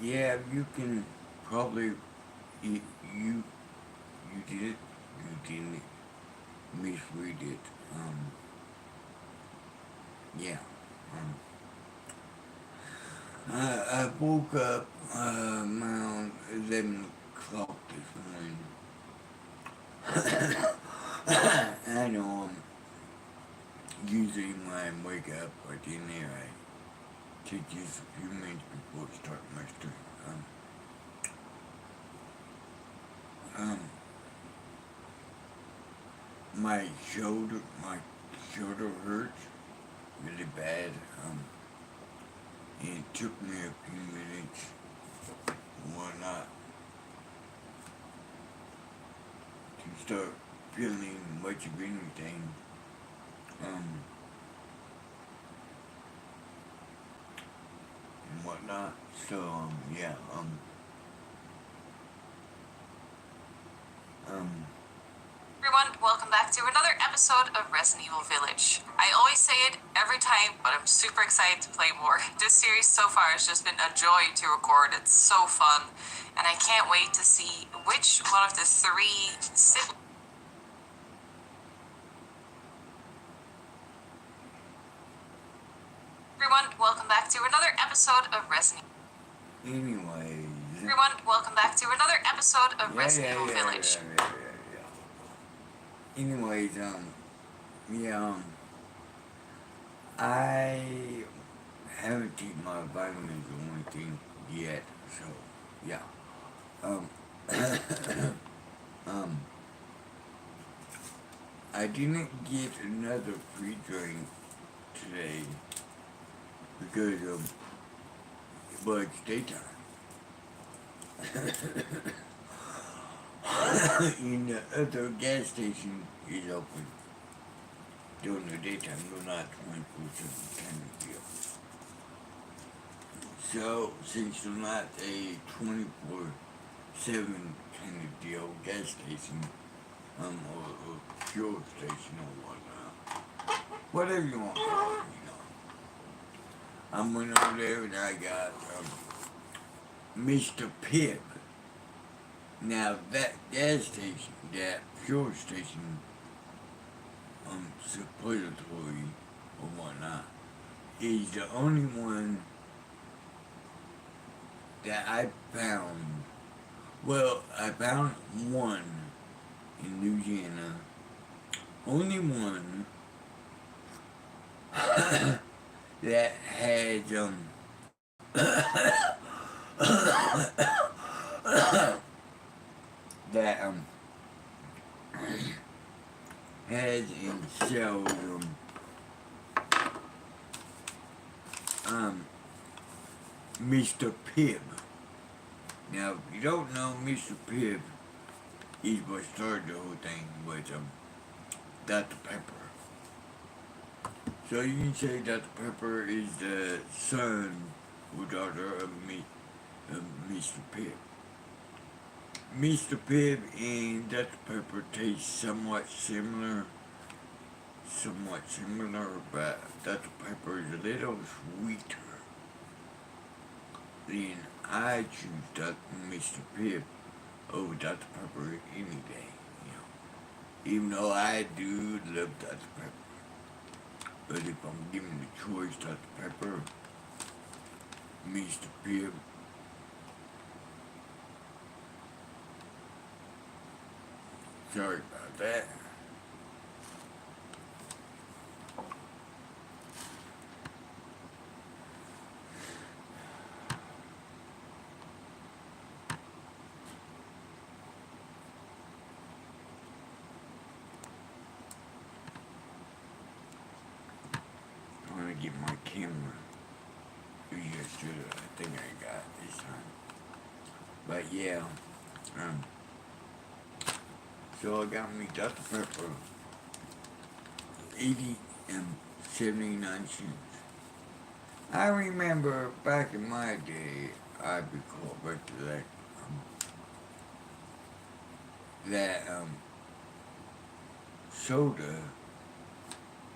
Yeah, you can probably you you, you did it. You didn't misread it. Yeah. Um, I woke up around 11 o'clock this morning. I know usually when I wake up like in there, I take just a few minutes before I start my stream. Um, my shoulder hurts really bad. And it took me a few minutes, whatnot, to start feeling much of anything. Um, and whatnot. So, yeah, um, Everyone, welcome back to another episode of Resident Evil Village. I always say it every time, but I'm super excited to play more. This series so far has just been a joy to record. It's so fun, and I can't wait to see which one of the three siblings. Everyone, welcome back to another episode of Resident. anyways, Everyone, welcome back to another episode of yeah, Resident yeah, Evil yeah, Village. yeah, yeah, yeah, yeah. Anyways, yeah, I haven't taken my vitamins or anything yet, so, yeah. Um, um, I didn't get another free drink today because well, it's daytime. And the other gas station is open during the daytime, they're not 24/7 kind of deal. So, since they're not a 24/7 kind of deal, gas station, or fuel station or whatnot, whatever you want to call it, I went over there and I got Mr. Pibb. Now that gas station, that fuel station, suppository or whatnot, is the only one that I found. Well, I found one in Louisiana. Only one that had that has and sells um Mr. Pibb. Now, if you don't know, Mr. Pibb is what started the whole thing with Dr. Pepper. So you can say Dr. Pepper is the son or daughter of Mr. Pibb. Mr. Pibb and Dr. Pepper taste somewhat similar, but Dr. Pepper is a little sweeter. Then I choose Mr. Pibb over Dr. Pepper any day, you know. Even though I do love Dr. Pepper. But if I'm given the choice, Dr. Pepper, Mr. Pibb, sorry about that. I'm gonna get my camera. Yesterday, I think I got this time. But yeah, um, so I got me Dr. Pepper, 80 and 79 cents. I remember back in my day, I recall back to that soda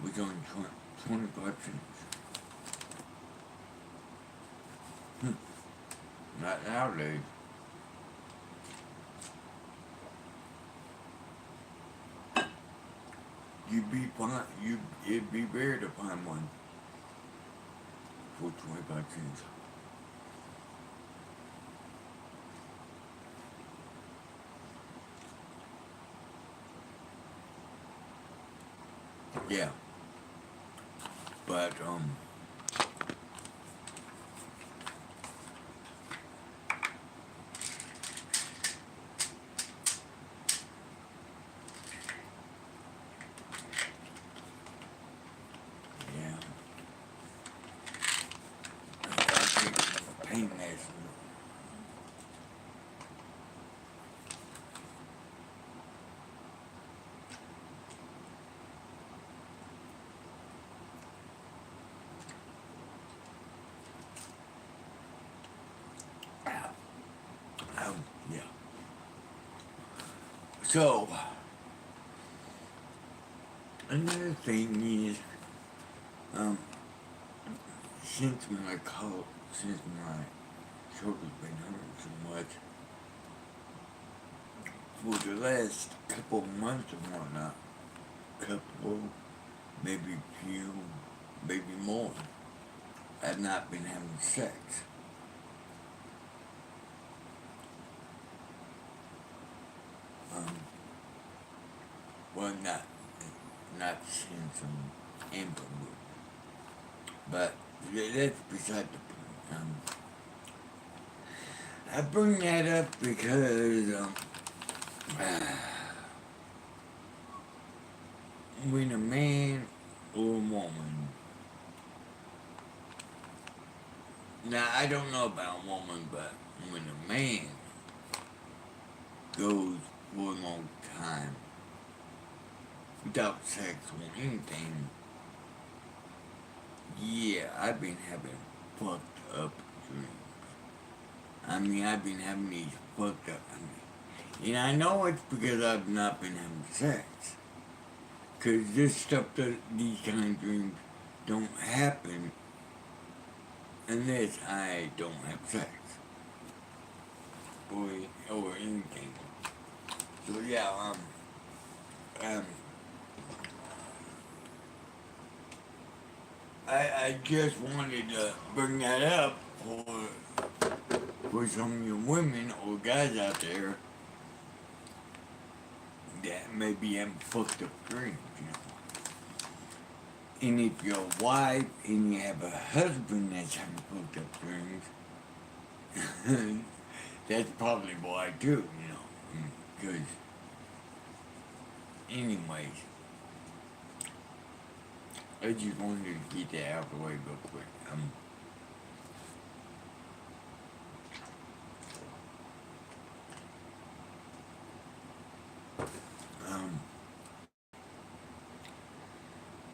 was only 25 cents. Not nowadays. It'd be rare to find one for 25 cents. Yeah. But, yeah. I think pain national. Yeah. So, another thing is, um, since since my shoulder's been hurting so much, for the last couple of months or whatnot, couple, maybe few, maybe more, I've not been having sex. Um, well, not since Amber, but that's beside the point. I bring that up because when a man or a woman, now I don't know about a woman, but when a man goes for a long time without sex or anything, yeah, I've been having fucked up dreams. I mean, I've been having these fucked up. And I know it's because I've not been having sex. Because this stuff, these kind of dreams don't happen unless I don't have sex. Or anything. So yeah, um, I just wanted to bring that up for some of you women or guys out there that maybe having fucked up dreams, you know. And if you're a wife and you have a husband that's having fucked up dreams, that's probably why too, you know. Because, anyways, I just wanted to get that out of the way real quick. Um,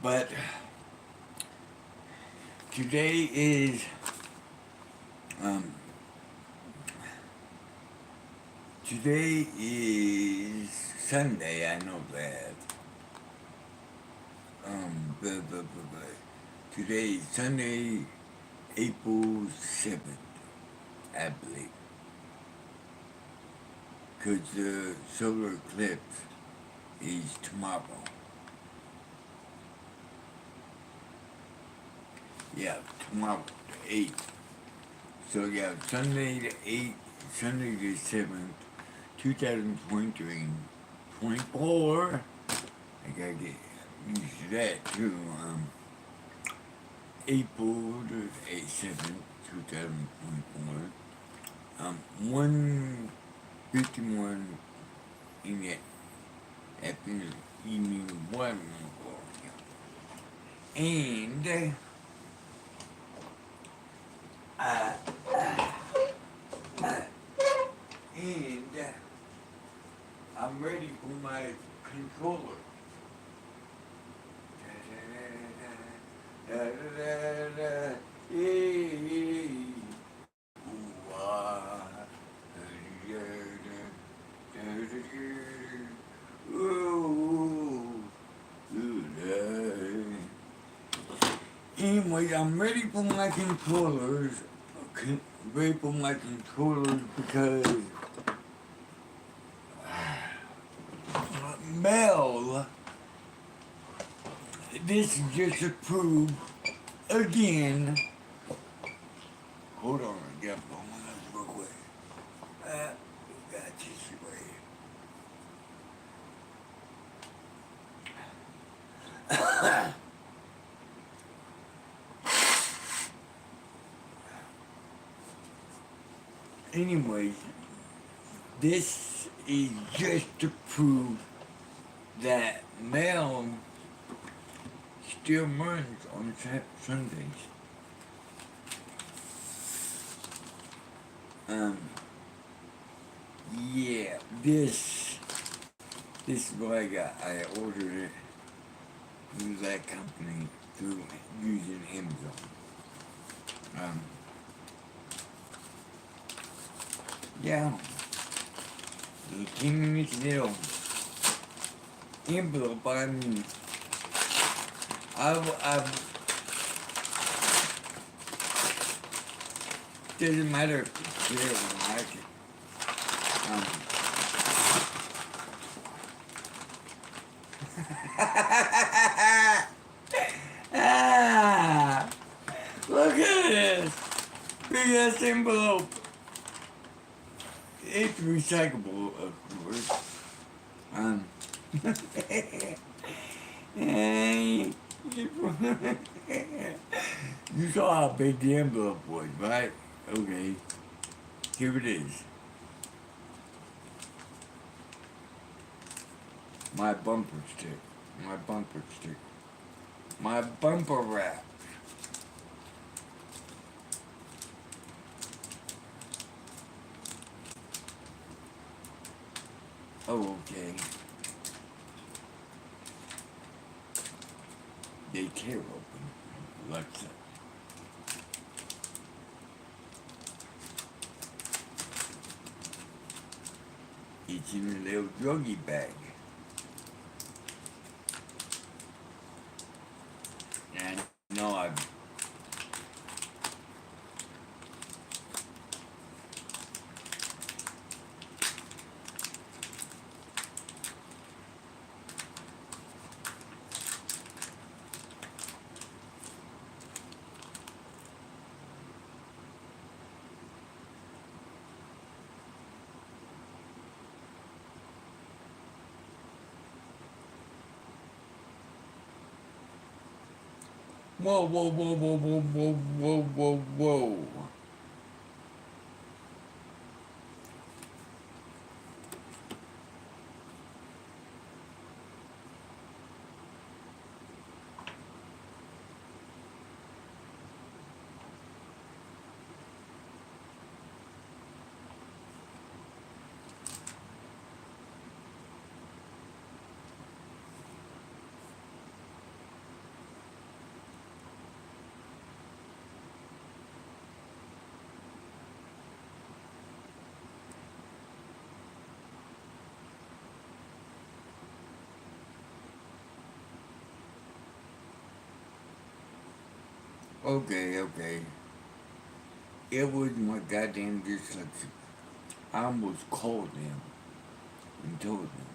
but today is today is Sunday. I know that. Today is Sunday, April 7th, I believe. Because the solar eclipse is tomorrow. Yeah, tomorrow, the 8th. So yeah, Sunday the 8th, Sunday the 7th, 2023, 24. I gotta get used to that too. April the 7th, 2024. 1:51 in the afternoon, evening, whatever you call it. And uh, and I'm ready for my controller. Anyways, I'm ready for my controllers. grateful my controllers because Mel, this is just to prove again. Hold on, I got one real quick. Got this way. Anyways, this is just to prove that Mel still runs on Sundays. Yeah, this is what I got. I ordered it through that company through using Amazon. Yeah, it came in this little envelope. I mean, I've doesn't matter if it's clear or like it. Ah, look at this big ass envelope. It's recyclable, of course. Hey, you saw how big the envelope was, right? Okay, here it is. My bumper stick. My bumper stick. My bumper wrap. Oh, okay. They tear open. Like that. It's in a little druggie bag. And no, I've whoa, whoa, whoa, whoa, whoa, whoa, whoa, whoa, whoa. Okay. It was my goddamn dyslexia. I almost called them and told them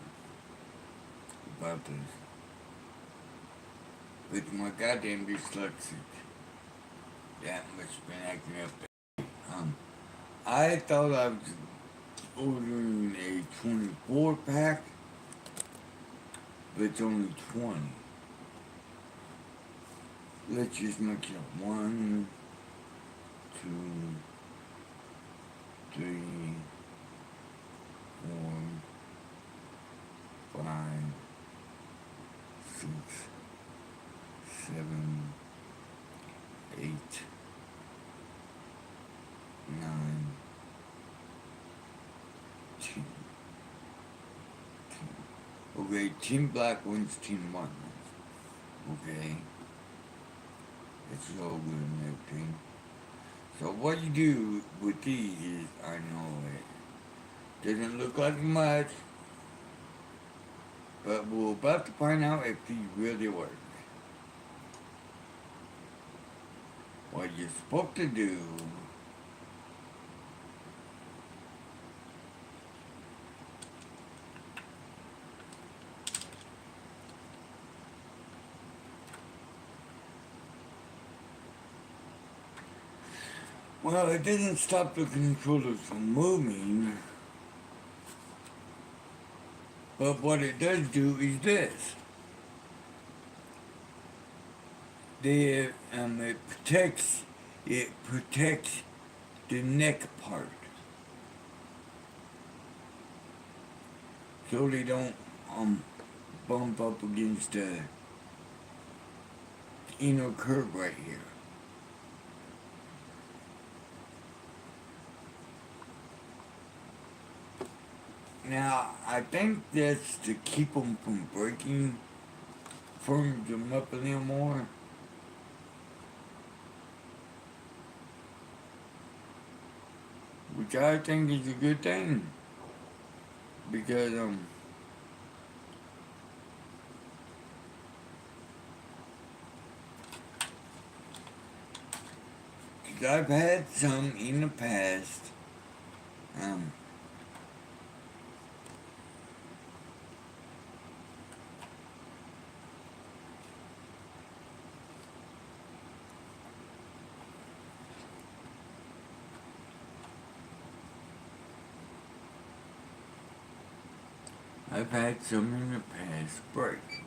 about this. It's my goddamn dyslexia. That must have been acting up. I thought I was ordering a 24 pack, but it's only 20. Let's just make it 1, 2, 3, 4, 5, 6, 7, 8, 9, 10. Okay, 10 black ones, 10 white ones. Okay. It's all good and everything. So what you do with these is, I know it doesn't look like much, but we're about to find out if these really work. What you're supposed to do Well, it doesn't stop the controllers from moving, but what it does do is this. It protects the neck part, so they don't um bump up against the inner curve right here. Now, I think that's to keep them from breaking, firms them up a little more. Which I think is a good thing. Because, 'cause I've had some in the past, um, I've had some in the past break.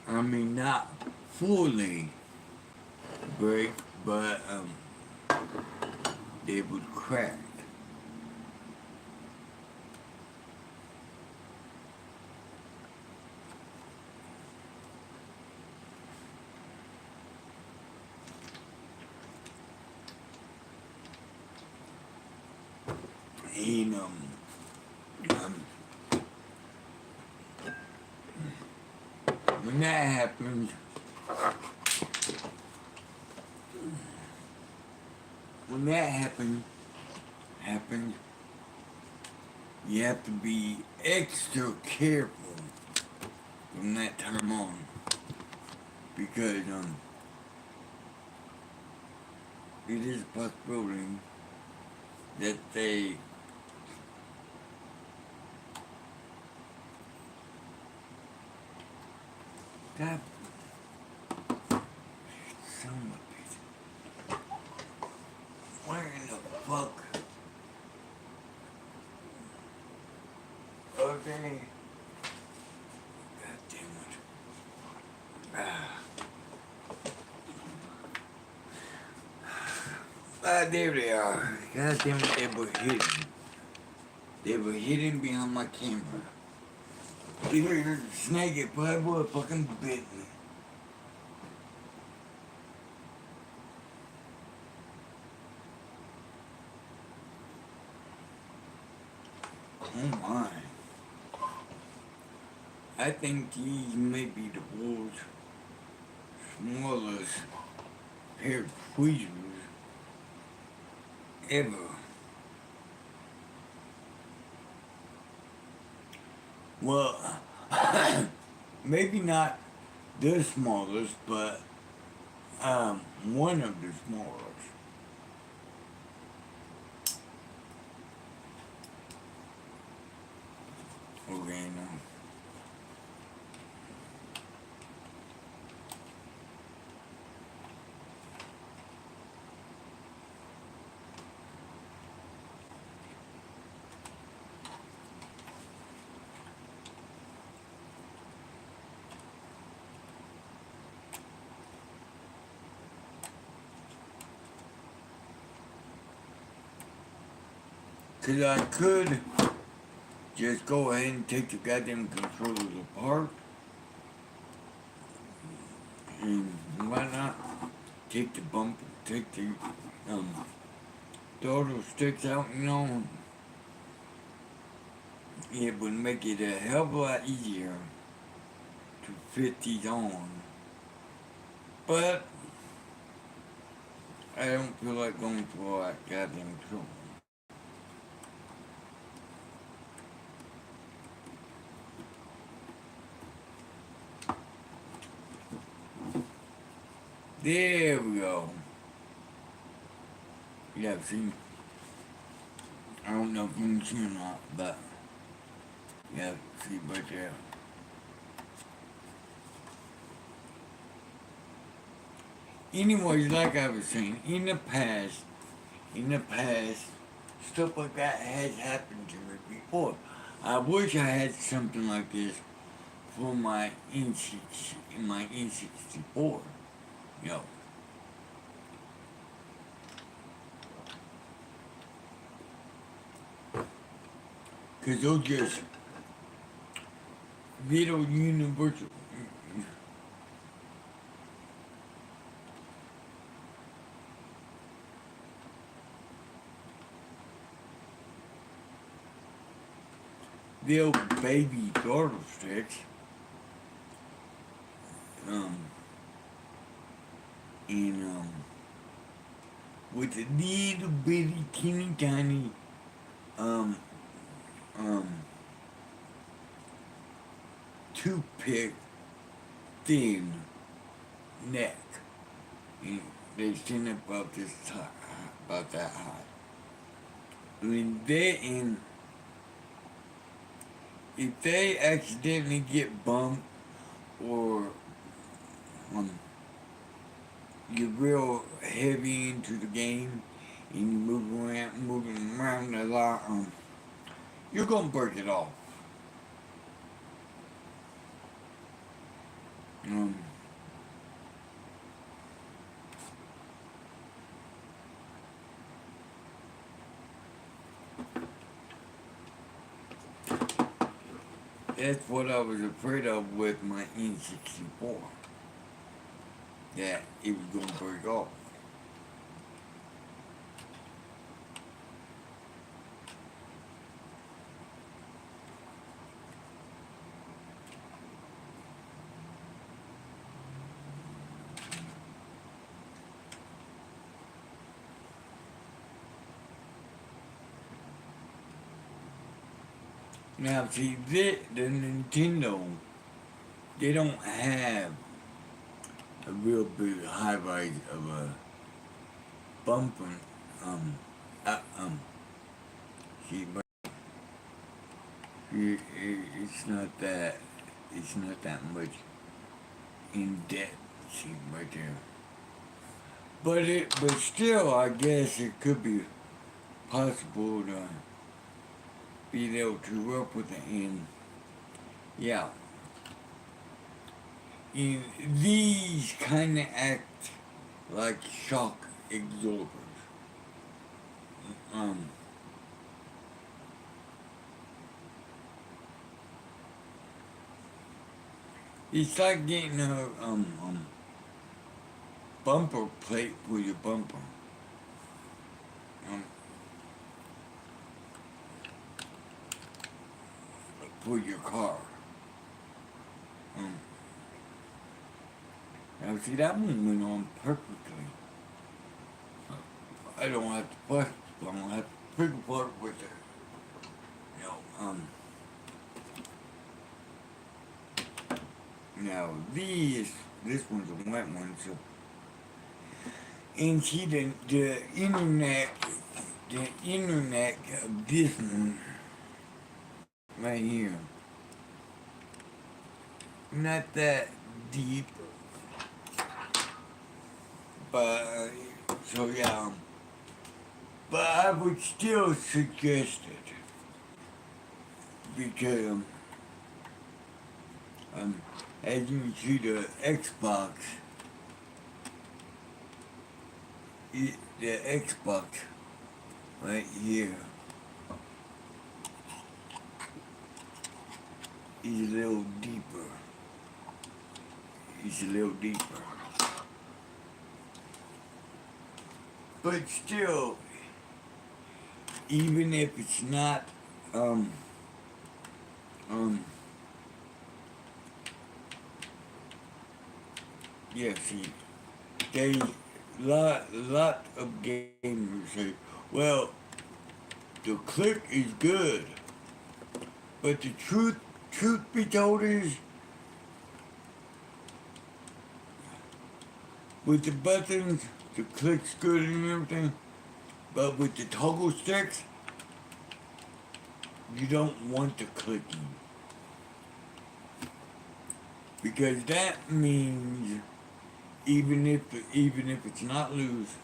I mean, not fully break, but, they would crack. And, um, when that happens, you have to be extra careful from that time on. Because, it is a possibility that they that son of a bitch. Where in the fuck are they? God damn it. There they are. God damn it, they were hidden. They were hidden behind my camera. Here, snake it, but I would fucking bit me. Oh my. I think these may be the world's smallest pair of tweezers ever. Well, maybe not the smallest, but one of the smallest. Okay, now. Cause I could just go ahead and take the goddamn controllers apart. And why not take the throttle sticks out, you know? It would make it a hell of a lot easier to fit these on. But I don't feel like going through all that goddamn trouble. There we go. Yeah, see, I don't know if you can see or not, but yeah, see right there. anyways, like I was saying, in the past, stuff like that has happened to me before. I wish I had something like this for my N64. You know, because those just little universal. Little baby throttle sticks. Um, and with a little bitty teeny tiny um um toothpick thin neck. And they stand about this about that high. When they in if they accidentally get bumped or um you're real heavy into the game and you moving around a lot, you're gonna break it off. Um, that's what I was afraid of with my N64. That it was gonna break off. Now, see, the Nintendo, they don't have a real big high rise of a bumper. Um, uh, um, see, but it's not that much in depth. See, right there. But still, I guess it could be possible to be able to work with it. And yeah, and these kind of act like shock absorbers. Um, it's like getting a bumper plate for your bumper. Um, for your car. Um, now see that one went on perfectly. I don't have to fuss. I don't have to pick apart with it. You know. Now this one's a wet one. So and see the internet of this one right here. Not that deep, but so yeah. But I would still suggest it because um, as you can see, the Xbox, the Xbox right here is a little deeper. It's a little deeper, but still, even if it's not um um yeah, see, they lot of gamers say, well, the click is good, but the truth be told is, with the buttons, the click's good and everything, but with the toggle sticks, you don't want the clicking because that means even if it's not loose,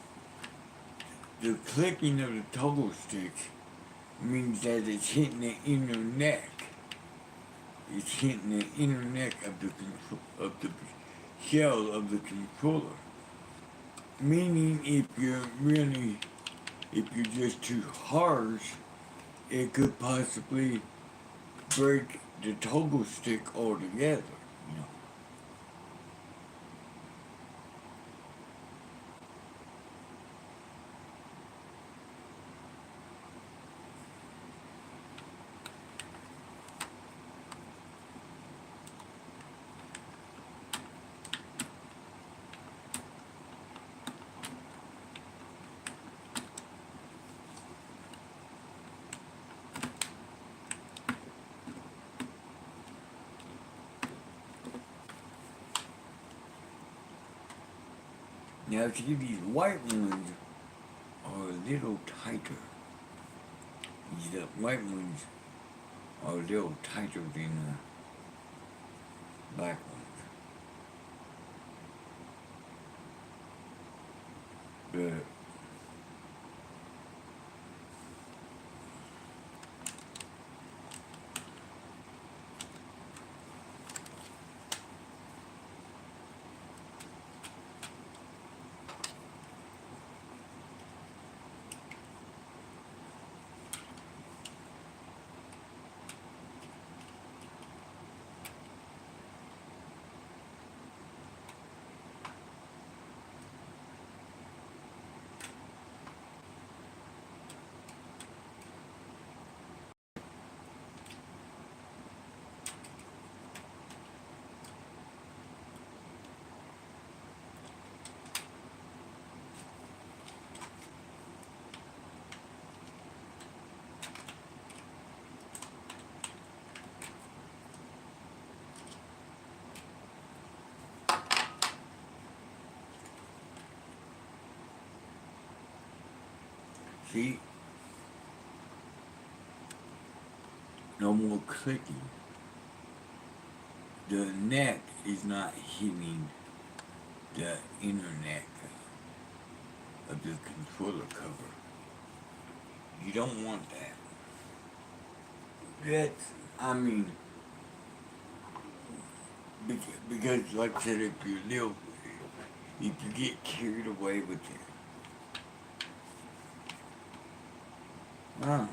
the clicking of the toggle stick means that it's hitting the inner neck. It's hitting the inner neck of the shell of the controller. Meaning, if you're just too harsh, it could possibly break the toggle stick altogether. You know. Now, see, these white ones are a little tighter. These white ones are a little tighter than the black ones. But see, no more clicking. The neck is not hitting the inner neck of the controller cover. You don't want that. That's, I mean, because like I said, if you get carried away with it, wow,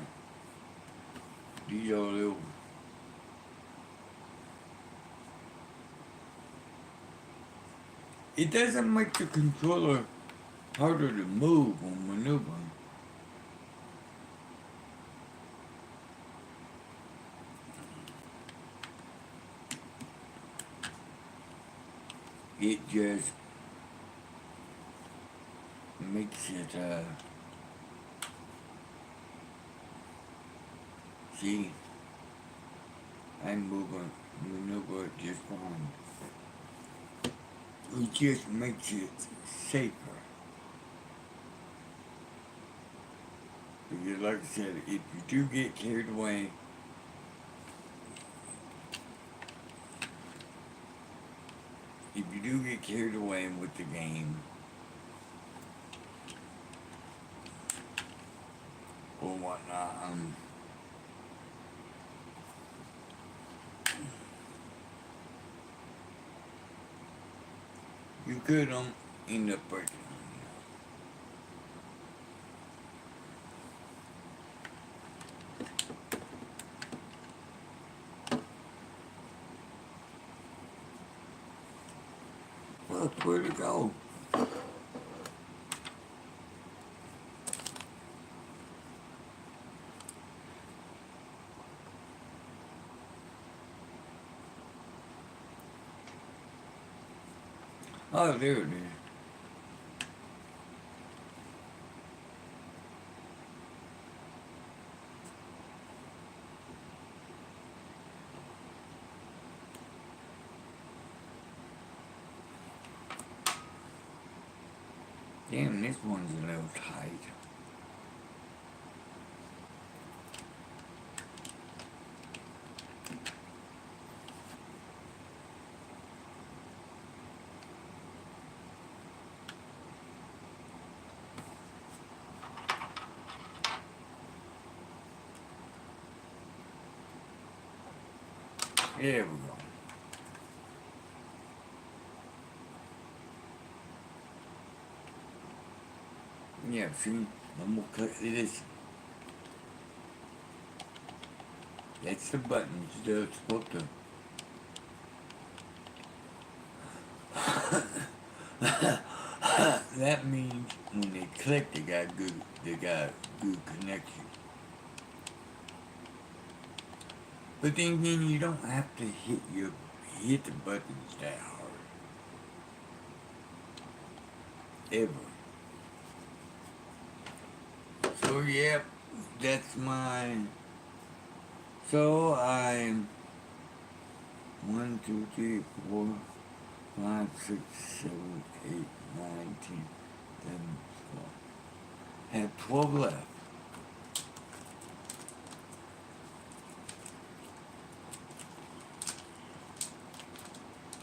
these are little. It doesn't make the controller harder to move or maneuver. It just makes it, see, I maneuver it just fine. It just makes it safer. Because like I said, if you do get carried away, with the game, or whatnot, you could end up breaking them. Well, where to go? Oh, there it is. Damn, this one's a little tight. There we go. Yeah, see? I'm gonna click this. That's the buttons they're supposed to. That means when they click, they got good connection. But then again, you don't have to hit the buttons that hard. Ever. So yeah, that's mine. So I'm 1, 2, 3, 4, 5, 6, 7, 8, 9, 10, 11, 12. Have 12 left.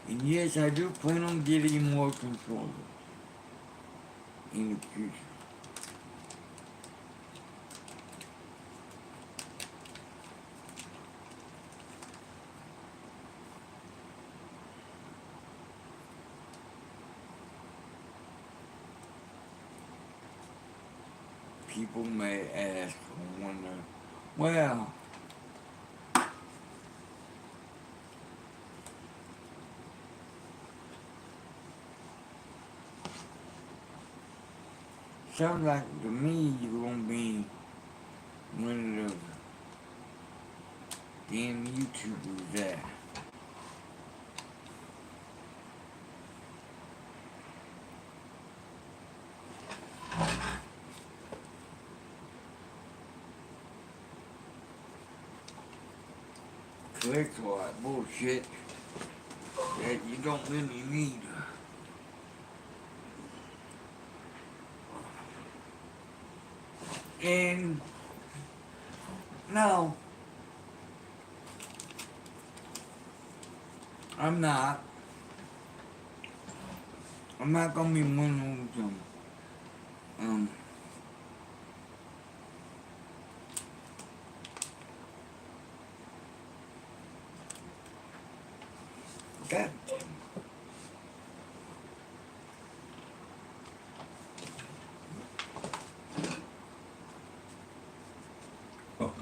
And yes, I do plan on getting more controllers in the future. People may ask or wonder, well, sounds like to me you're gonna be one of those damn YouTubers that collects a lot of bullshit that you don't really need. And no, I'm not. I'm not gonna be one of those God damn. Oh.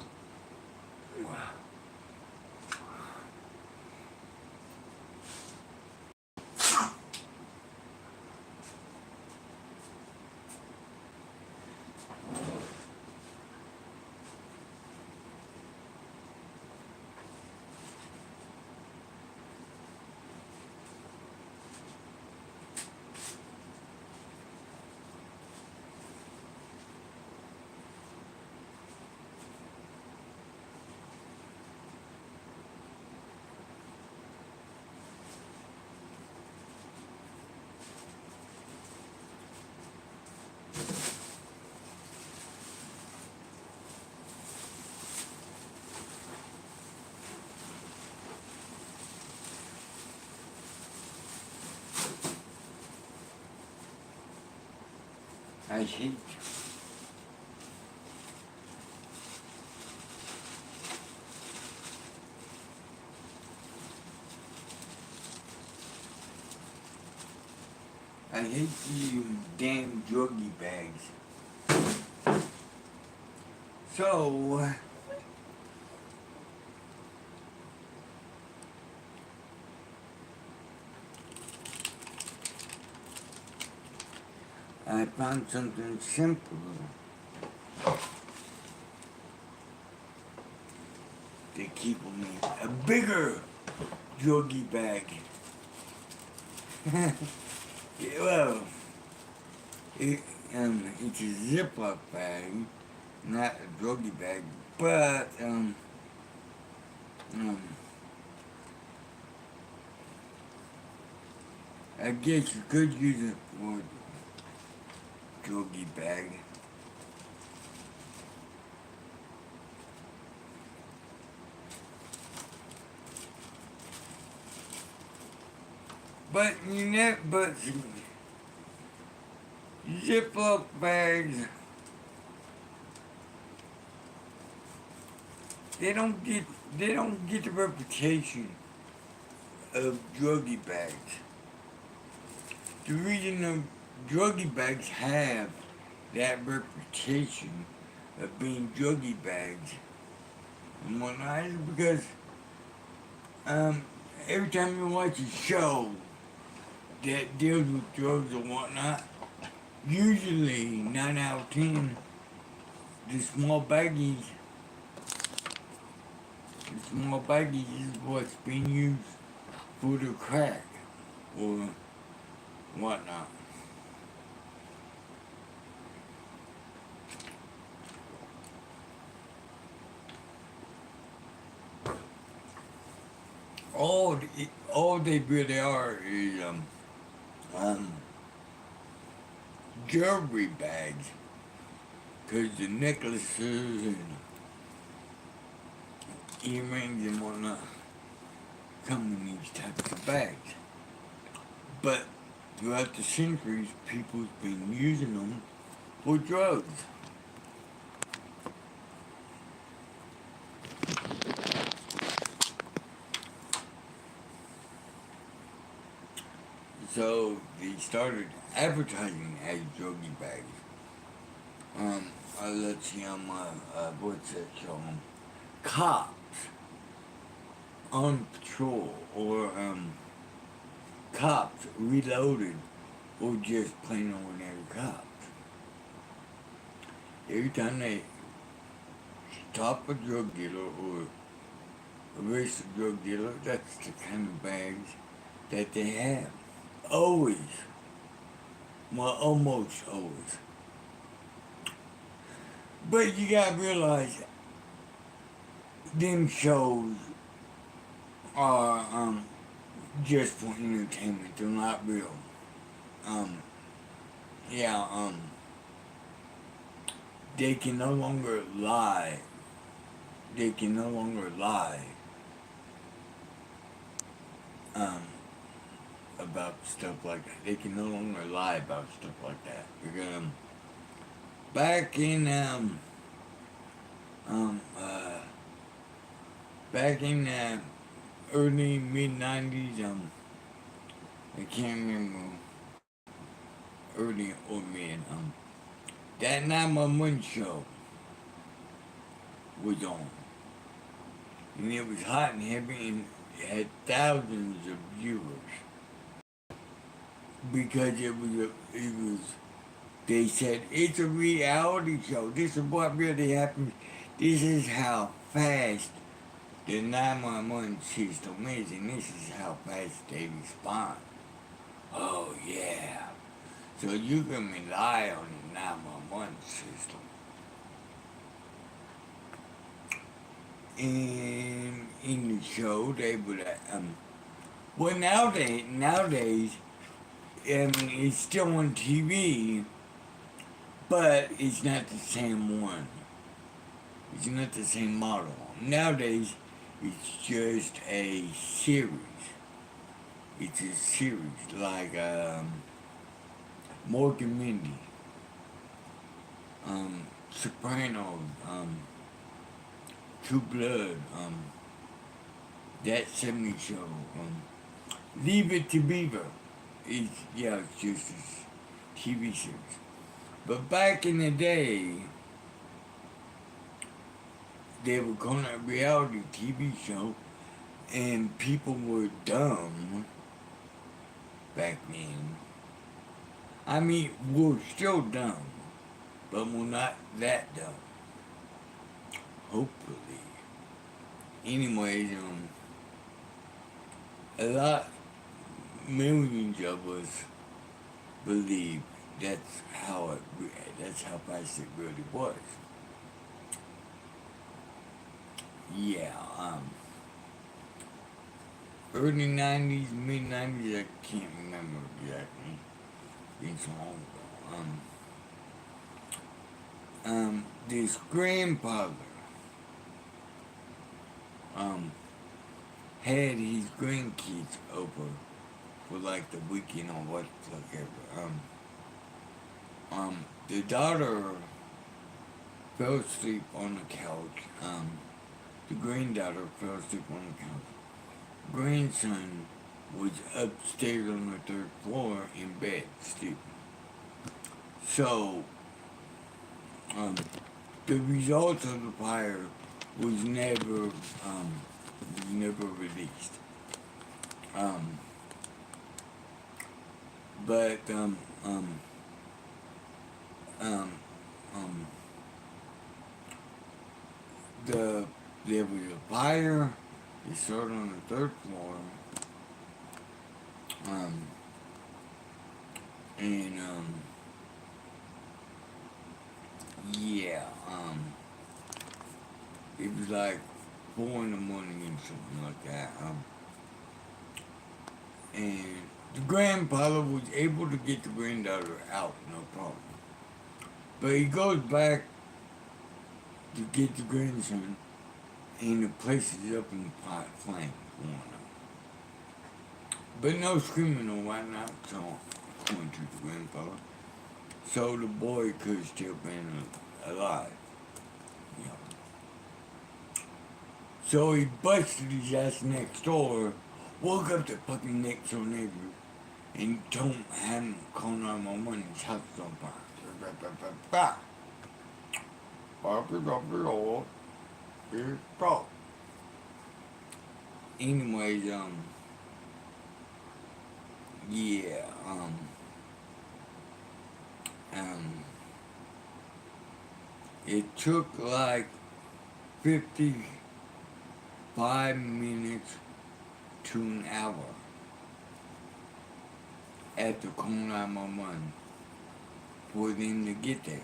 I hate you damn druggy bags. So I found something simple to keep me a bigger druggy bag. Yeah, well, it's a Ziploc bag, not a druggy bag, but I guess you could use it for a druggy bag. But you know, but Ziploc bags, they don't get the reputation of druggie bags. The reason the druggie bags have that reputation of being druggie bags and whatnot is because um, every time you watch a show that deals with drugs or whatnot, usually 9 out of 10, the small baggies, is what's being used for the crack or whatnot. All they really are is um, jewelry bags, cause the necklaces and earrings and whatnot come in these types of bags. But throughout the centuries, people's been using them for drugs. So they started advertising as druggie bags. Let's see, what's that show? Cops on patrol, or cops reloaded, or just plain ordinary cops. Every time they stop a drug dealer or arrest a drug dealer, that's the kind of bags that they have. Always. Well, almost always. But you gotta realize, them shows are just for entertainment. They're not real. Um, yeah. They can no longer lie. They can no longer lie. Um, about stuff like that. They can no longer lie about stuff like that. Because back in um uh back in early mid '90s, I can't remember early or mid, that 911 show was on. And it was hot and heavy and it had thousands of viewers. Because they said, it's a reality show. This is what really happened. This is how fast the 911 system is, and this is how fast they respond. Oh, yeah. So you can rely on the 911 system. And in the show, they would, well, nowadays, it's still on TV, but it's not the same one. It's not the same model. Nowadays, it's just a series. It's a series like Mork and Mindy, Sopranos, True Blood, That 70 Show, Leave It to Beaver. It's just a TV series. But back in the day, they were calling it a reality TV show, and people were dumb back then. I mean, we're still dumb, but we're not that dumb. Hopefully. Anyways, millions of us believe that's how fast it really was. Yeah, early '90s, mid '90s, I can't remember exactly. It's so long ago. This grandfather, had his grandkids over for like the weekend or whatever. The daughter fell asleep on the couch. The granddaughter fell asleep on the couch. Grandson was upstairs on the third floor in bed, sleeping. So, um, the results of the fire was never released. Um, but um, um, there was a fire. It started on the third floor. Um, and yeah, it was like 4 in the morning and something like that. And the grandfather was able to get the granddaughter out, no problem. But he goes back to get the grandson, and the place is up in flames. But no screaming or whatnot, so according to the grandfather. So the boy could have still been alive. You know. So he busted his ass next door, woke up the fucking next door neighbor, and told him call 911, his house was on fire. Anyways, yeah, um, it took like 55 minutes to an hour after calling 911 for them to get there.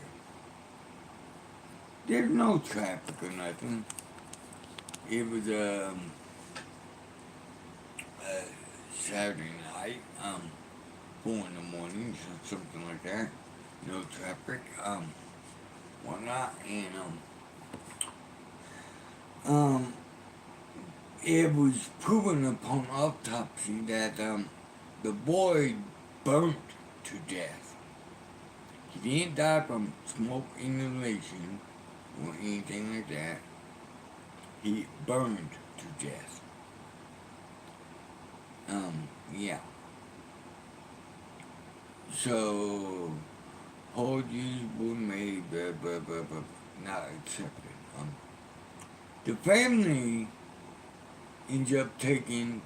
There's no traffic or nothing. It was Saturday night, 4 in the morning, something like that. No traffic, whatnot, and it was proven upon autopsy that the boy burnt to death. He didn't die from smoke inhalation or anything like that. He burned to death. Yeah. So, apologies were made, but not accepted. The family ends up taking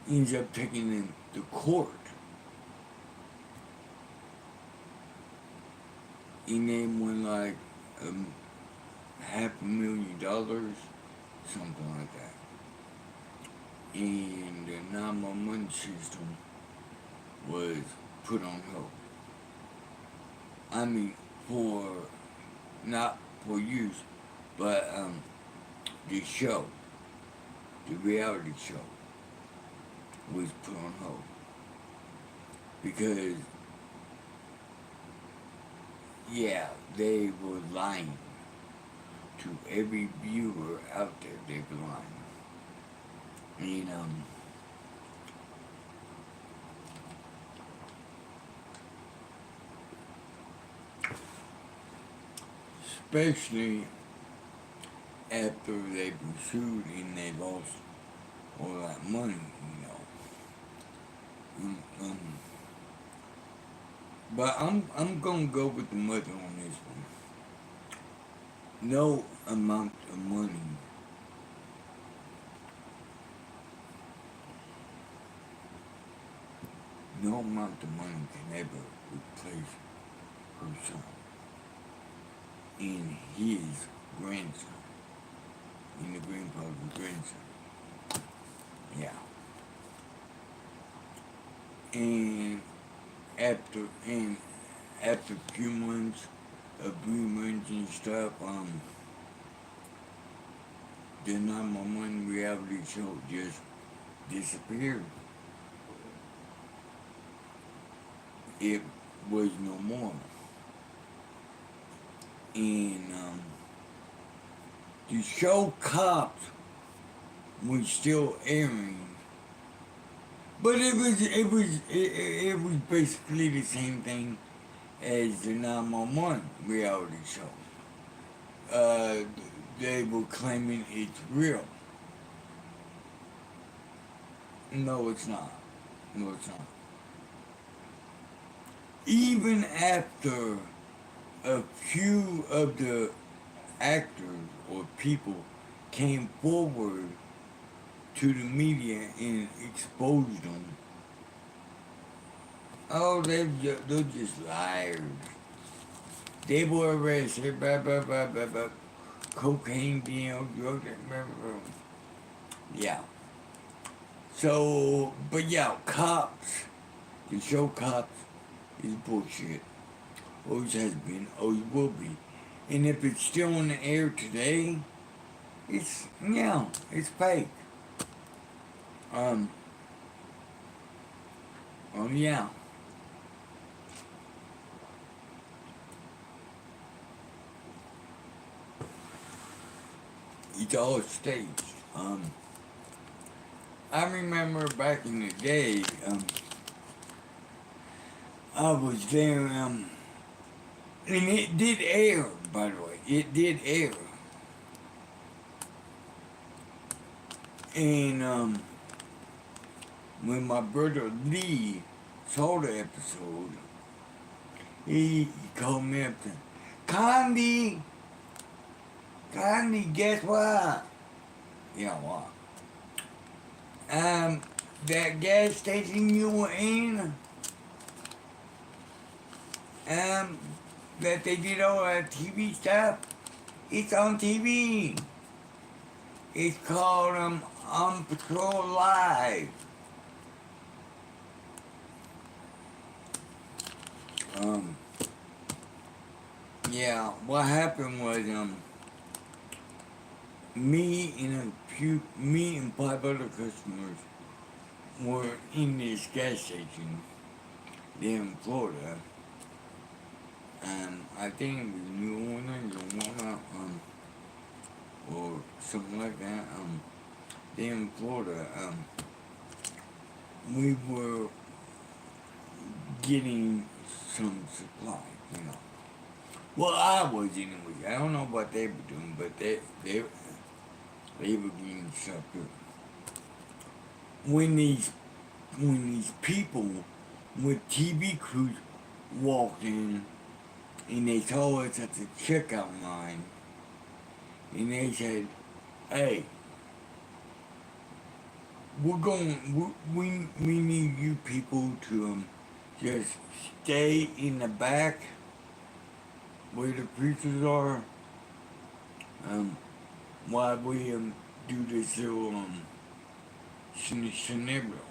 them to court. And they won like $500,000, something like that. And the 911 system was put on hold. I mean, not for use, but the show, the reality show, was put on hold. Because, yeah, they were lying to every viewer out there. They were lying. And, especially after they were sued and they lost all that money, you know. But I'm gonna go with the mother on this one. No amount of money can ever replace her son and his grandson, and the grandfather's grandson. Yeah. And after a few months of reruns and stuff, the 911 reality show just disappeared. It was no more. And the show Cops was still airing, but it was basically the same thing as the 911 reality show. They were claiming it's real. No, it's not. No, it's not. Even after a few of the actors or people came forward to the media and exposed them, oh, they're just liars. They were arrested, blah, blah, blah, blah, blah. Cocaine deal, drugs, blah, blah, blah. Yeah. So, but yeah, cops, the show Cops is bullshit. Always has been, always will be. And if it's still on the air today, it's fake. Um, oh yeah. It's all staged. I remember back in the day, I was there, and it did air, by the way. It did air. And, when my brother Lee saw the episode, he called me up and, Condi, Condi, guess what? Yeah, what? That gas station you were in, that they did all that TV stuff, it's on TV. It's called, On Patrol Live. Um, yeah, what happened was, me and 5 other customers were in this gas station there in Florida. I think it was New Orleans or Walnut, or something like that. There in Florida, we were getting some supply, you know. Well, I was anyway. I don't know what they were doing, but they were getting stuff too. When these people with TV crews walked in and they saw us at the checkout line and they said, "Hey, we need you people to just stay in the back where the preachers are, while we do this little scenario."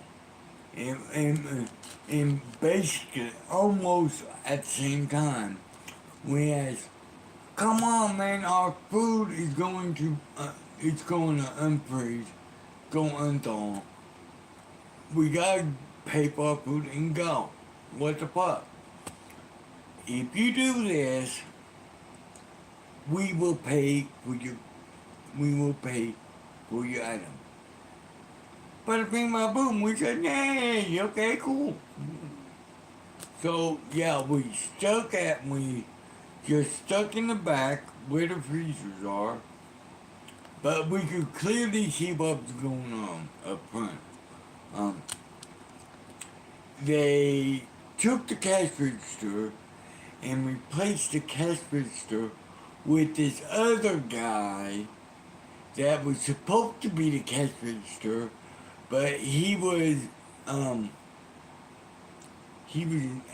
And basically, almost at the same time, we asked, "Come on, man, our food is going to, it's going to unfreeze, go unthaw. We gotta pay for our food and go. What the fuck? If you do this, we will pay for your, we will pay for your item." But bing my boom, we said, "Yay, okay, cool." So yeah, we just stuck in the back where the freezers are, but we could clearly see what was going on up front. Um, they took the cash register and replaced the cash register with this other guy that was supposed to be the cash register, but um,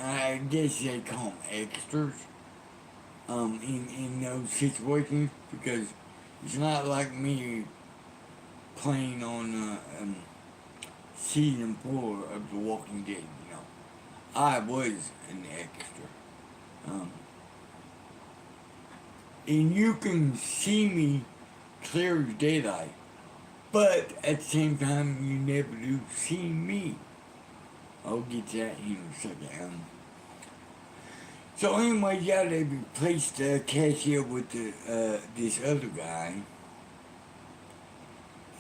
I guess they call them extras, in those situations, because it's not like me playing on, season 4 of The Walking Dead, you know. I was an extra. Um, and you can see me clear as daylight, but at the same time, you never do see me. I'll get to that in a second. So anyway, yeah, they replaced the cashier with this other guy,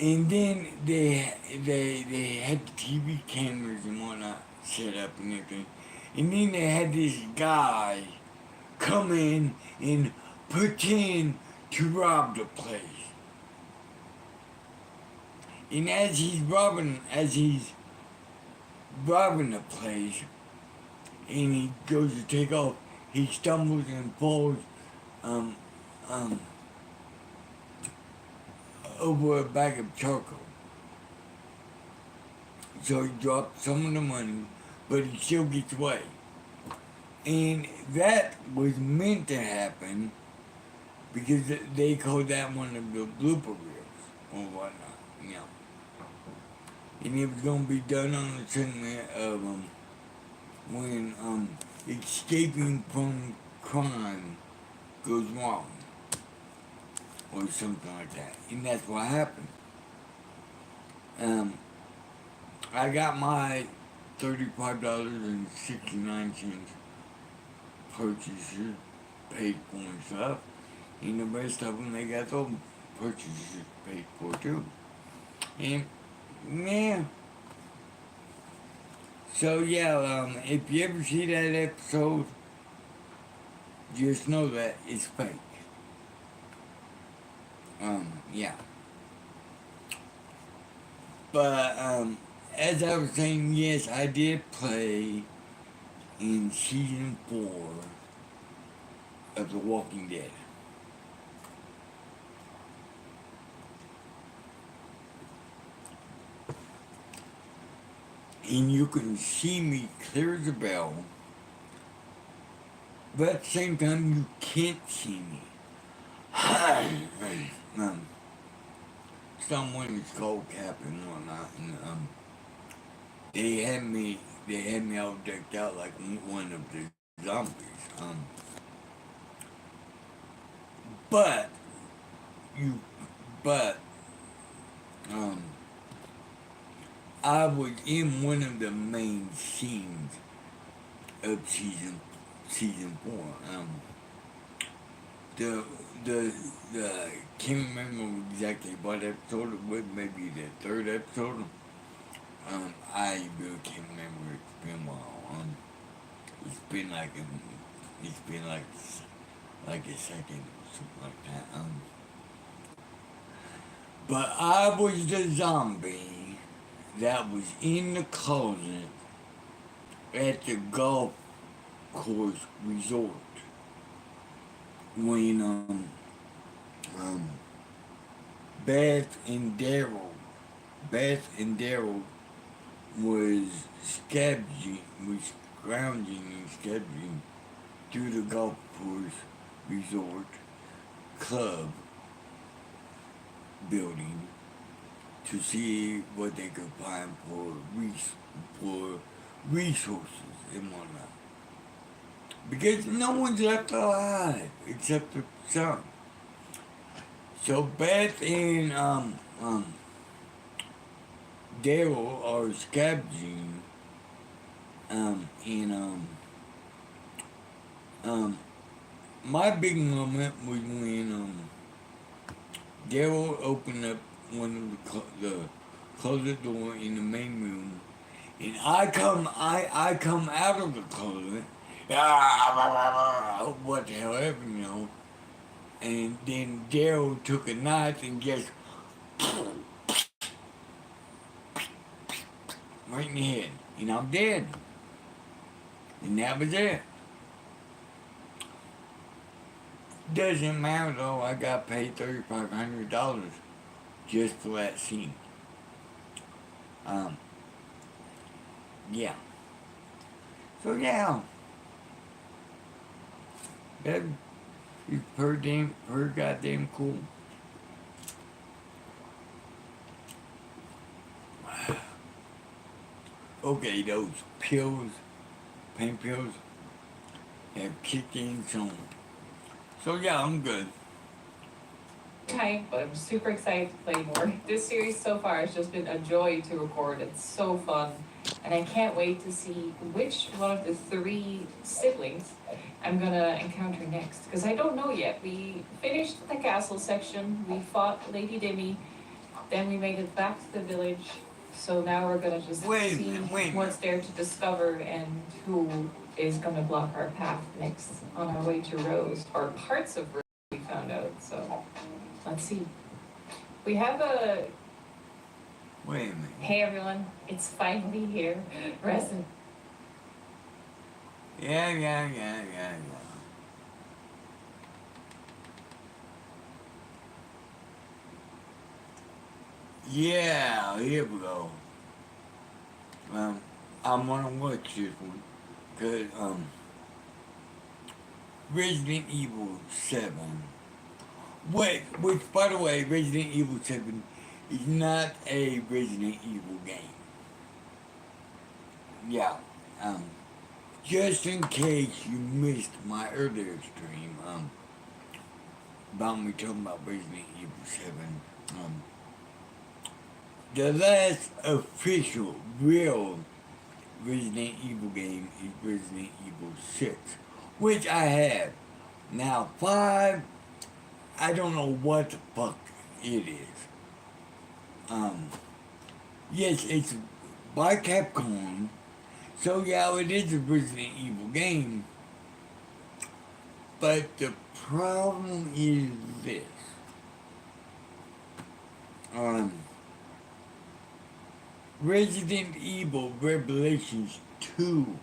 and then they had the TV cameras and whatnot set up and everything, and then they had this guy come in and pretend to rob the place. And as he's robbing the place, and he goes to take off, he stumbles and falls um, um, over a bag of charcoal. So he drops some of the money, but he still gets away. And that was meant to happen because they call that one of the blooper reels or whatnot, you know. And it was going to be done on the segment of when escaping from crime goes wrong or something like that. And that's what happened. Um, I got my $35.69 purchases paid for and stuff. And the rest of them, they got those purchases paid for too. And yeah. So yeah, if you ever see that episode, just know that it's fake. Yeah. But as I was saying, yes, I did play in season 4 of The Walking Dead. And you can see me clear as a bell, but at the same time, you can't see me. Someone is called Cap and whatnot, and they had me all decked out like one of the zombies. But you, but um, I was in one of the main scenes of season 4. The the the can't remember exactly what episode it was. Maybe the third episode. I really can't remember. It's been a while. It's been like it's been like a second or something like that. But I was the zombie that was in the closet at the golf course resort when um Beth and Daryl was was scrounging and scavenging through the golf course resort club building to see what they could find for resources and whatnot. Because no one's left alive except the son. So Beth and Daryl are scavenging and um my big moment was when Daryl opened up one of the closet door in the main room, and I come out of the closet, what the hell ever, you know, and then Daryl took a knife and just right in the head, and I'm dead, and that was it. Doesn't matter though. I got paid $3,500 just for that scene. Um, yeah. So yeah, that is per goddamn cool. Okay, those pills, pain pills, have kicked in some. So yeah, I'm good. Time, but I'm super excited to play more. This series so far has just been a joy to record. It's so fun. And I can't wait to see which one of the 3 siblings I'm gonna encounter next. Because I don't know yet. We finished the castle section, we fought Lady Dimmy, then we made it back to the village. So now we're gonna just see what's there to discover and who is gonna block our path next on our way to Rose, or parts of Rose we found out. So let's see. We have Wait a minute. Hey everyone, it's finally here. Resin. Yeah. Yeah, here we go. I'm gonna watch this one. Cause, Resident Evil 7. Which, by the way, Resident Evil 7 is not a Resident Evil game. Yeah. Um, just in case you missed my earlier stream, about me talking about Resident Evil 7, the last official, real Resident Evil game is Resident Evil 6, which I have. Now, 5, I don't know what the fuck it is. Um, yes, it's by Capcom, so yeah, it is a Resident Evil game, but the problem is this. Um, Resident Evil Revelations 2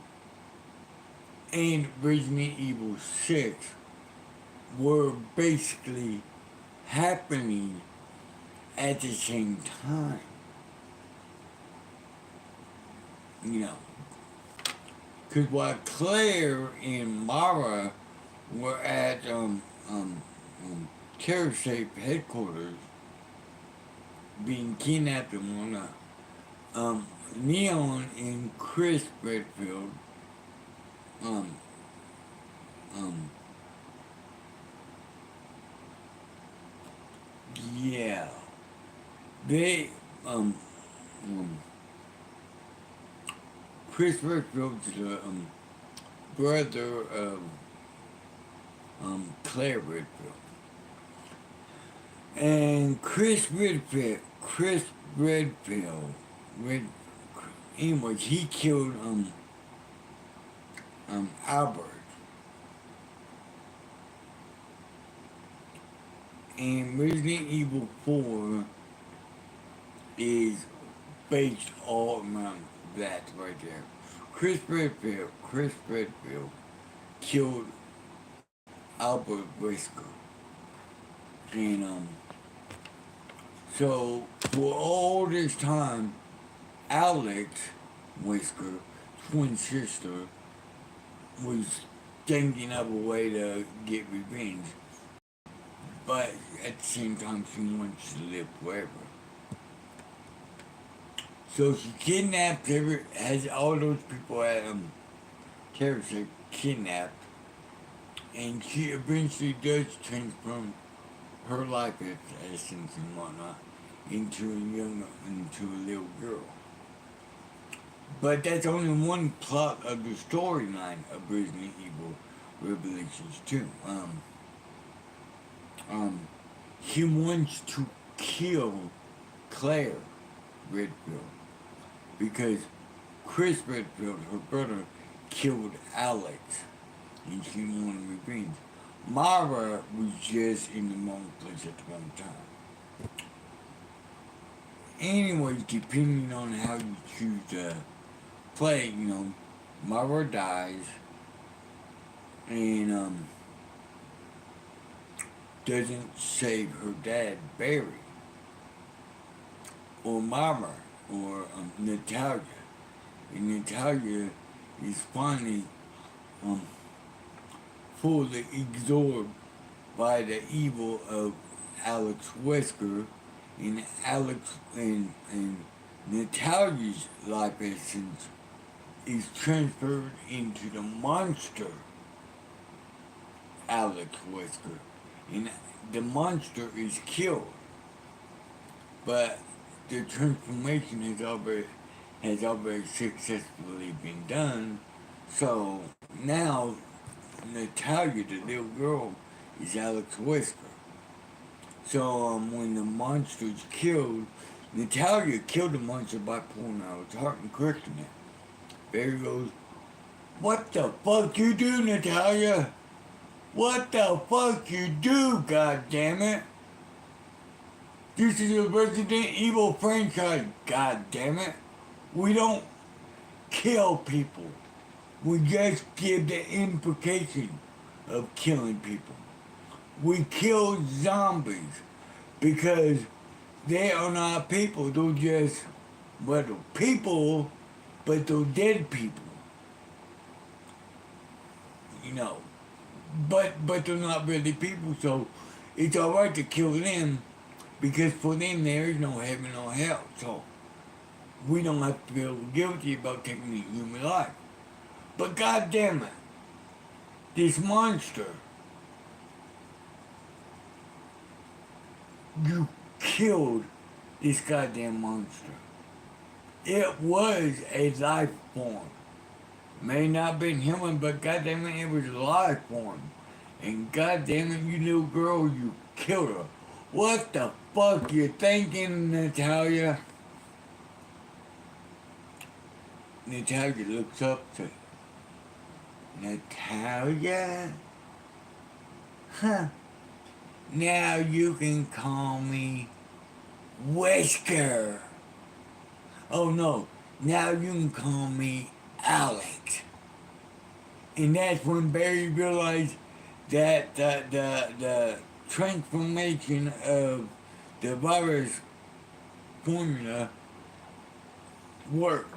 and Resident Evil 6 were basically happening at the same time. You know, because while Claire and Mara were at Terror Safe headquarters being kidnapped and whatnot, Neon and Chris Redfield, um, um, yeah, they, um, um, Chris Redfield's the brother of Claire Redfield, and Chris Redfield, Red, anyways, he killed Albert. And Resident Evil 4 is based all around that right there. Chris Redfield killed Albert Wesker. And so for all this time, Alex Wesker, twin sister, was thinking of a way to get revenge. But at the same time, she wants to live forever. So she kidnapped has all those people at Terror Safe kidnapped, and she eventually does transform her life essence and whatnot into a little girl. But that's only one plot of the storyline of Resident Evil Revelations 2. He wants to kill Claire Redfield because Chris Redfield, her brother, killed Alex and she wanted revenge. Mara was just in the wrong place at the wrong time. Anyways, depending on how you choose to play, Mara dies and doesn't save her dad, Barry, or Mama, or Natalia. And Natalia is finally fully absorbed by the evil of Alex Wesker, and Natalia's life essence is transferred into the monster Alex Wesker, and the monster is killed. But the transformation has already successfully been done. So now Natalia, the little girl, is Alex Wesker. So when the monster is killed, Natalia killed the monster by pulling out his heart and crushing it. Barry goes, "What the fuck you do, Natalia? What the fuck you do, god damn it?" This is a Resident Evil franchise, god damn it. We don't kill people. We just give the implication of killing people. We kill zombies because they are not people. They're just, well, they're people, but they're dead people. You know, but they're not really people. So it's all right to kill them because for them there is no heaven or hell. So we don't have to feel guilty about taking a human life. But god damn it, this monster, you killed this goddamn monster. It was a life form. May not have been human, but goddamn it, it was a life form. And goddamn it, you little girl, you killed her. What the fuck you thinking, Natalia? Natalia looks up to Natalia? Huh. Now you can call me Whisker. Oh no, now you can call me Alex. And that's when Barry realized that the transformation of the virus formula worked.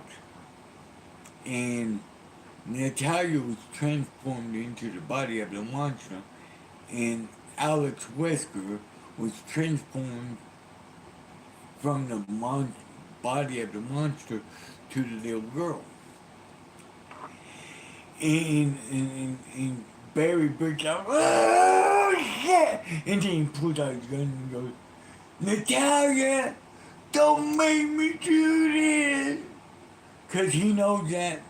And Natalia was transformed into the body of the monster, and Alex Wesker was transformed from the body of the monster to the little girl. And Barry breaks out, oh shit! And then he pulls out his gun and goes, Natalia, don't make me do this! Because he knows that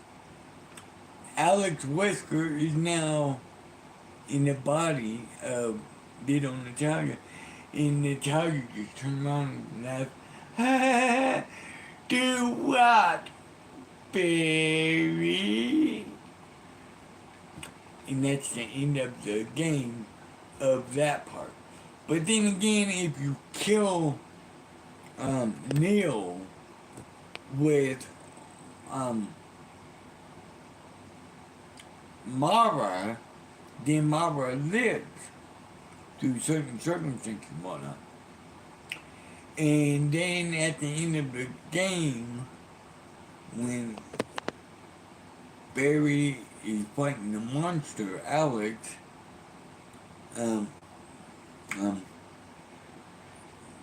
Alex Wesker is now in the body of little Natalia. And Natalia just turned around and laughed, do what, baby? And that's the end of the game of that part. But then again, if you kill Neil with Mara, then Mara lives through certain circumstances and whatnot. And then at the end of the game, when Barry is fighting the monster, Alex, um,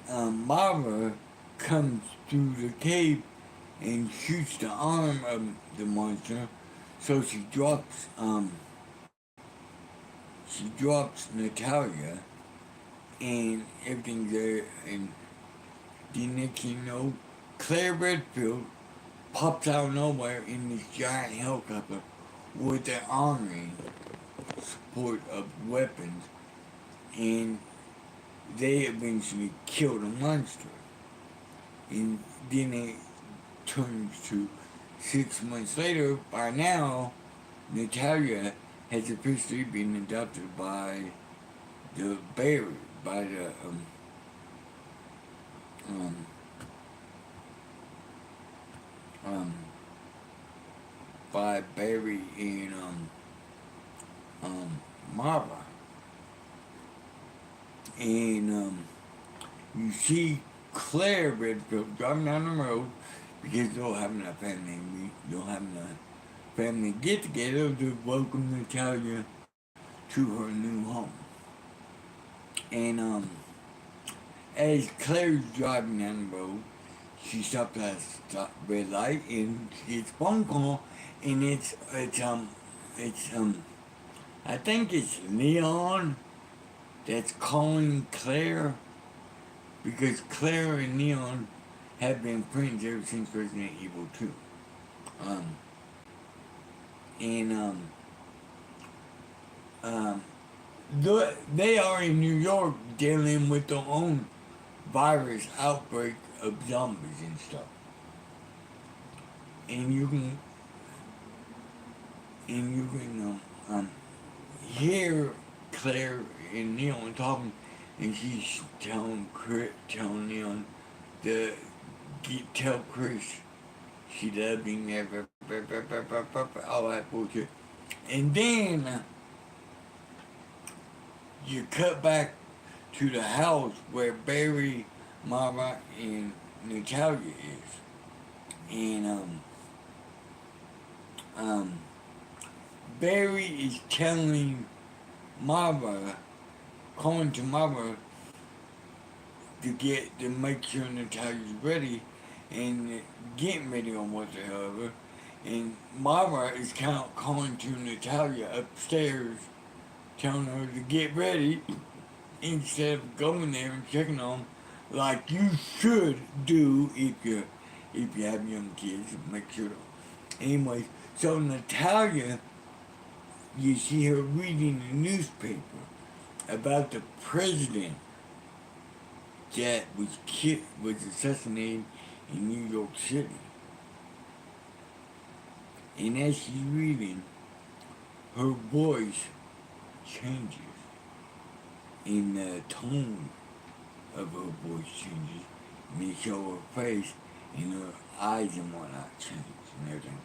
Mara comes through the cave and shoots the arm of the monster, so she drops Natalia, and everything's there, and the next thing you know, Claire Redfield pops out of nowhere in this giant helicopter with an army support of weapons, and they eventually kill the monster. And then it turns to 6 months later. By now, Natalia has officially been adopted by the bear, by the um, by Barry and Mara. And you see Claire Redfield driving down the road because they're having a family meet, they're having a family get together to welcome Natalia to her new home. And as Claire's driving down the road, she stopped at a red light and she gets a phone call, and it's I think it's Leon that's calling Claire, because Claire and Leon have been friends ever since Resident Evil 2. And they are in New York dealing with their own virus outbreak of zombies and stuff. And you can hear Claire and Leon talking, and she's telling him to tell Chris she loved him, all that bullshit. And then you cut back to the house where Barry, Mama, and Natalia is. And um, Barry is telling Mama, calling to Mama to make sure Natalia's ready and getting ready on whatsoever. And Mama is calling to Natalia upstairs, telling her to get ready instead of going there and checking on them like you should do if you have young kids. Make sure. Anyways, so Natalia, you see her reading the newspaper about the president that was assassinated in New York City. And as she's reading, her voice changes, and the tone of her voice changes, and they show her face, and her eyes and whatnot change and everything.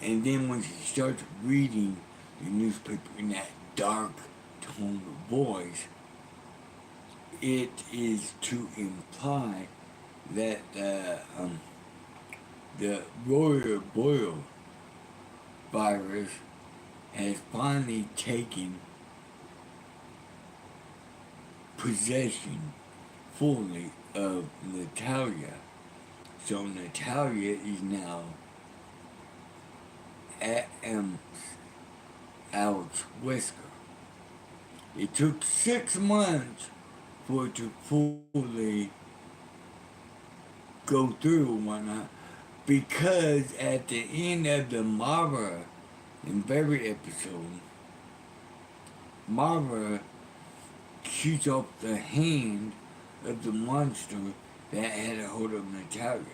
And then when she starts reading the newspaper in that dark tone of voice, it is to imply that the royal boil virus has finally taken possession fully of Natalia. So Natalia is now at Alex Wesker. It took 6 months for it to fully go through and whatnot, because at the end of the Mara and Barry episode, Mara shoots off the hand of the monster that had a hold of Natalia.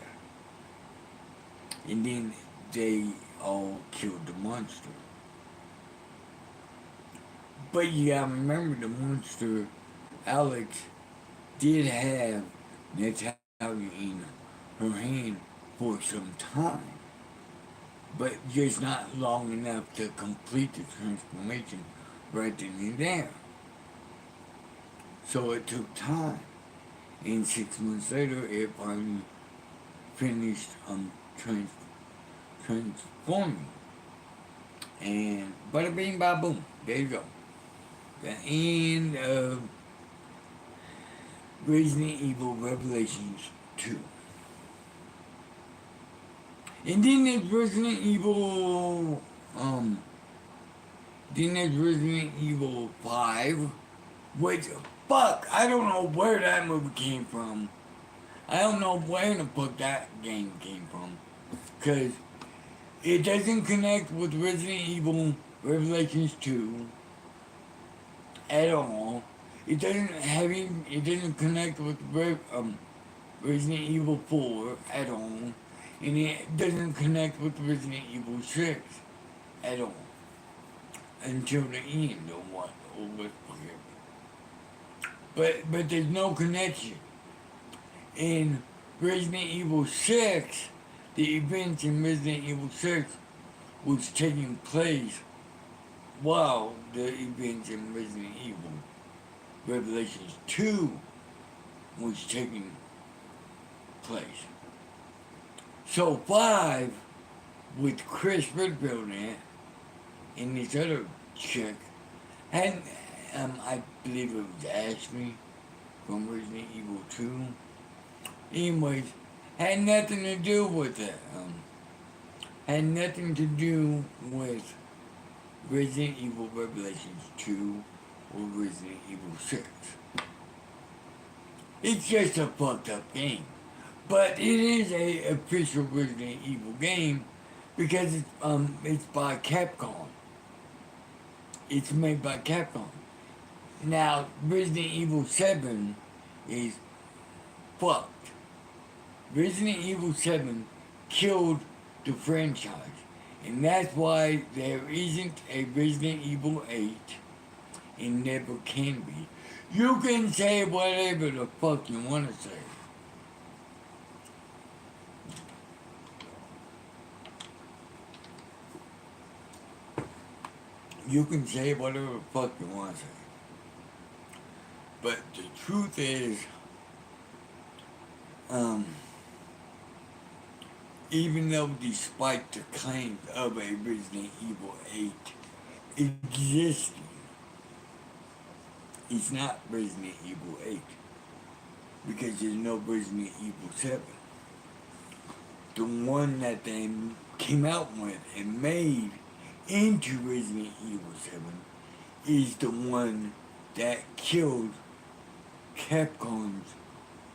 And then they all killed the monster. But you gotta remember, the monster, Alex, did have Natalia in her hand for some time, but just not long enough to complete the transformation right then and there. So it took time, and 6 months later, it finally finished transforming. And bada bing, bada boom, there you go. The end of Resident Evil Revelations 2. And then there's Resident Evil, then there's Resident Evil 5, which, fuck, I don't know where that movie came from. I don't know where the fuck that game came from. Because it doesn't connect with Resident Evil Revelations 2 at all. It doesn't connect with Resident Evil 4 at all. And it doesn't connect with Resident Evil 6 at all. Until the end or whatever. But there's no connection. In Resident Evil 6, the events in Resident Evil 6 was taking place while the events in Resident Evil Revelations 2 was taking place. So 5, with Chris Redfield in it, and this other chick, and I believe it was Ashley from Resident Evil 2. Anyways, had nothing to do with it. Had nothing to do with Resident Evil Revelations 2 or Resident Evil 6. It's just a fucked up game. But it is a official Resident Evil game because it's by Capcom. It's made by Capcom. Now, Resident Evil 7 is fucked. Resident Evil 7 killed the franchise. And that's why there isn't a Resident Evil 8 and never can be. You can say whatever the fuck you want to say. You can say whatever the fuck you want to say. But the truth is, um, even though despite the claims of a Resident Evil 8 existing, it's not Resident Evil 8 because there's no Resident Evil 7. The one that they came out with and made into Resident Evil 7 is the one that killed Capcom's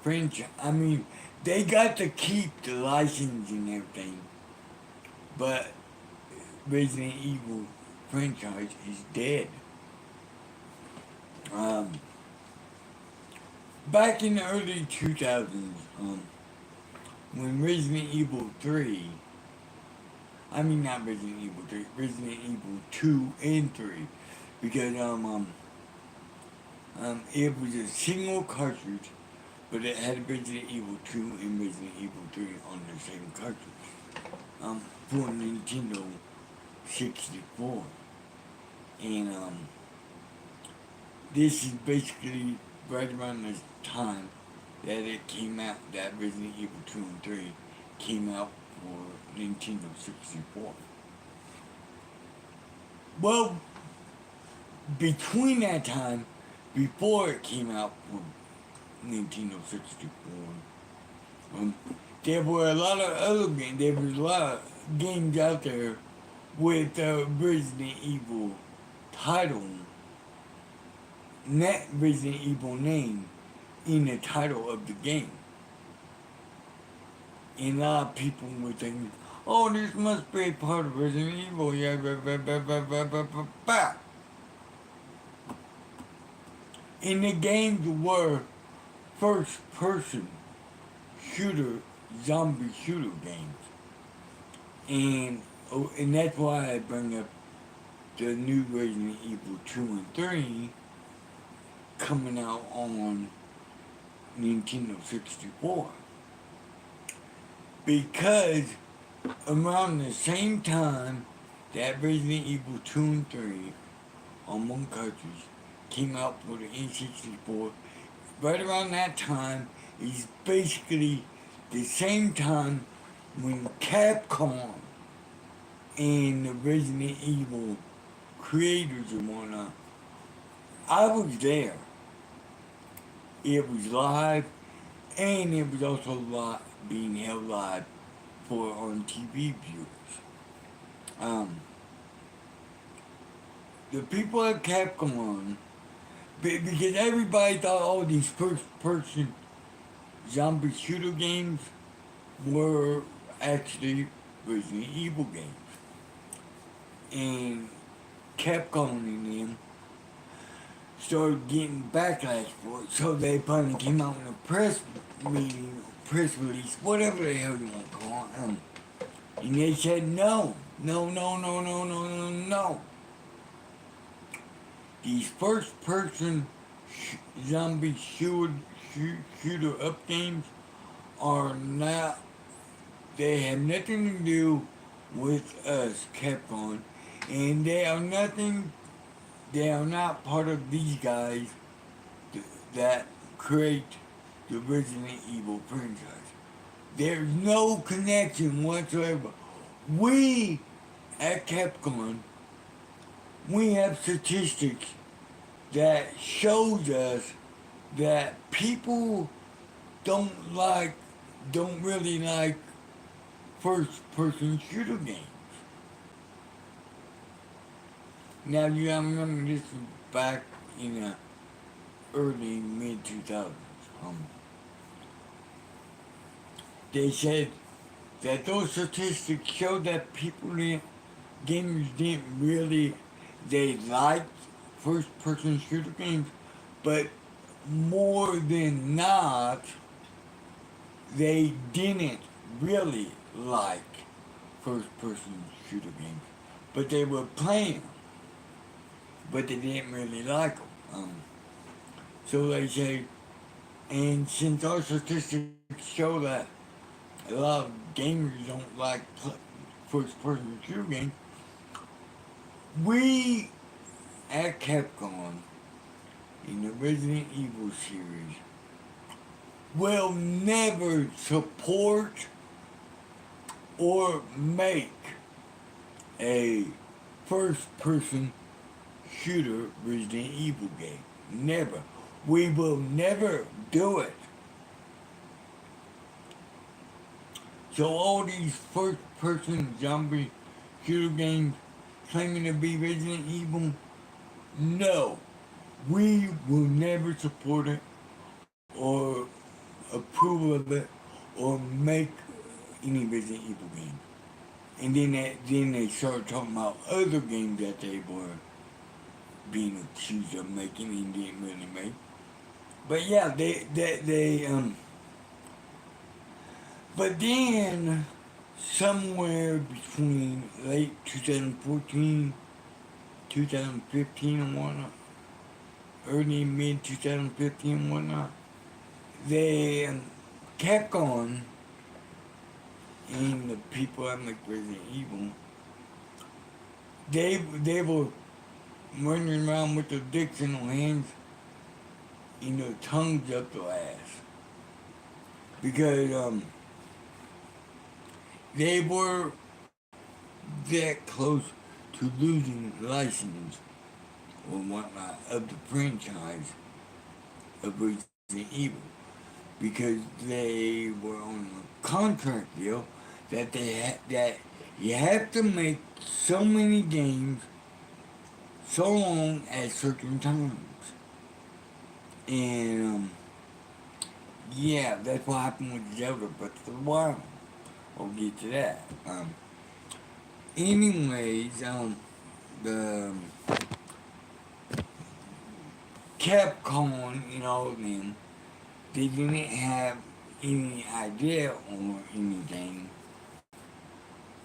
franchise. I mean, they got to keep the license and everything, but Resident Evil franchise is dead. Um, Back in the early 2000s, when Resident Evil 3, I mean not Resident Evil 3, Resident Evil 2 and 3, because it was a single cartridge, but it had Resident Evil 2 and Resident Evil 3 on the same cartridge, for Nintendo 64. And this is basically right around the time that it came out, that Resident Evil 2 and 3 came out for Nintendo 64. Well, between that time, before it came out for Nintendo 64, there were a lot of other games, there was a lot of games out there with Resident Evil title, that Resident Evil name in the title of the game. And a lot of people were thinking, oh, this must be a part of Resident Evil, yeah, And the games were first-person shooter, zombie shooter games. And that's why I bring up the new Resident Evil 2 and 3 coming out on Nintendo 64. Because around the same time that Resident Evil 2 and 3 on one cartridge came out for the N64, right around that time is basically the same time when Capcom and the Resident Evil creators and whatnot, I was there. It was live, and it was also being held live for on TV viewers. The people at Capcom, because everybody thought all these first-person zombie shooter games were actually Resident Evil games. And Capcom and them started getting backlash for it, so they finally came out with a press release, whatever the hell you want to call it, and they said no. These first-person zombie shooter up games are not, they have nothing to do with us, Capcom, and they are not part of these guys that create the Resident Evil franchise. There's no connection whatsoever. We, at Capcom, we have statistics that shows us that people don't really like first-person shooter games. Now, you gotta remember this was back in the early mid-2000s. They said that those statistics show that gamers didn't really, they liked first-person shooter games, but more than not, they didn't really like first-person shooter games, but they were playing them, but they didn't really like them. So they say, and since our statistics show that a lot of gamers don't like first-person shooter games, we at Capcom in the Resident Evil series will never support or make a first-person shooter Resident Evil game. Never. We will never do it. So all these first-person zombie shooter games claiming to be Resident Evil, no. We will never support it or approve of it or make any Resident Evil game. And then they started talking about other games that they were being accused of making and didn't really make. But yeah, but then somewhere between late 2014, 2015 and whatnot, early mid 2015 and whatnot, they Capcom and the people that make Resident Evil, they were running around with their dicks in their hands and their tongues up their ass. Because they were that close to losing license or whatnot of the franchise of Resident Evil. Because they were on a contract deal that that you have to make so many games so long at certain times. And yeah, that's what happened with Zelda Breath of the Wild. I'll get to that. Anyways, the Capcom and all of them, they didn't have any idea or anything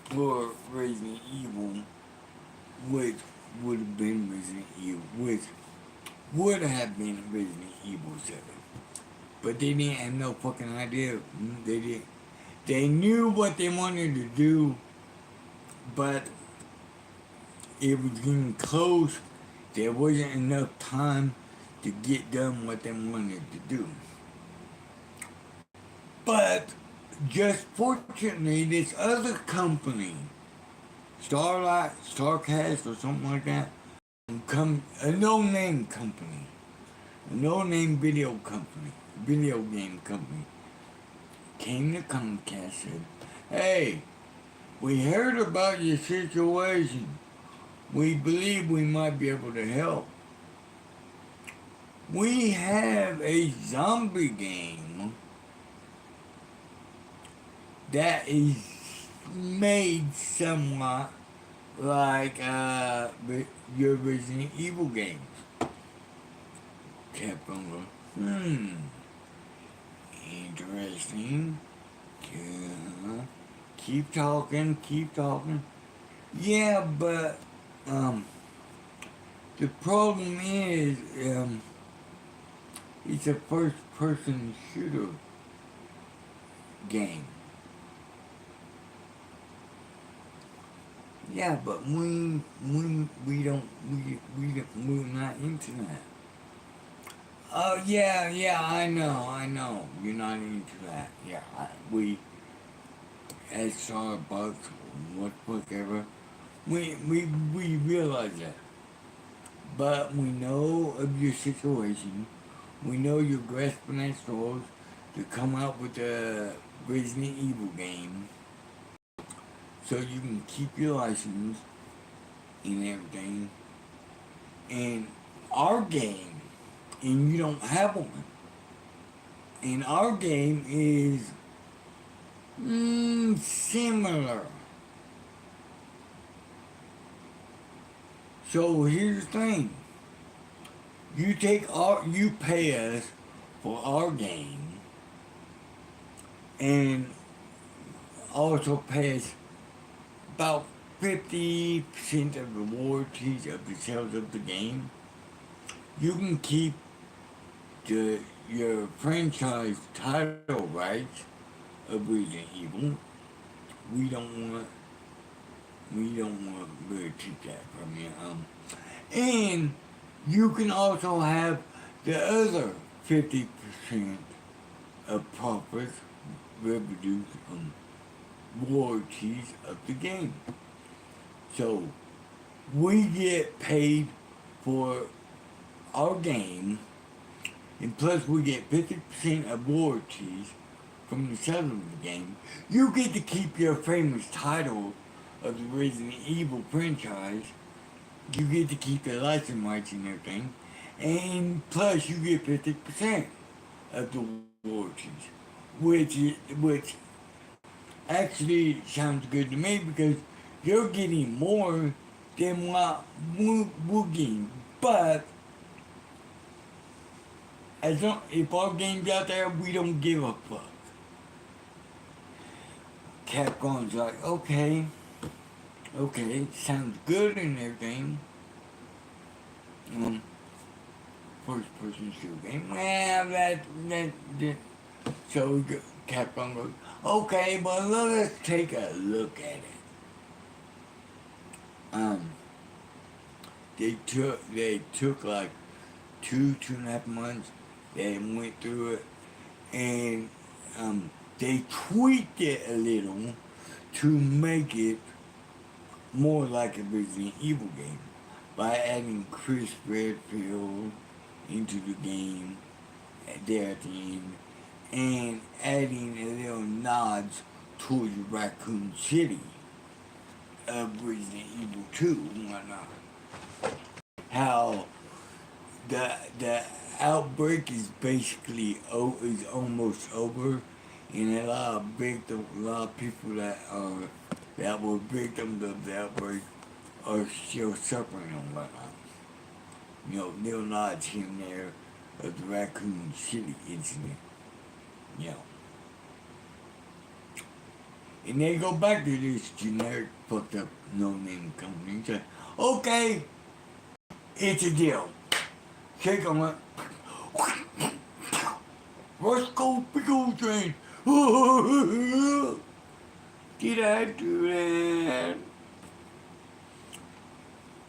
for Resident Evil, which would have been Resident Evil, which would have been Resident Evil 7. But they didn't have no fucking idea. They didn't. They knew what they wanted to do, but it was getting close. There wasn't enough time to get done what they wanted to do. But just fortunately, this other company, Starlight, Starcast, or something like that, a no-name company, a no-name video game company, came to Comcast and said, "Hey, we heard about your situation. We believe we might be able to help. We have a zombie game that is made somewhat like your Resident Evil games." Capcom goes, interesting. Yeah. Keep talking, keep talking. Yeah, but the problem is it's a first-person shooter game. Yeah, but we're not into that. Oh yeah, I know. You're not into that. Yeah, at Starbucks, whatever, we realize that. But we know of your situation. We know you're grasping at straws to come out with a Resident Evil game so you can keep your license and everything. And our game, and you don't have one. And our game is similar. So here's the thing. You pay us for our game, and also pay us about 50% of the royalties of the sales of the game. You can keep your franchise title rights of Resident Evil. We don't want we don't want to take that from you. And you can also have the other 50% of profits, revenues, royalties of the game. So we get paid for our game, and plus we get 50% of royalties from the sale of the game. You get to keep your famous title of the Resident Evil franchise. You get to keep the license rights and everything. And plus you get 50% of the royalties. Which actually sounds good to me because you're getting more than what we're getting. But as long, if our game's out there, we don't give a fuck. Capcom's like, okay, sounds good and everything. First person shooter game. Well, that. So Capcom goes, okay, but let us take a look at it. Um, they took like 2.5 months. They went through it, and they tweaked it a little to make it more like a Resident Evil game by adding Chris Redfield into the game there at the end and adding a little nods towards Raccoon City of Resident Evil 2 and whatnot. How the outbreak is basically is almost over, and a lot of people that were victims of the outbreak are still suffering and whatnot. Little nods here and there of the Raccoon City incident. You know. And they go back to this generic fucked up no name company and say, okay, it's a deal. Shake on it. Roscoe Pickle Train. Did I do that?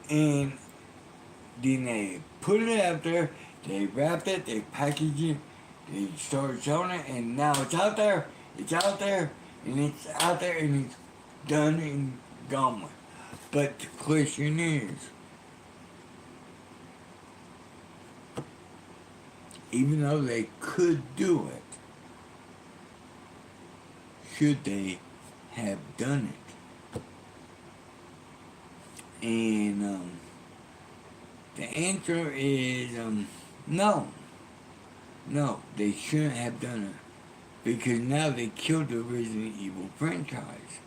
And then they put it out there, they wrapped it, they packaged it, they started showing it, and now it's out there, and it's out there, and it's done and gone with. But the question is, even though they could do it, should they have done it? And the answer is no. No, they shouldn't have done it. Because now they killed the Resident Evil franchise.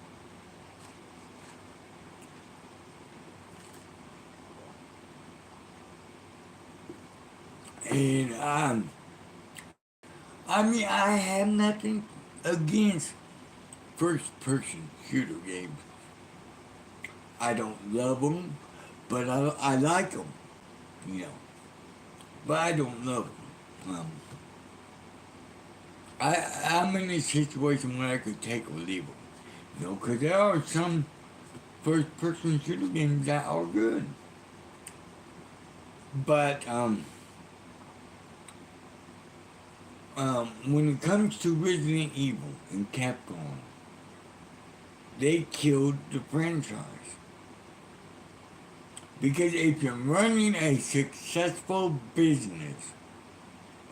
And I have nothing against first-person shooter games. I don't love them, but I like them, But I don't love them. I'm in a situation where I could take or leave them, because there are some first-person shooter games that are good. But when it comes to Resident Evil and Capcom, they killed the franchise. Because if you're running a successful business,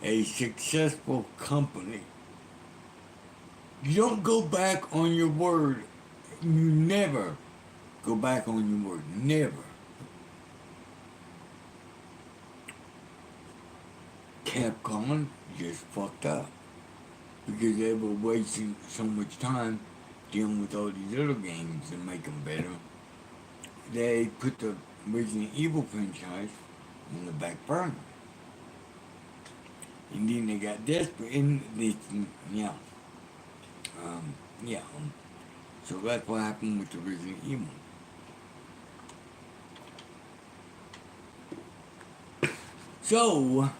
a successful company, you don't go back on your word. You never go back on your word. Never. Capcom just fucked up because they were wasting so much time dealing with all these other games to make them better. They put the Resident Evil franchise on the back burner. And then they got desperate and so that's what happened with the Resident Evil. So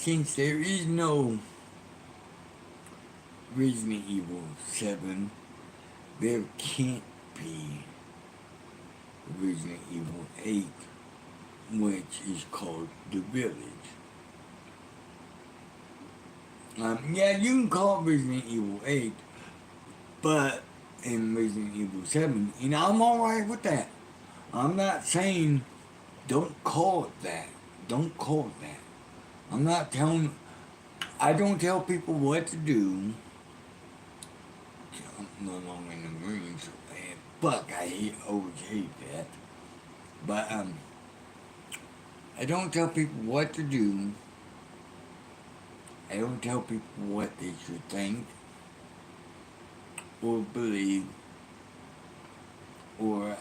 since there is no Resident Evil 7, there can't be Resident Evil 8, which is called The Village. Yeah, you can call it Resident Evil 8, but in Resident Evil 7, and I'm alright with that. I'm not saying don't call it that. Don't call it that. I'm not telling, I don't tell people what to do. I'm no longer in the Marines. And fuck, always hate that. But, I don't tell people what to do. I don't tell people what they should think or believe or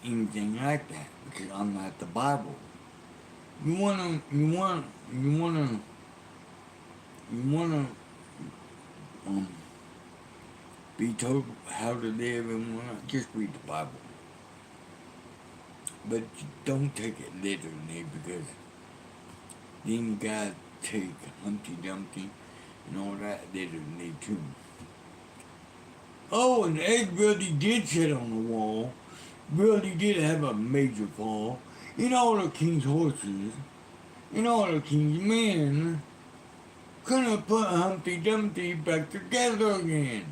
anything like that because I'm not the Bible. You wanna um, be told how to live and wanna just read the Bible. But don't take it literally because then you gotta take Humpty Dumpty and all that literally too. Oh, and Egg really did sit on the wall. Really did have a major fall. And all the king's horses and all the king's men couldn't put Humpty Dumpty back together again.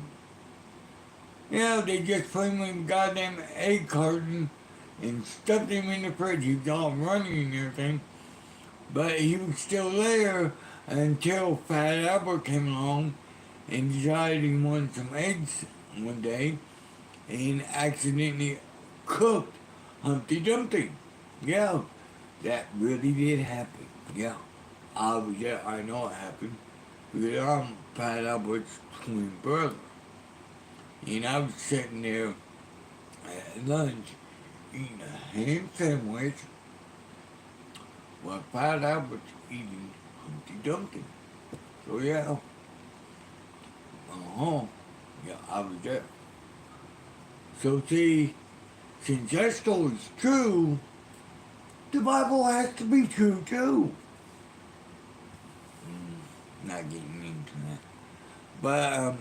Yeah, they just put him in a goddamn egg carton and stuffed him in the fridge. He was all running and everything. But he was still there until Fat Albert came along and decided he wanted some eggs one day and accidentally cooked Humpty Dumpty. Yeah, that really did happen. Yeah, I was there. I know it happened because I'm Fat Albert's twin brother. And I was sitting there at lunch eating a ham sandwich while Fat Albert's eating Humpty Dumpty. So yeah, yeah, I was there. So see, since that story's true, the Bible has to be true too. Not getting into that. But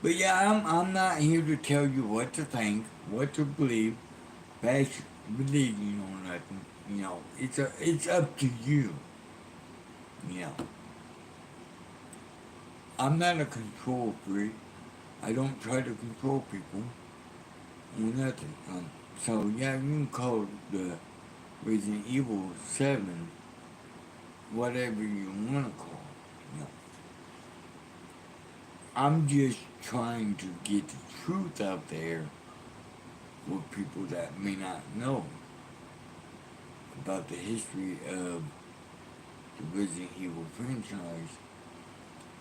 but yeah, I'm not here to tell you what to think, what to believe, bash believing or nothing. You know, it's up to you. You know, I'm not a control freak. I don't try to control people or nothing. So yeah, you can call the Resident Evil 7 whatever you want to call it. You know, I'm just trying to get the truth out there for people that may not know about the history of the Resident Evil franchise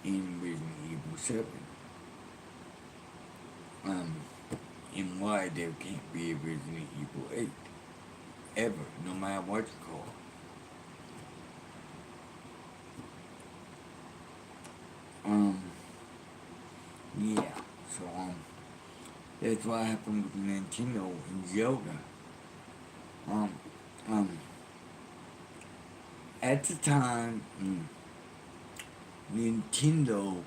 in Resident Evil 7. And why there can't be a Resident Evil 8. Ever, no matter what you call it. Yeah, so, that's what happened with Nintendo and Zelda. Um, um, at the time, Nintendo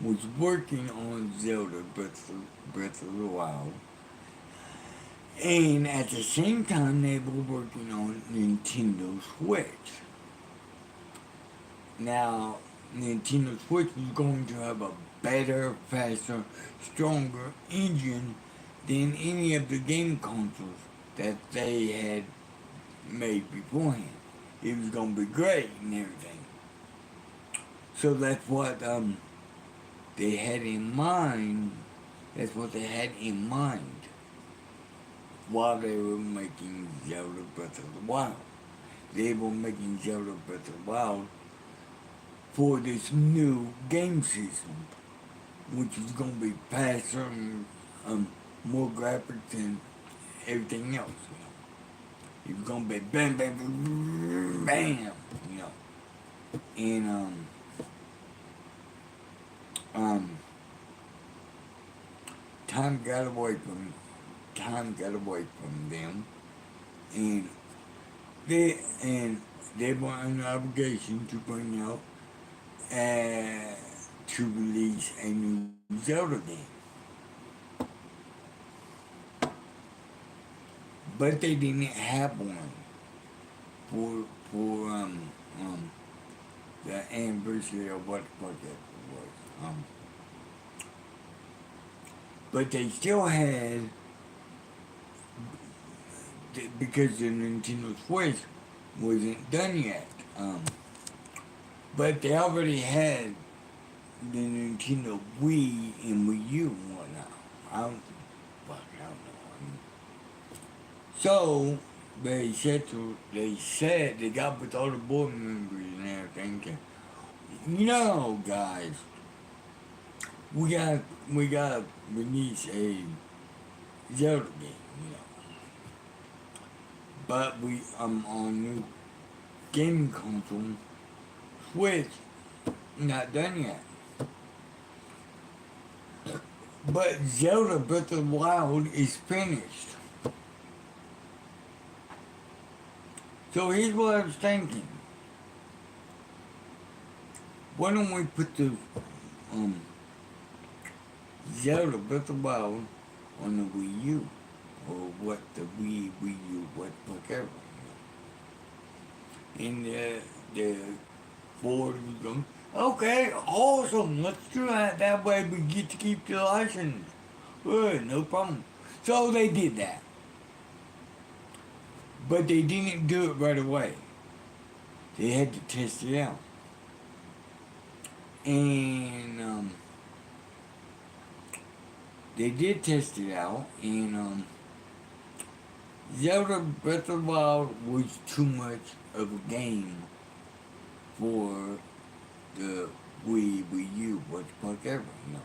was working on Zelda Breath of the Wild, and at the same time they were working on Nintendo Switch. Now, Nintendo Switch was going to have a better, faster, stronger engine than any of the game consoles that they had made beforehand. It was going to be great and everything. So that's what they had in mind. That's what they had in mind while they were making Zelda Breath of the Wild. They were making Zelda Breath of the Wild for this new game system, which is going to be faster and more graphics and everything else. You know, it's going to be bam, bam, bam, bam. You know, and time got away from them, and and they were under obligation to bring out to release a new Zelda game. But they didn't have one for the anniversary of what the fuck that was. But they still had because the Nintendo Switch wasn't done yet. But they already had the Nintendo Wii and Wii U and whatnot. I don't, I don't know. So they said they got with all the board members and everything. You know, guys, we got release a Zelda game. You know, but we on new gaming console Switch not done yet. But Zelda Breath of the Wild is finished. So here's what I was thinking. Why don't we put the Zelda Breath of the Wild on the Wii U? Or what the Wii U, whatever. And the board was going, okay, awesome, let's do that. That way we get to keep the license. Good, no problem. So they did that. But they didn't do it right away. They had to test it out. And they did test it out, and Zelda Breath of the Wild was too much of a game for the Wii U, whatever, you know.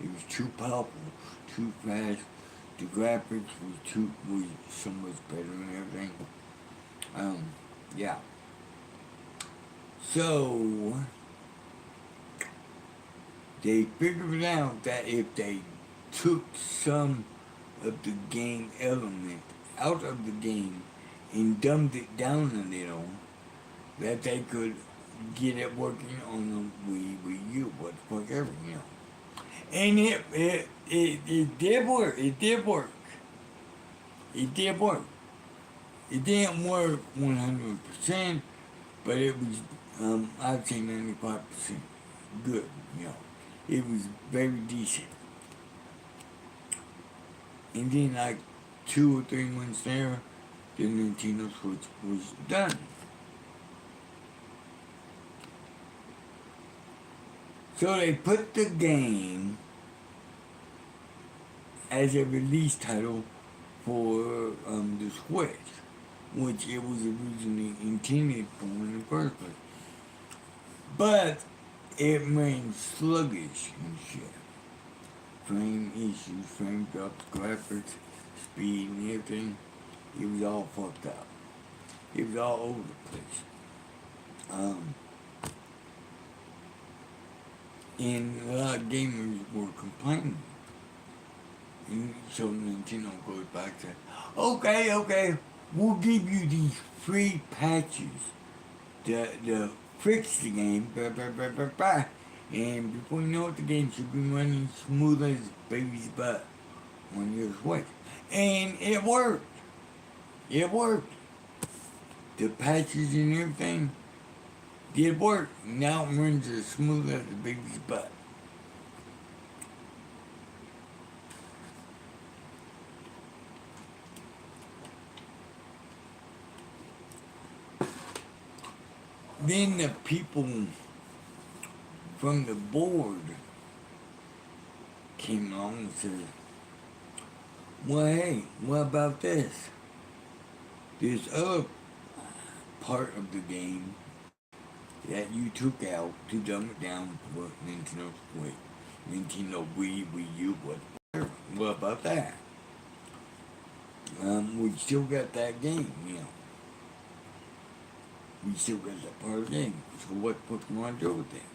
It was too powerful, too fast. The graphics was so much better and everything. Yeah. So they figured out that if they took some of the game element out of the game and dumbed it down a little, that they could get it working on the Wii U, whatever, you know. And it did work. It did work. It did work. It didn't work 100%, but it was, I'd say 95% good, you know. It was very decent. And then like 2 or 3 months later, the Nintendo Switch was done. So they put the game as a release title for the Switch, which it was originally intended for in the first place. But it ran sluggish and shit. Frame issues, frame drops, graphics, speed and everything. It was all fucked up. It was all over the place. And a lot of gamers were complaining. And so Nintendo goes back to, okay, we'll give you these free patches to fix the game, and before you know it, the game should be running smooth as baby's butt on your Switch. And it worked. It worked. The patches and everything did work. Now it runs as smooth as the baby's butt. Then the people from the board came along and said, well, hey, what about this? This other part of the game that you took out to dumb it down for Nintendo Switch, Nintendo Wii U, whatever. What about that? We still got that game, you know. We still got that part of the game. So what you want to do with it?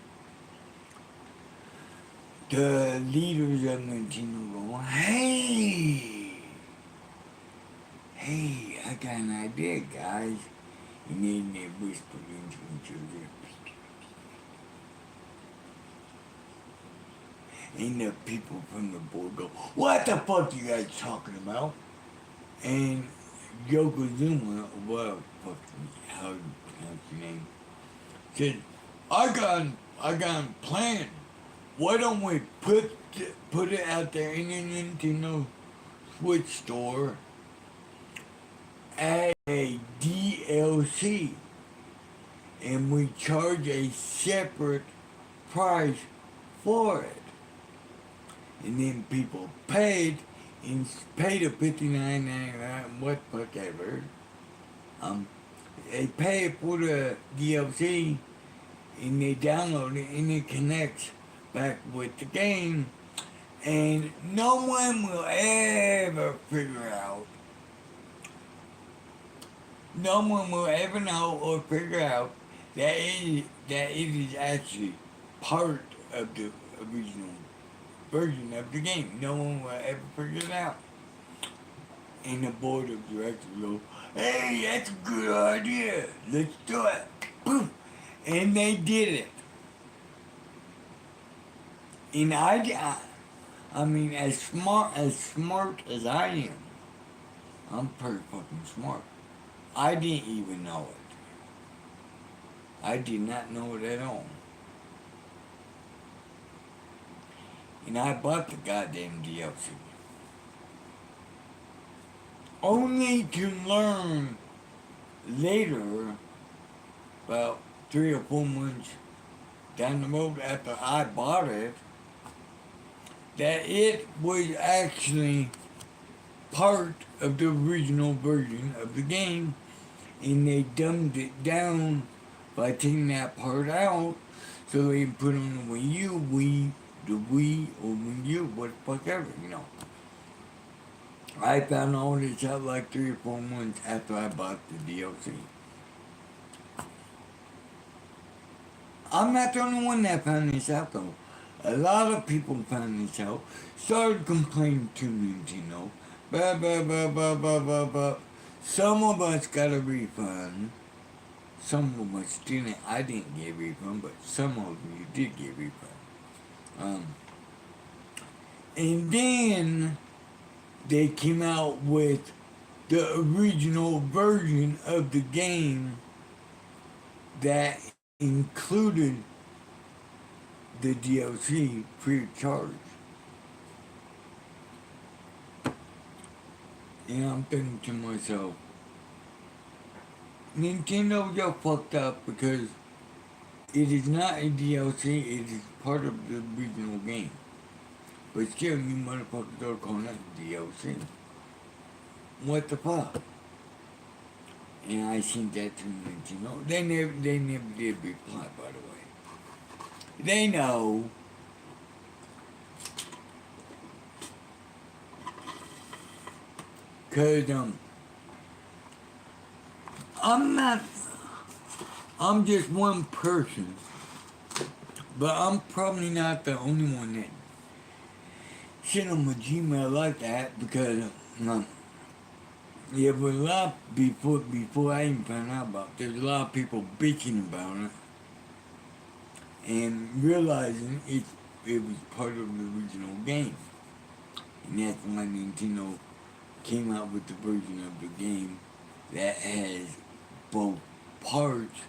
The leaders of Nintendo go, hey, I got an idea, guys. And then they whispered into each other. And the people from the board go, "What the fuck you guys talking about?" And Yokozuna, well, fucking, how you pronounce your name, said, I got a plan. Why don't we put it out there in the Nintendo Switch store as a DLC, and we charge a separate price for it. And then people paid a $59.99, whatever. They pay for the DLC, and they download it, and it connects back with the game, and no one will ever figure out. No one will ever know or figure out that it is actually part of the original version of the game. No one will ever figure it out. And the board of directors go, "Hey, that's a good idea. Let's do it." Boom. And they did it. And I mean, as smart as I am, I'm pretty fucking smart. I didn't even know it. I did not know it at all. And I bought the goddamn DLC. Only to learn later, about 3 or 4 months down the road after I bought it, that it was actually part of the original version of the game, and they dumbed it down by taking that part out so they can put on the Wii U, the Wii, or Wii U, what the fuck ever, you know. I found all this out like 3 or 4 months after I bought the DLC. I'm not the only one that found this out though. A lot of people found this out, started complaining to Nintendo, blah blah blah blah blah blah blah. Some of us got a refund, some of us didn't. I didn't get a refund, but some of you did get a refund. And then they came out with the original version of the game that included the DLC free of charge. And I'm thinking to myself, Nintendo, you're fucked up because it is not a DLC, it is part of the original game. But still, you motherfuckers are calling it DLC. What the fuck? And I sent that to Nintendo. They never did reply, by the way. They know. Cause I'm just one person, but I'm probably not the only one that sent them a Gmail like that because yeah, but a lot before I even found out about it, there's a lot of people bitching about it and realizing it was part of the original game, and that's why Nintendo came out with the version of the game that has both parts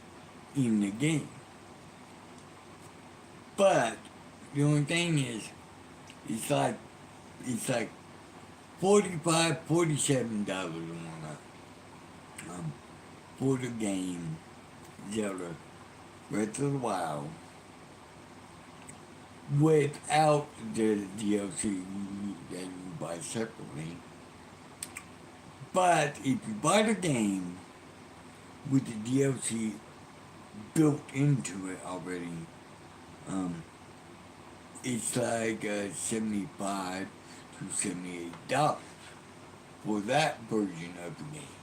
in the game. But the only thing is, it's like $45, $47 a month for the game Zelda Breath of the Wild without the DLC that you buy separately. But if you buy the game with the DLC built into it already, it's like $75 to $78 for that version of the game.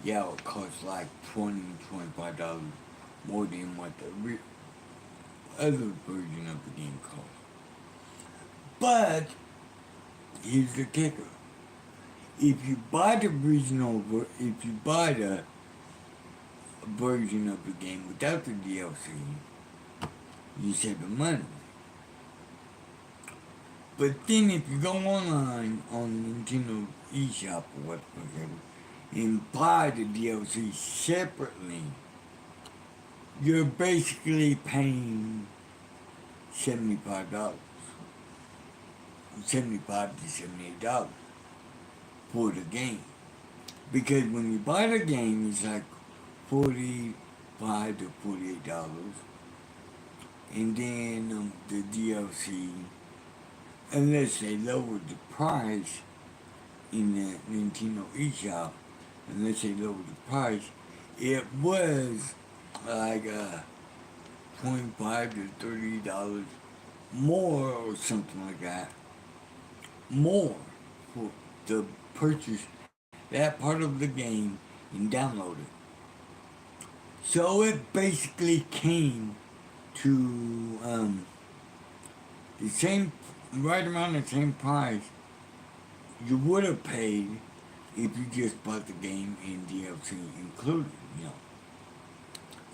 Yeah, it costs like $20, $25 more than what the other version of the game costs. But here's the kicker: if you buy the version of the game without the DLC, you save the money. But then if you go online on Nintendo eShop or whatever and buy the DLC separately, you're basically paying $75, $75 to $78 for the game. Because when you buy the game, it's like $45 to $48, and then the DLC, unless they lowered the price in the Nintendo eShop, unless they lowered the price, it was like $25 to $30 more or something like that, more for to purchase that part of the game and download it. So it basically came to the same, right around the same price you would have paid if you just bought the game and DLC included, you know.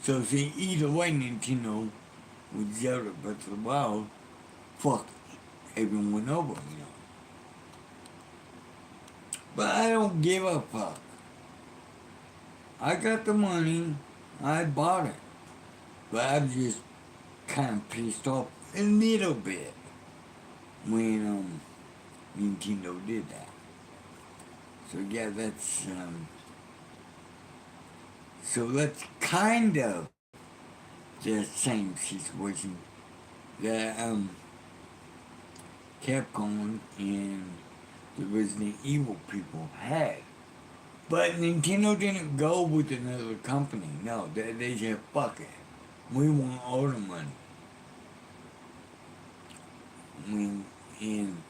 So see, either way, Nintendo with Zelda Breath of the Wild fucked everyone over, you know. But I don't give a fuck. I got the money, I bought it. But I'm just kind of pissed off a little bit when Nintendo did that. So yeah, that's kind of the same situation that Capcom and the Resident Evil people had. But Nintendo didn't go with another company. No, they said, fuck it. We want all the money. And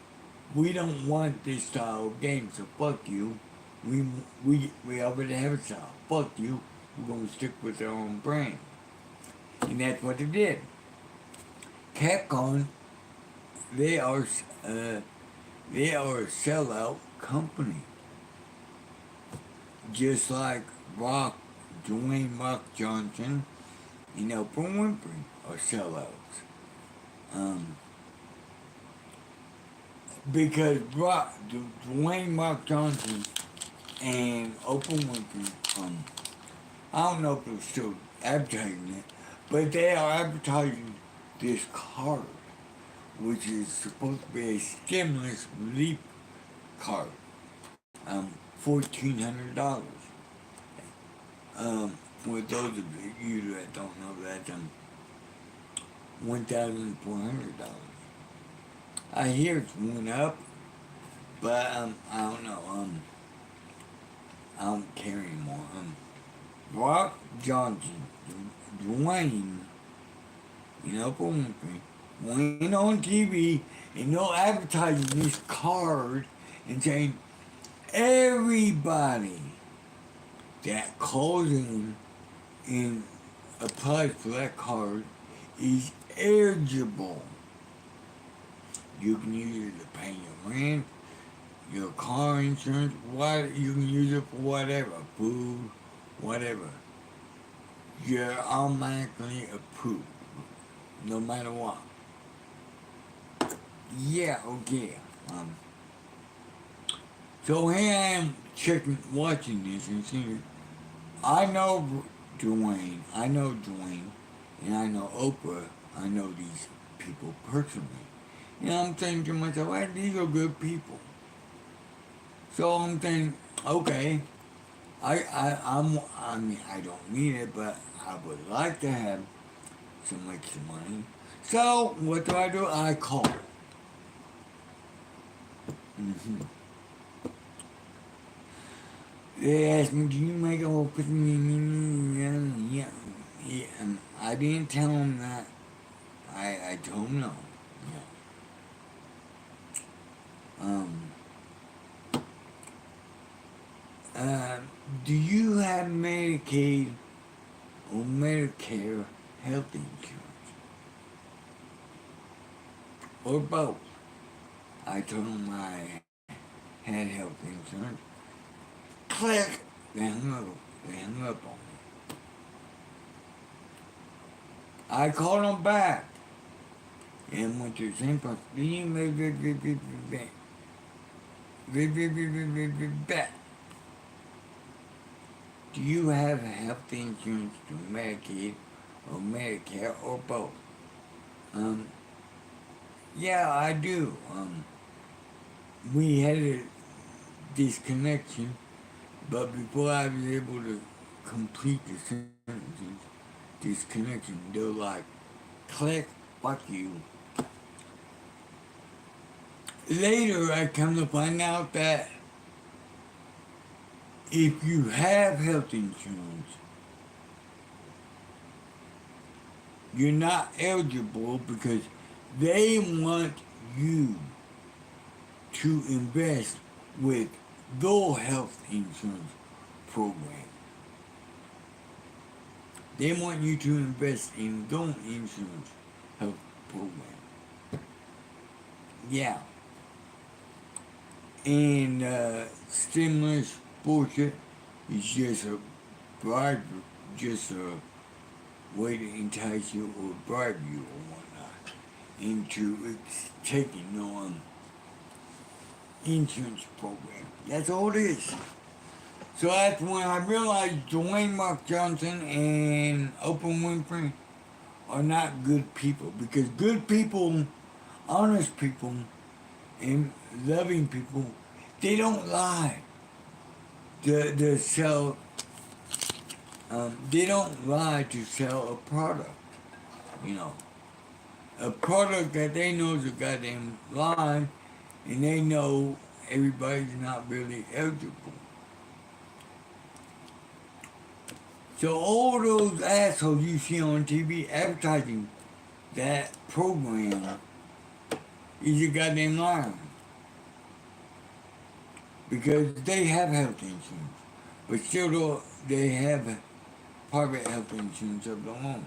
we don't want this style of game, so fuck you. We already have a style. Fuck you. We're gonna stick with our own brand. And that's what they did. Capcom, they are a sellout company. Just like Dwayne Rock Johnson and Oprah Winfrey are sellouts. Um, because Dwayne Rock Johnson and Oprah Winfrey, I don't know if they're still advertising it, but they are advertising this card, which is supposed to be a stimulus relief card. $1,400. For those of you that don't know, that's $1,400. I hear it's went up, but I don't know. I don't care anymore. Rock Johnson, Dwayne, Oprah Winfrey, went on TV and no advertising this card and saying everybody that calls in and applies for that card is eligible. You can use it to pay your rent, your car insurance, you can use it for whatever, food, whatever. You're automatically approved, no matter what. Yeah, okay. So here I am watching this and seeing. I know Dwayne, and I know Oprah. I know these people personally. And I'm thinking to myself, hey, these are good people. So I'm thinking, okay, I don't need it, but I would like to have some extra money. So what do? I call. Mm-hmm. They asked me, do you make a whole put me? Yeah. I didn't tell them that. I told them no. Yeah. Do you have Medicaid or Medicare health insurance? Or both? I told them I had health insurance. Click! They hung up on me. I called them back and went to the same person. Do you have health insurance through Medicaid or Medicare or both? Um, yeah, I do. We had a disconnection, but before I was able to complete the sentences, disconnection, they're like, click, fuck you. Later, I come to find out that if you have health insurance, you're not eligible because they want you to invest with their health insurance program. They want you to invest in their insurance health program. Yeah. And stimulus bullshit is just a bribe, just a way to entice you or bribe you or whatnot into taking on insurance program. That's all it is. So that's when I realized Dwayne Mark Johnson and Oprah Winfrey are not good people, because good people, honest people, and loving people, they don't lie to sell. They don't lie to sell a product. You know, a product that they know is a goddamn lie, and they know everybody's not really eligible. So all those assholes you see on TV advertising that program is a goddamn lie. Because they have health insurance, but still they have private health insurance of their own.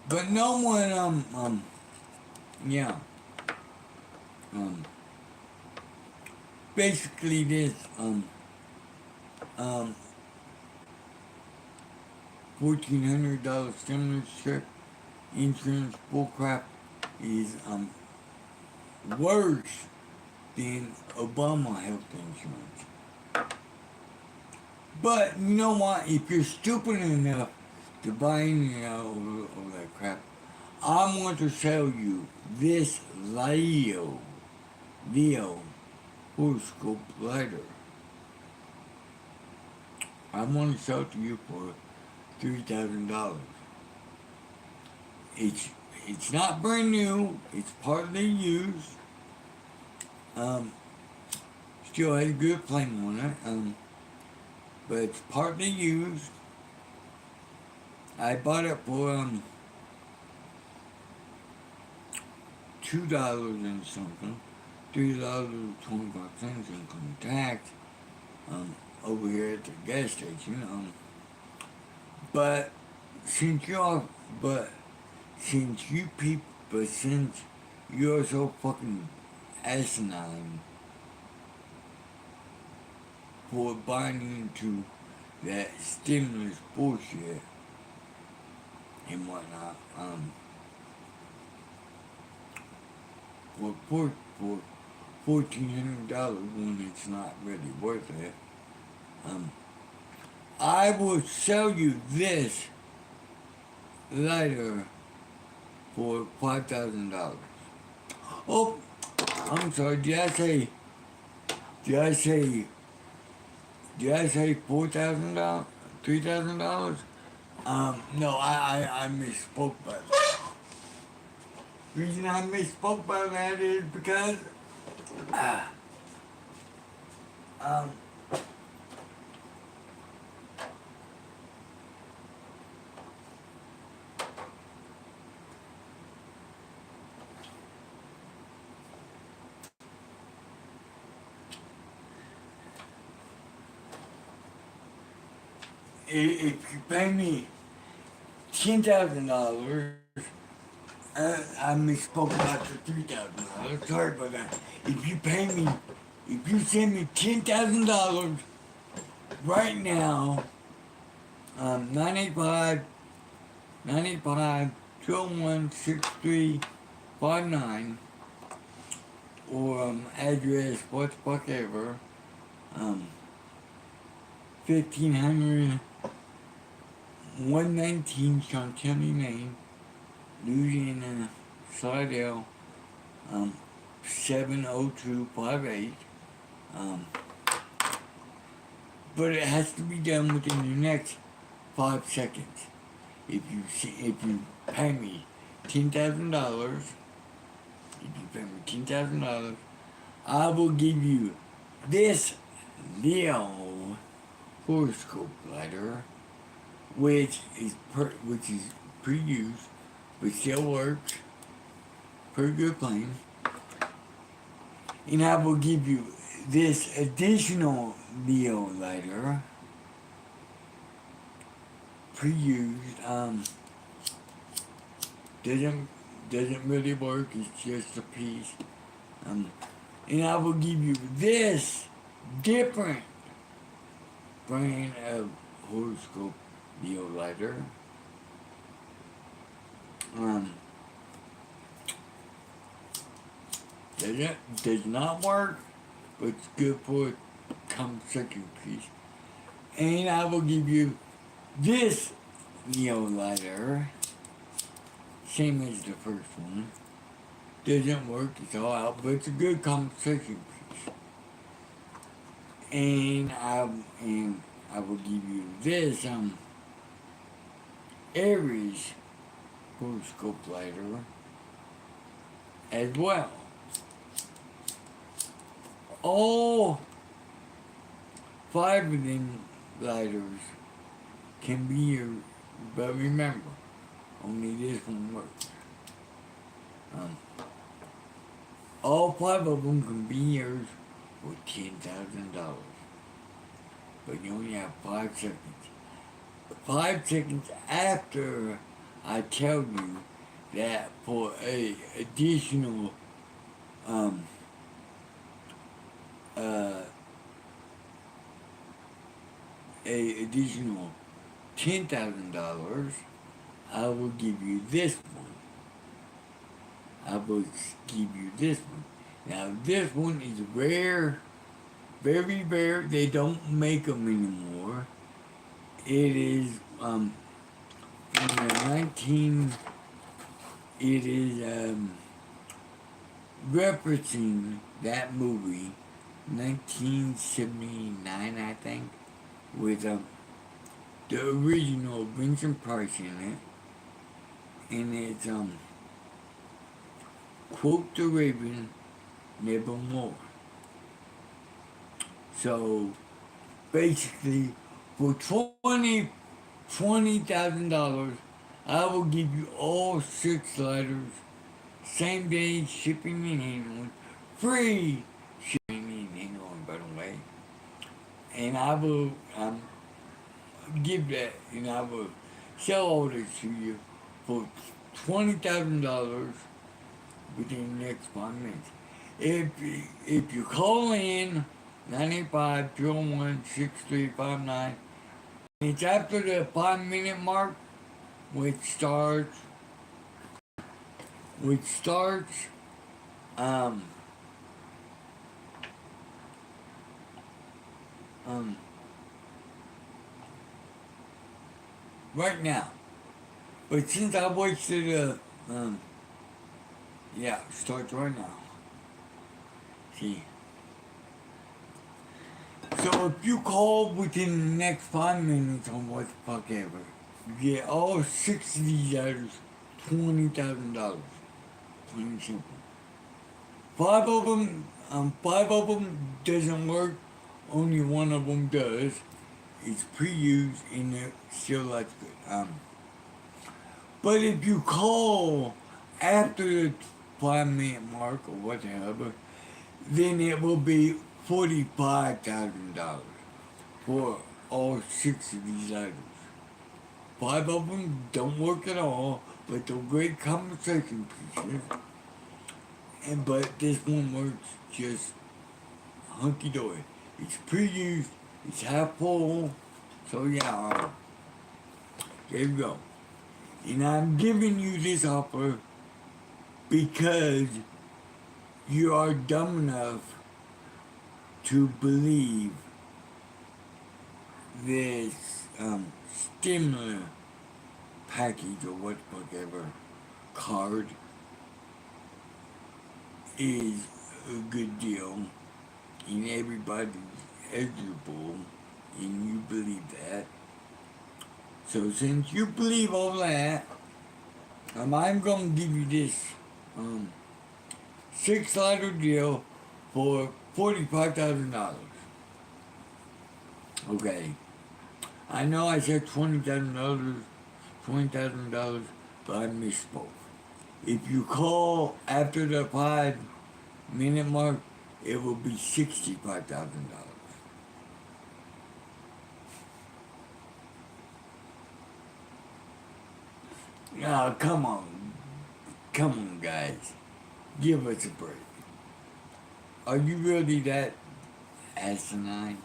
But no one, yeah, um, basically this, um, $1,400 stimulus check insurance bullcrap is, worse than Obama health insurance. But you know what? If you're stupid enough to buy any of that crap, I'm going to sell you this Leo horoscope lighter. I'm going to sell it to you for $3,000. It's not brand new. It's partly used. Still has a good flame on it. But it's partly used. I bought it for $2 and something, $3.25 income tax. Over here at the gas station. But since since you're so fucking asinine for buying into that stimulus bullshit and whatnot, for $1,400 when it's not really worth it, I will sell you this lighter for $5,000. Oh, I'm sorry. Did I say $4,000? $3,000? No, I misspoke by that. The reason I misspoke by that is because, um, if you pay me $10,000, I misspoke about the $3,000. Sorry about that. If you send me $10,000 right now, 985 985-201-6359, or address whatever, 1500 119 Chantilly Lane, Louisiana, Slidell, 70258. Um, but it has to be done within the next 5 seconds. If you pay me $10,000, I will give you this Leo horoscope letter, which is pre-used, but still works. Pretty good plan. And I will give you this additional Leo lighter, pre-used. Doesn't really work. It's just a piece. And I will give you this different brand of horoscope Leo lighter. Does not work, but it's good for a second piece. And I will give you this Leo lighter, same as the first one. Doesn't work, it's all out, but it's a good conversation piece. And I will give you this Aries horoscope lighter as well. All 5 of them lighters can be used, but remember, only this one works. All 5 of them can be yours for $10,000, but you only have 5 seconds. 5 seconds after I tell you that for a additional $10,000, I will give you this one. I will give you this one. Now this one is rare, very rare. They don't make them anymore. It is from the It is referencing that movie, 1979, I think, with the original Vinci in it, and it's quote the Raven, nevermore. So basically, for $20,000, I will give you all 6 lighters, same day shipping and handling, free shipping and handling, by the way. And I will give that, and I will sell all this to you for $20,000 within the next 5 minutes. If you call in 985-201-6359, it's after the 5-minute mark, which starts right now. But since I wasted starts right now. See. So if you call within the next 5 minutes on what the fuck ever, you get all 6 of these items, $20,000. Plain and simple. 5 of them doesn't work. Only 1 of them does. It's pre-used and it still looks good. But if you call after the 5-minute mark or whatever, then it will be $45,000 for all 6 of these items. 5 of them don't work at all, but they're great conversation pieces. But this one works just hunky dory. It's pre-used, it's half full, so yeah, there you go. And I'm giving you this offer because you are dumb enough to believe this stimulus package or whatever card is a good deal and everybody's eligible and you believe that. So since you believe all that, I'm going to give you this 6 letter deal for $45,000. Okay. I know I said $20,000, but I misspoke. If you call after the 5 minute mark, it will be $65,000. Now, come on, guys, give us a break. Are you really that asinine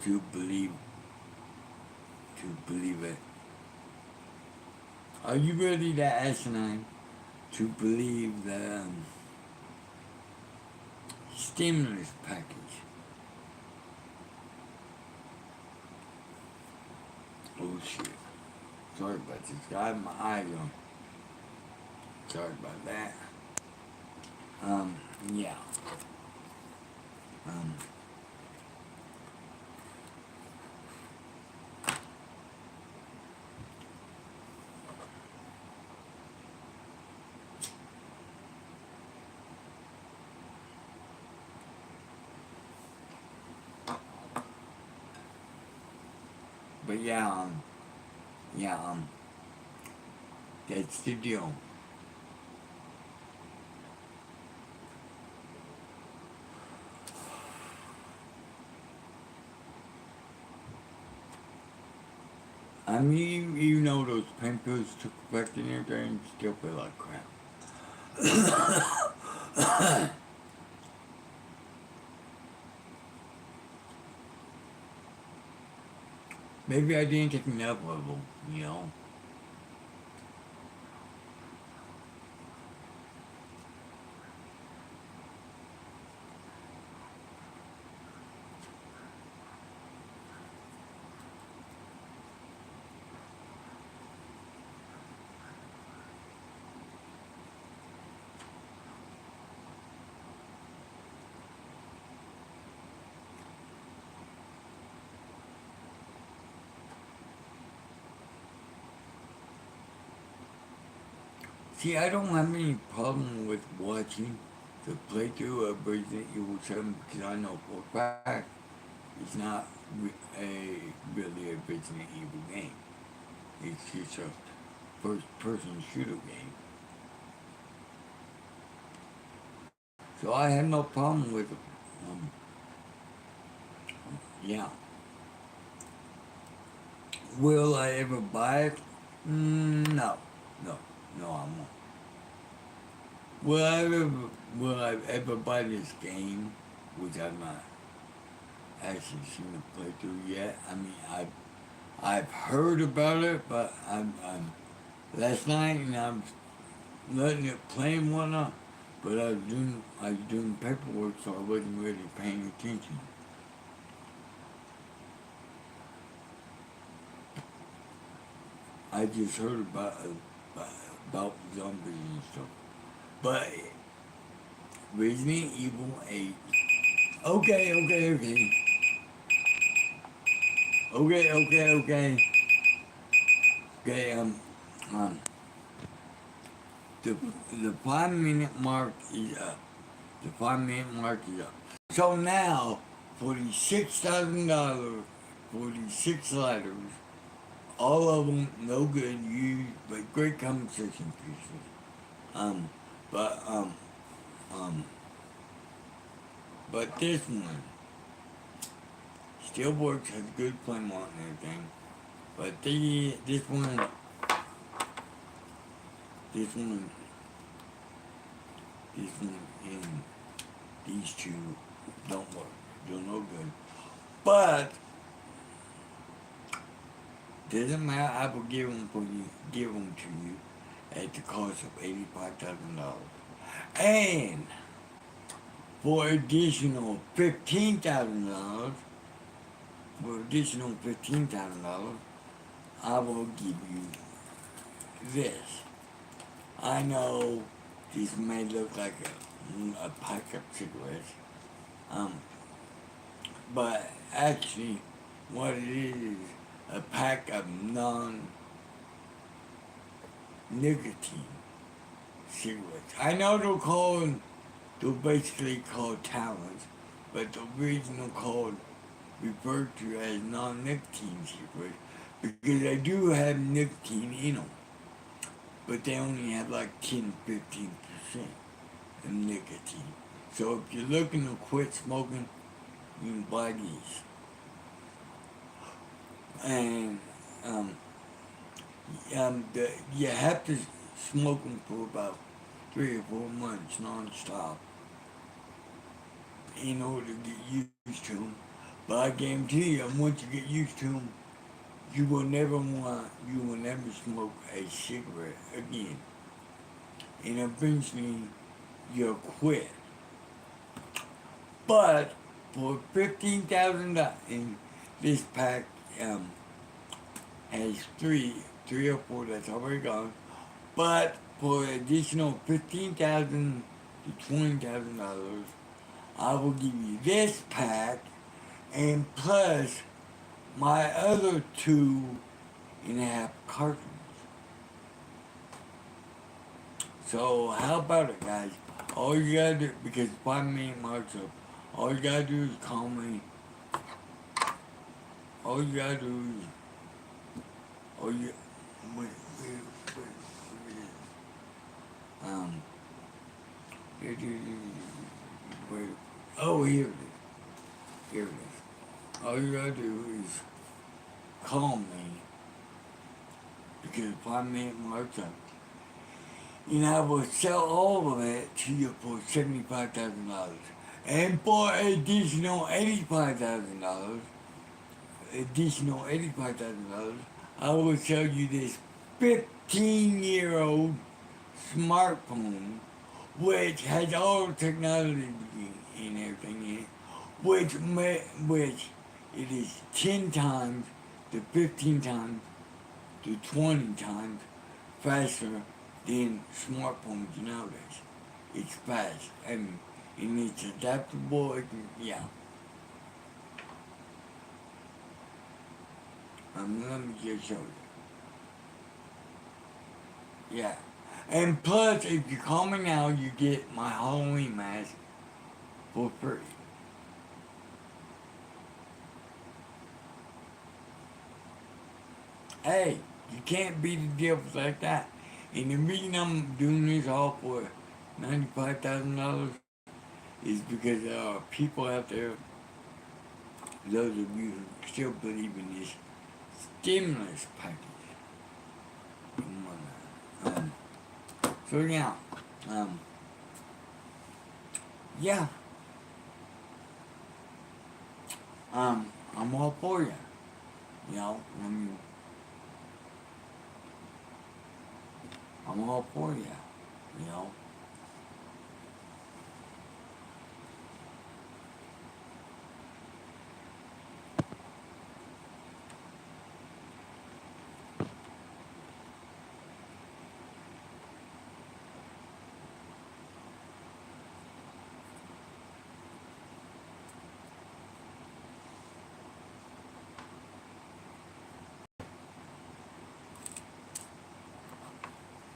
to believe it? Are you really that asinine to believe the stimulus package? Oh shit. Sorry about this. I have my eyes on. Sorry about that. Yeah. Um, but yeah, that's the deal. I mean, you know those pain pills took effect and everything, still feel like crap. Maybe I didn't take enough of them, you know? See, I don't have any problem with watching the playthrough of Resident Evil 7 because I know for a fact it's not really a Resident Evil game. It's just a first-person shooter game. So I have no problem with it. Yeah. Will I ever buy it? No. No. No, I won't. Will I ever, will I ever buy this game, which I've not actually seen the playthrough yet? I mean, I've heard about it, but I'm last night and I'm letting it play and whatnot. But I was doing paperwork, so I wasn't really paying attention. I just heard about zombies and stuff. But Resident Evil 8. Okay. Okay, um, the, the 5 minute mark is up. The 5 minute mark is up. So now, for the $6,000, for the 6 letters, all of them no good, used, but great conversation pieces. Um, but, um, um, but this one still works, has good flame on and everything. But this one, and these two don't work. They're no good. But Doesn't matter. I will give them for you. Give them to you at the cost of $85,000. And for additional $15,000, I will give you this. I know this may look like a pack of cigarettes, um, but actually, what it is a pack of non-nicotine cigarettes. I know they're basically called Talons, but the original called referred to as non-nicotine cigarettes because they do have nicotine in them, but they only have like 10-15% of nicotine. So if you're looking to quit smoking, you can buy these. And um, you have to smoke them for about 3 or 4 months non-stop in order to get used to them. But I guarantee you, once you get used to them, you will never smoke a cigarette again. And eventually, you'll quit. But for $15,000, and this pack has three or four that's already gone. But for additional $15,000 to $20,000, I will give you this pack and plus my other 2.5 cartons. So how about it, guys? All you gotta do, because 5 minute marks up, all you gotta do is call me. All you gotta do is, all you, wait, um, wait, oh, here it is, here it is. All you gotta do is call me, because 5 minute marks up. And I will sell all of it to you for $75,000. And for additional $85,000, I will sell you this 15-year-old smartphone, which has all the technology and everything in it, which it is 10 times to 15 times to 20 times faster than smartphones nowadays. It's fast and it's adaptable. Yeah. Let me just show you. Yeah. And plus, if you call me now, you get my Halloween mask for free. Hey, you can't beat a deal like that. And the reason I'm doing this all for $95,000 is because there are people out there, those of you who still believe in this stimulus package. Um, so yeah, um, yeah, I'm all for you. You know, I'm all for you. You know.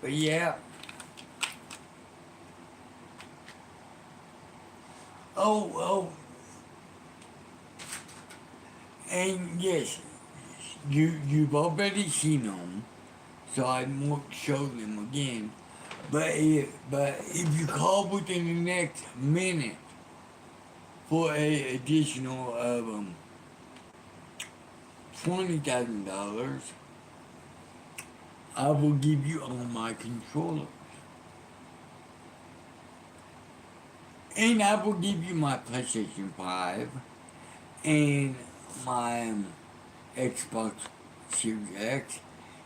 But yeah. Oh, and yes, you've already seen them, so I won't show them again. But if you call within the next minute for a additional of $20,000, I will give you all my controllers, and I will give you my PlayStation 5 and my Xbox Series X,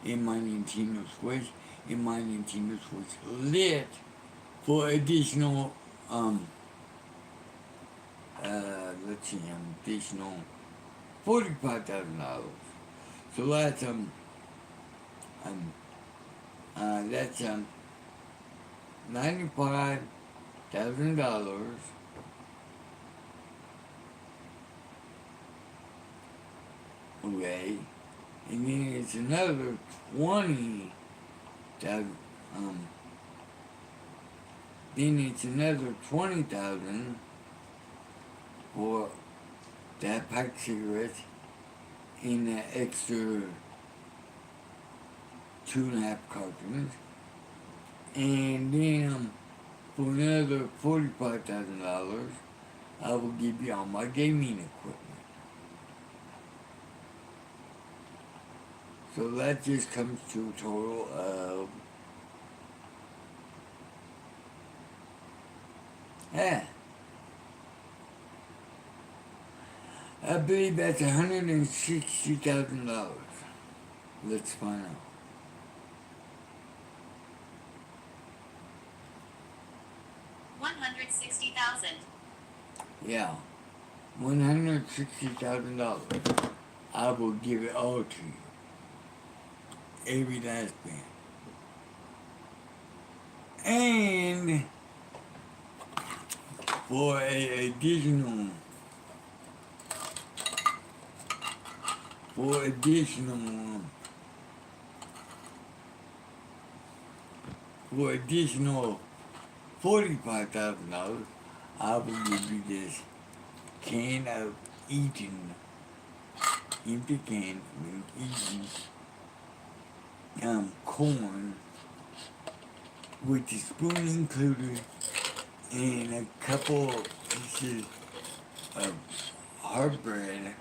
and my Nintendo Switch, and my Nintendo Switch Lite for additional, let's see, additional $45,000. So that's $95,000 away, and then it's another 20,000. Then it's another 20,000 for that pack of cigarettes and that extra 2.5 cartons, and then for another $45,000, I will give you all my gaming equipment. So that just comes to a total of, I believe that's $160,000. Let's find out. $160,000. Yeah, $160,000. I will give it all to you. Every last bit. And for a additional $45,000, I will give you this can of Eaton, empty can from Eaton, corn with the spoon included and a couple pieces of hard bread,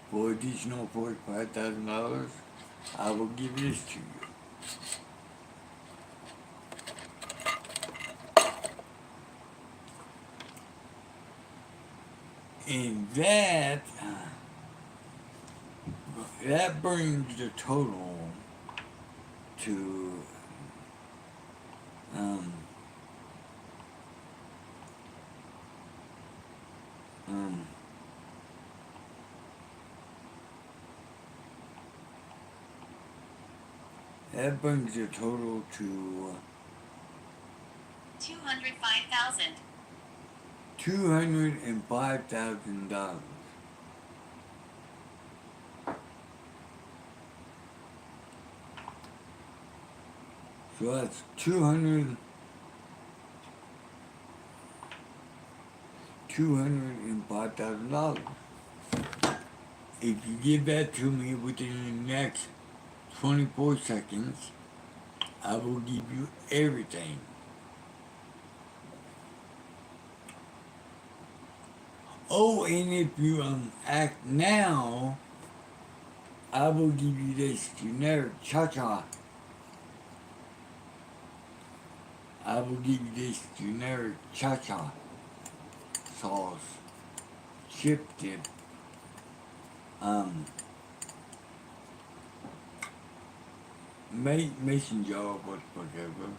for additional $45,000, I will give this to you. And that brings the total to that brings the total to $205,000. $205,000. So that's $205,000. If you give that to me within the next 24 seconds, I will give you everything. Oh, and if you act now, I will give you this generic cha-cha. I will give you this generic cha-cha sauce, chip dip, mason jar, whatever.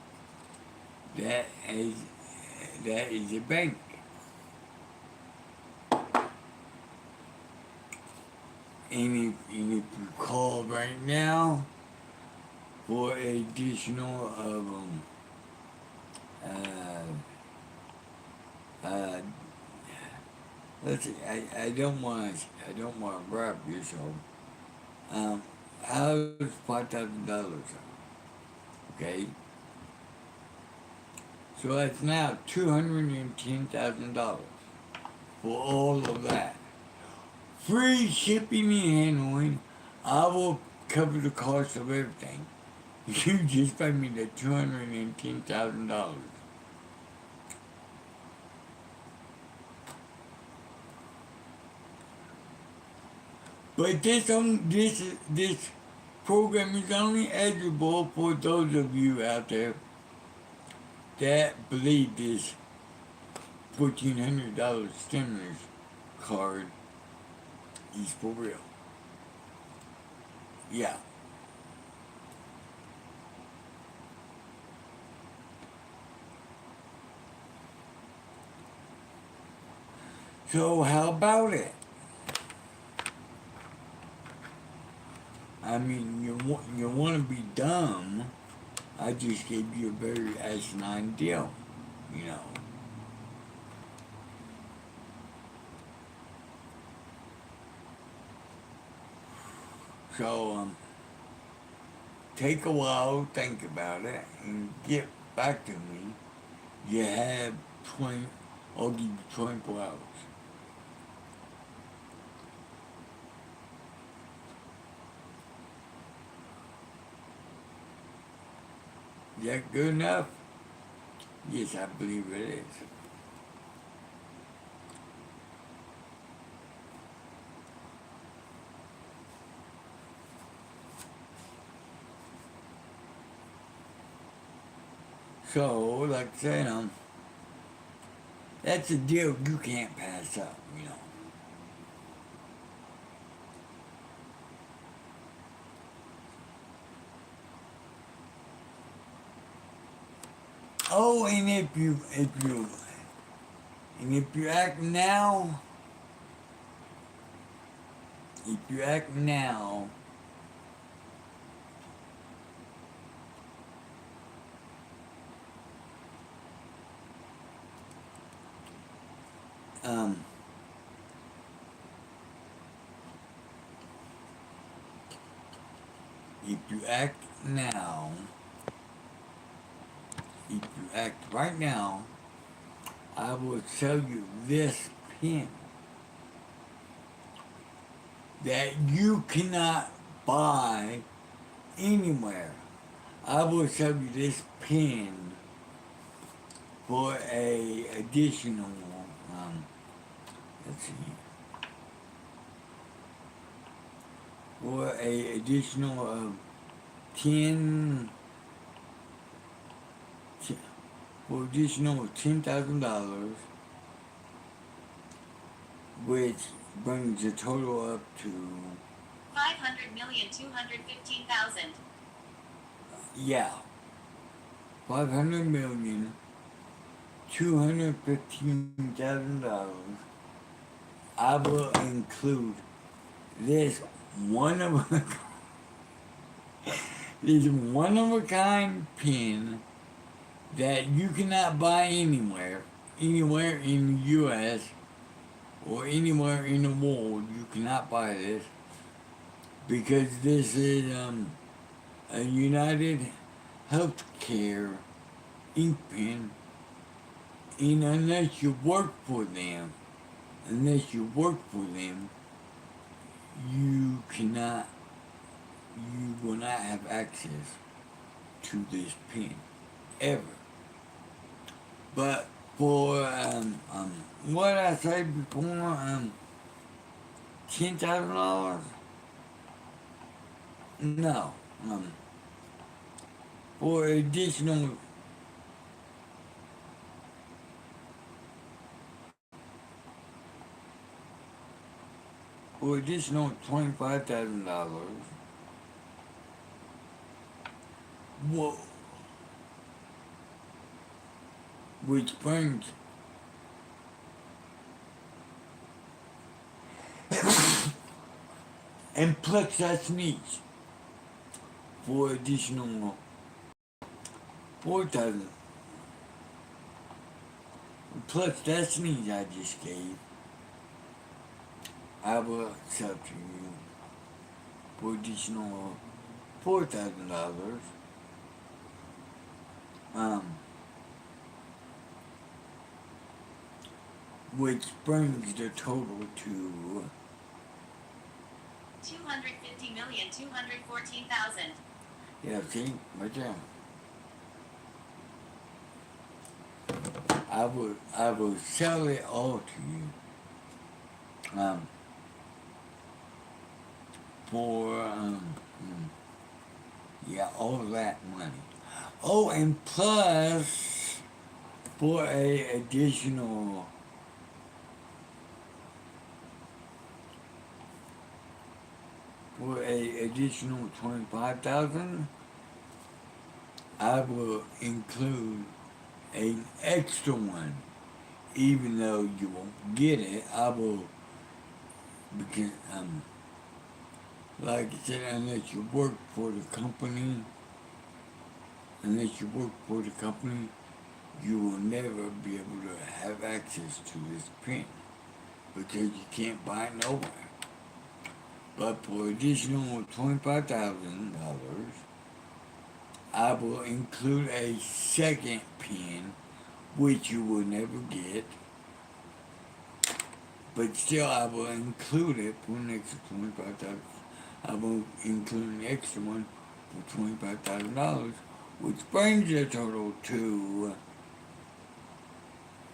That is a bank. And if you call right now for additional of let's see, I don't want to wrap you, so how's $5,000? Okay, so that's now $210,000 for all of that. Free shipping and handling. I will cover the cost of everything. You just pay me the $210,000. But this program is only eligible for those of you out there that believe this $1,400 stimulus card He's for real. Yeah. So how about it? I mean, you want to be dumb. I just gave you a very asinine deal, you know. So take a while, think about it, and get back to me. You have 20. I'll give you 24 hours. Is that good enough? Yes, I believe it is. So, like I said, that's a deal you can't pass up, you know. Oh, and if you act now, if you act now, um, if you act now, if you act right now, I will sell you this pen that you cannot buy anywhere. I will sell you this pen for a additional, um, let's see, for a additional of 10, for additional $10,000, which brings the total up to 500,215,000. yeah, 500,215,000. I will include this one of a this one of a kind pen that you cannot buy anywhere in the U.S. or anywhere in the world. You cannot buy this because this is a United Healthcare ink pen, and unless you work for them, you cannot, you will not have access to this pen ever. But for what I said before, $10,000, no, for additional, $25,000, wha- which brings and plus that's needs for additional 4,000 plus that's needs I just gave. I will sell to you for additional $4,000. Um, which brings the total to 250,214,000. yeah, see, right there. I will sell it all to you. For yeah, all of that money. Oh, and plus for a additional for a additional 25,000, I will include an extra one. Even though you won't get it, I will, because like I said, unless you work for the company, you will never be able to have access to this pen because you can't buy it nowhere. But for additional $25,000, I will include a second pen, which you will never get. But still, I will include it for an extra 25,000. I will include an extra one for $25,000, which brings the total to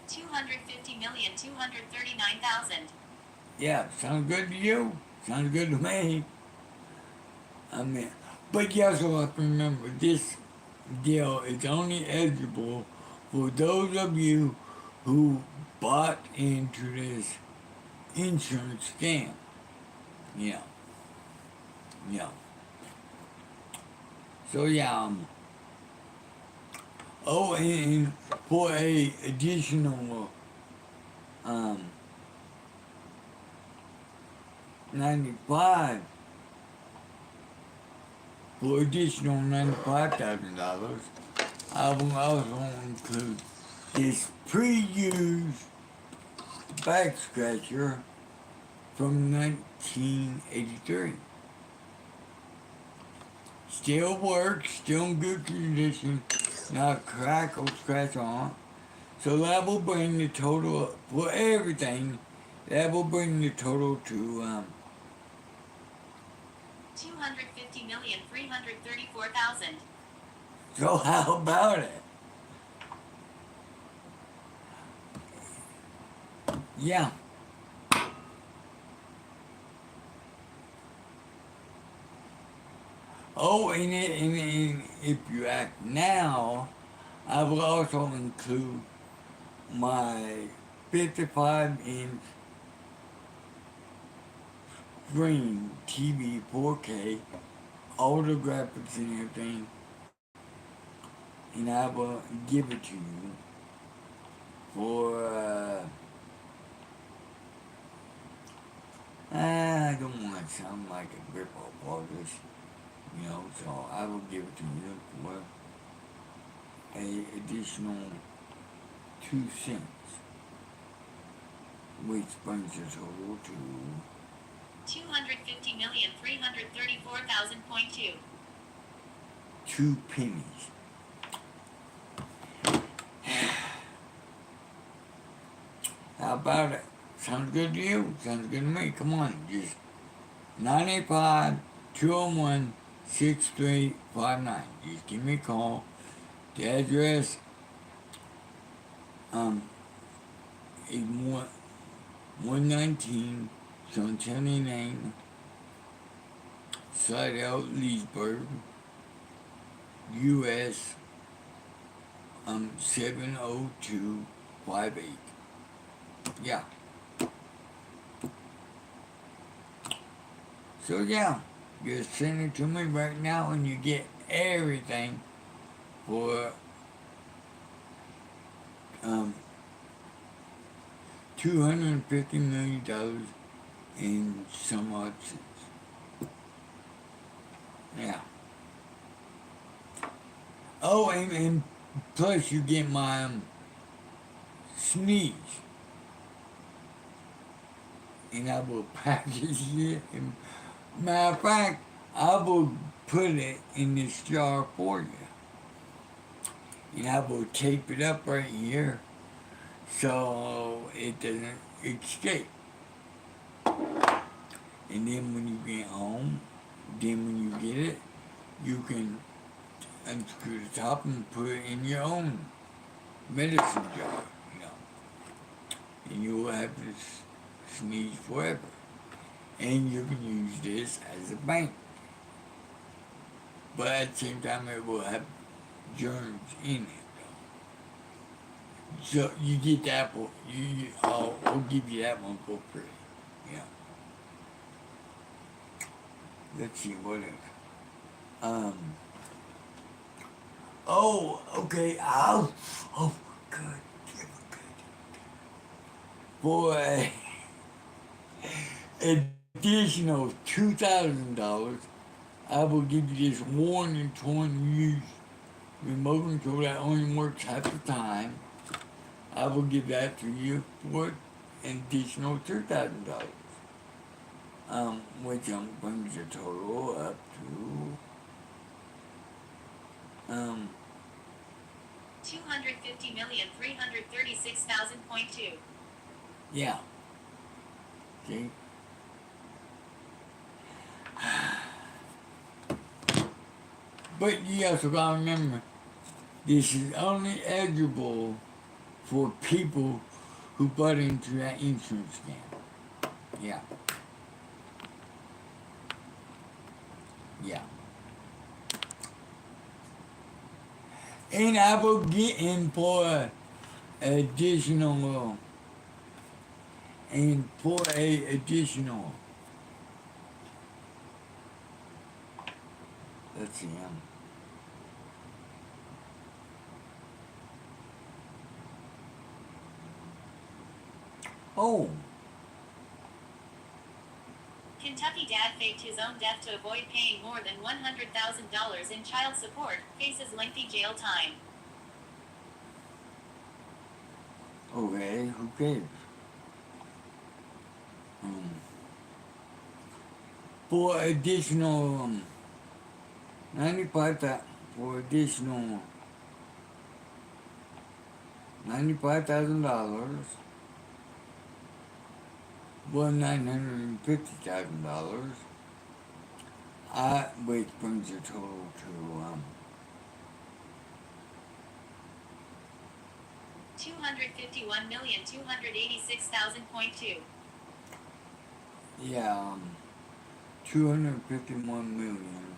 250,239,000. yeah. Sounds good to you? Sounds good to me. I mean, but you also have to remember this deal is only eligible for those of you who bought into this insurance scam. Yeah, yeah. So yeah. Oh, and for a additional 95, for additional $95,000, I will also include this pre-used back scratcher from 1983. Still works, still in good condition, not crack or scratch on. So that will bring the total for everything. That will bring the total to 250,334,000. So how about it? Yeah. Oh, and if you act now, I will also include my 55-inch screen TV 4K, all the graphics and everything, and I will give it to you for, I don't want to sound like a rip-off artist, so I will give it to you for a additional 2 cents, which brings the total to 250,334,000.2. 2 pennies. How about it? Sounds good to you? Sounds good to me. Come on, just 985-201-6359. Just give me a call. The address is 119 Centennial Lane, Slidell, Leesburg, U.S. 70258. Yeah. So yeah, just send it to me right now and you get everything for $250 million in some odd cents. Yeah. Oh, and plus you get my sneeze. And I will package it. And matter of fact, I will put it in this jar for you. And I will tape it up right here so it doesn't escape. And then when you get home, when you get it, you can unscrew the top and put it in your own medicine jar, And you will have this sneeze forever. And you can use this as a bank. But at the same time, it will have germs in it. So you get that for, I'll give you that one for free. Yeah. let's see, what else? Um, oh, okay, oh, good, good, good. For a additional $2,000, I will give you this 1 and 20 use remote control that only works half the time. I will give that to you for an additional $2,000. Which brings the total up to 250,336,000.2. yeah. See? But you also gotta remember, this is only eligible for people who bought into that insurance scam. Yeah, yeah. And I will get in for additional, and for a additional, let's see, oh, Kentucky dad faked his own death to avoid paying more than $100,000 in child support, faces lengthy jail time. okay, who cares? Um, for additional, 95, for additional $95,000, well, $950,000, which brings the total to, 251,286,000.2. yeah, 251 million.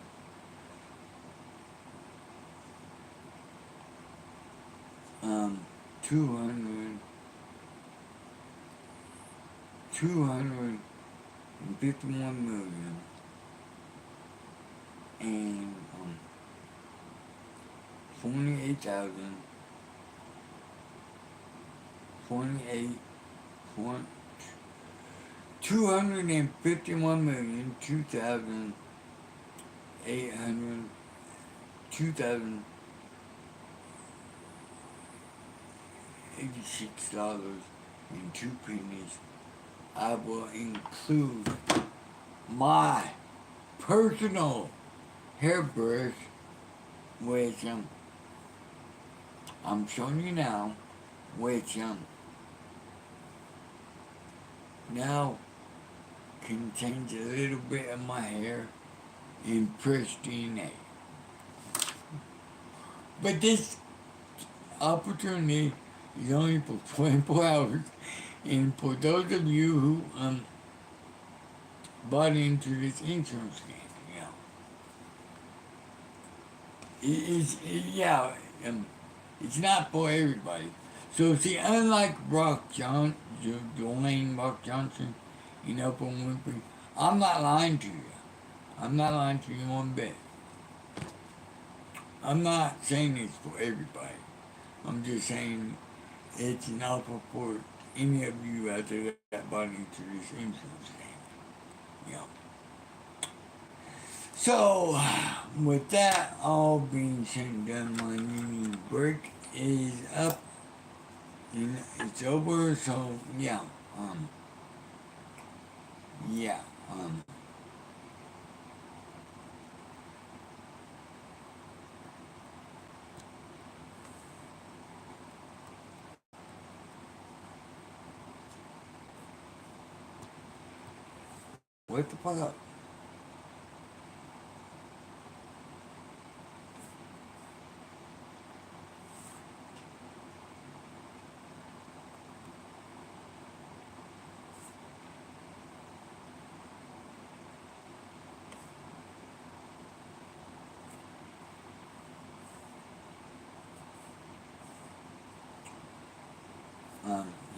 200, 251 million, and 28,000, 28, 251 million, 2,800, 2,086 dollars and 2 pennies. I will include my personal hairbrush, which I'm showing you now, which now contains a little bit of my hair in pristine. But this opportunity is only for 24 hours, and for those of you who bought into this insurance scam, yeah, it's not for everybody. So see, unlike Dwayne Rock Johnson, Oprah Winfrey, I'm not lying to you. I'm not lying to you one bit. I'm not saying it's for everybody. I'm just saying it's an offer for any of you out there that bought into this insurance scam. So, with that all being said and done, my mini break is up. It's over. So yeah, what the fuck up?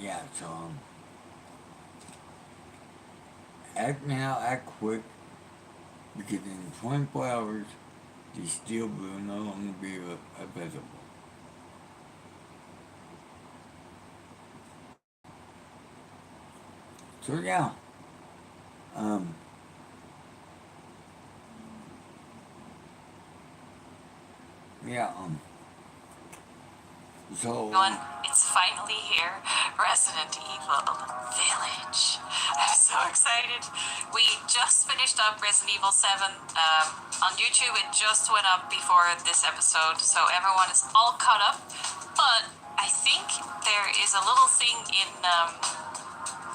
Yeah. So act now, act quick. because in 24 hours, the steel will no longer be available. So yeah, um, yeah, so, Everyone, it's finally here. Resident Evil Village. I'm so excited. We just finished up Resident Evil 7 on YouTube. It just went up before this episode, so everyone is all caught up. But I think there is a little thing in a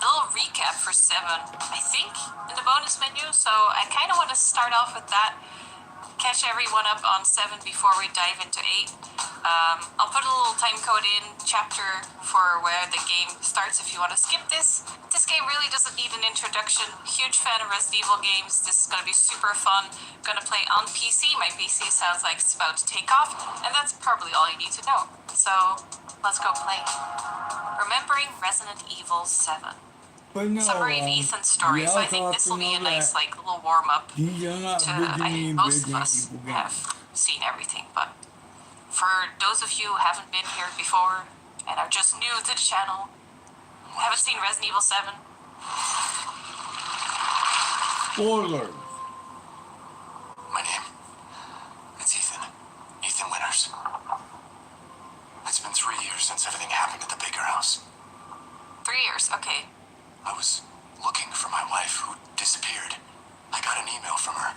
little recap for 7, I think, in the bonus menu. So I kind of want to start off with that, catch everyone up on 7 before we dive into 8. I'll put a little time code in chapter for where the game starts if you want to skip this. This game really doesn't need an introduction. Huge fan of Resident Evil games. This is going to be super fun. Going to play on PC. My PC sounds like it's about to take off, and that's probably all you need to know. So let's go play. Remembering Resident Evil 7. but no, Summary of Ethan's story. we So I also think have this to will be know a nice, that like, little warm up these are not to. I originally think most of Resident us Evil have games. seen everything, but for those of you who haven't been here before and are just new to the channel, haven't seen Resident Evil 7, Spoilers. My name, it's Ethan. Ethan Winters. It's been 3 years since everything happened at the Baker house. 3 years, okay. I was looking for my wife who disappeared. I got an email from her.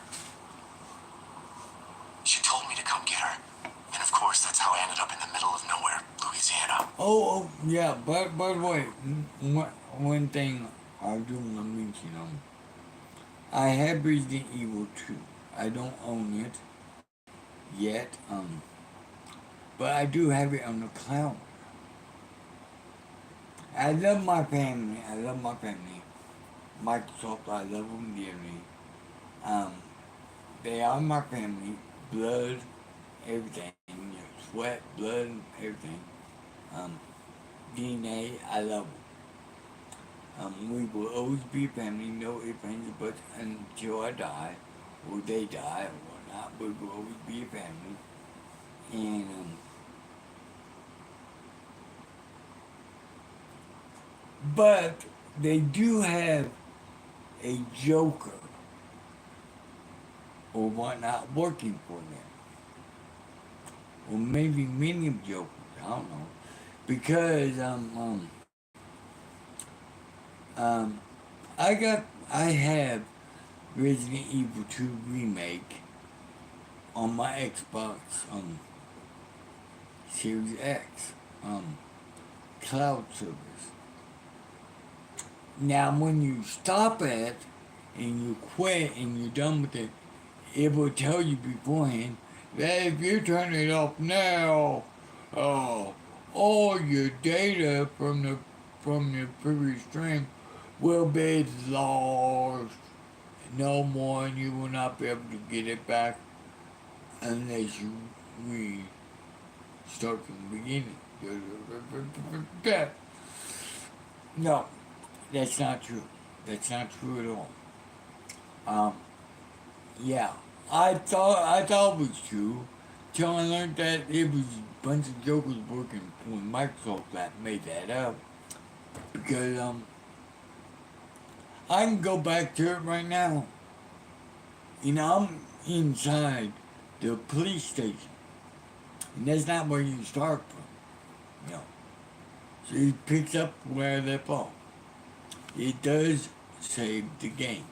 She told me to come get her. And of course, that's how I ended up in the middle of nowhere, Louisiana. Oh, yeah, but by the way, one thing I do want to mention, I have Resident Evil 2. I don't own it yet, but I do have it on the cloud. I love my family. Microsoft, I love them dearly. They are my family. Blood, everything. Sweat, blood, everything. DNA, I love them. We will always be a family, no ifs, ands, or buts, until I die, or they die, or whatnot. We will always be a family. And, but they do have a Joker or whatnot working for them. Or maybe many Jokers, I don't know. Because, I have Resident Evil 2 Remake on my Xbox, Series X, cloud service. Now, when you stop it and you quit and you're done with it, it will tell you beforehand that if you turn it off now, all your data from the previous stream will be lost. No more, and you will not be able to get it back unless you restart from the beginning. No, that's not true. That's not true at all. Yeah, I thought it was true till I learned that it was a bunch of jokers working for Microsoft that made that up. Because I can go back to it right now. I'm inside the police station, and that's not where you start from. So he picks up where they fall. It does save the game.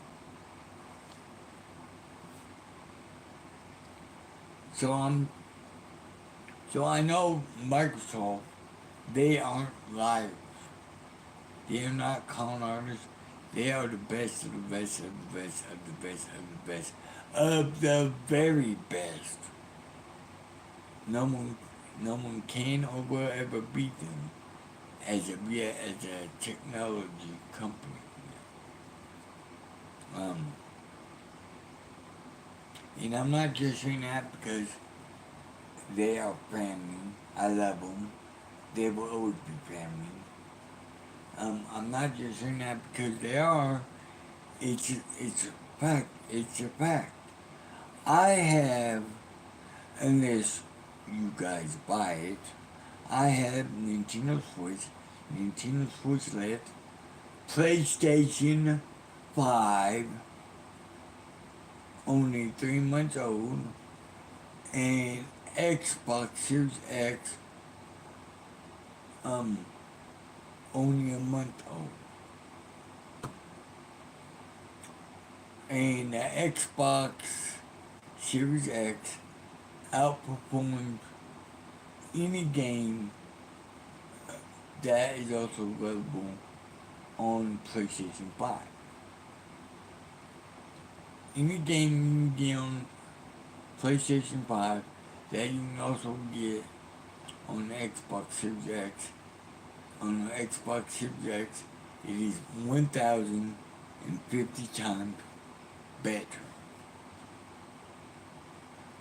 So I know Microsoft, they aren't liars. They are not con artists. They are the best of the best of the best of the best of the best of the very best. No one can or will ever beat them as a technology company. And I'm not just saying that because they are family. I love them. They will always be family. I'm not just saying that because they are. It's a fact. It's a fact. I have, unless you guys buy it, I have Nintendo Switch, Nintendo Switch Lite, PlayStation 5, only 3 months old, and Xbox Series X, um, only a month old. And the Xbox Series X outperforms any game that is also available on PlayStation 5. Any game you get on PlayStation 5 that you can also get on the Xbox Series X, on the Xbox Series X, it is 1,050 times better.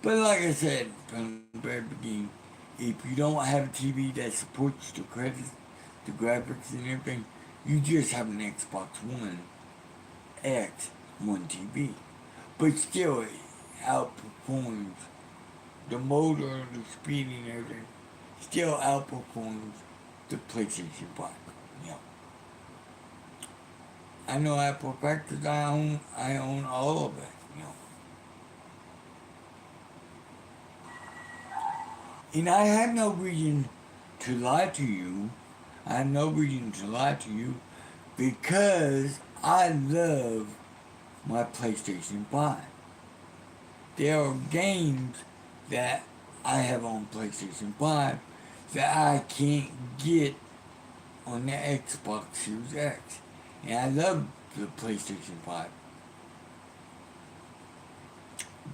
But like I said from the very beginning, if you don't have a TV that supports the credits, the graphics and everything, you just have an Xbox One X, one TV. But still, it outperforms the motor, the speed and everything, still outperforms the PlayStation 5. You know. I know that for a fact because I own all of it. You know. And I have no reason to lie to you. I have no reason to lie to you because I love my PlayStation 5. There are games that I have on PlayStation 5 that I can't get on the Xbox Series X. And I love the PlayStation 5.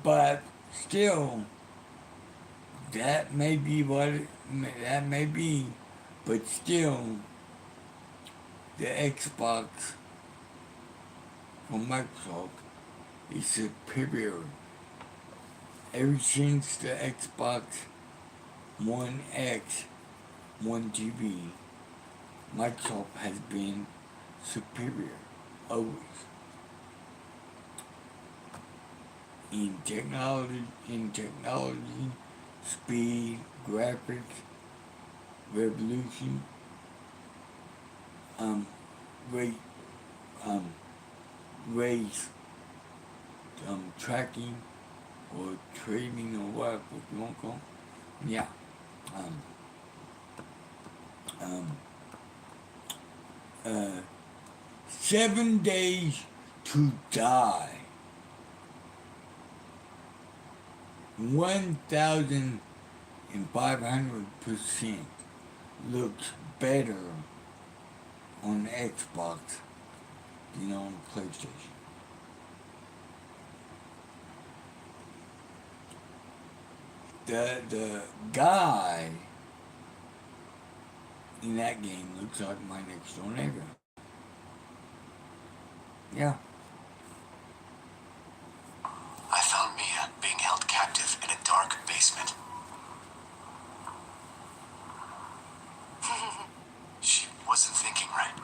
But still, that may be that may be, but still, the Xbox from Microsoft is superior. Ever since the Xbox One X, One TV, Microsoft has been superior, always. In technology, speed, graphics, resolution, um, rate, um, race, tracking, or trading, or whatever you want to call it. Yeah. Um, um, uh, 7 days to die. 1,500% looks better on the Xbox than on the PlayStation. The guy in that game looks like my next door neighbor. Yeah. I found Mia being held captive in a dark basement. She wasn't thinking right.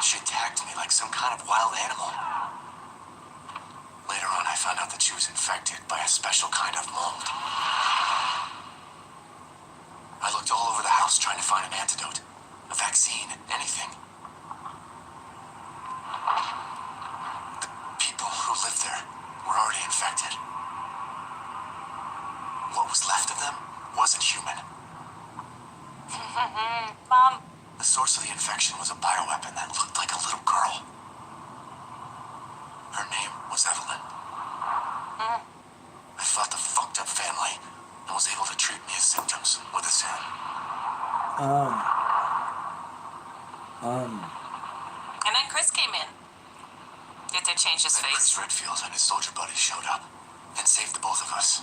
She attacked me like some kind of wild animal. Later on, I found out that she was infected by a special kind of mold. I looked all over the house trying to find an antidote, a vaccine, anything. The people who lived there were already infected. What was left of them wasn't human. Mom. The source of the infection was a bioweapon that looked like a little girl. Her name was Evelyn. I fought the fucked up family and was able to treat Mia's symptoms with a serum. And then Chris came in. Did they change his Then face? Chris Redfield and his soldier buddies showed up and saved the both of us.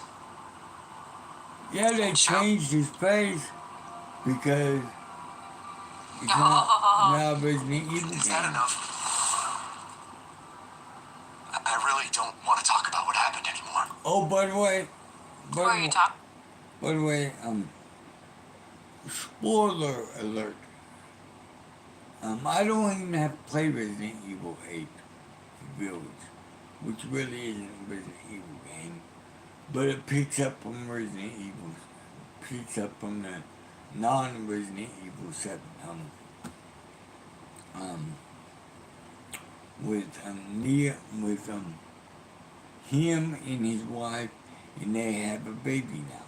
Yeah, they Sure. changed his face because it's not now Resident Evil Is that game. enough? I really don't want to talk about what happened anymore. Oh, by the way, Who are you talking? spoiler alert. I don't even have to play Resident Evil 8 Village. which really isn't a Resident Evil game, but it picks up from Resident Evil, picks up from the non-Resident Evil 7. Um, with with him and his wife, and they have a baby now.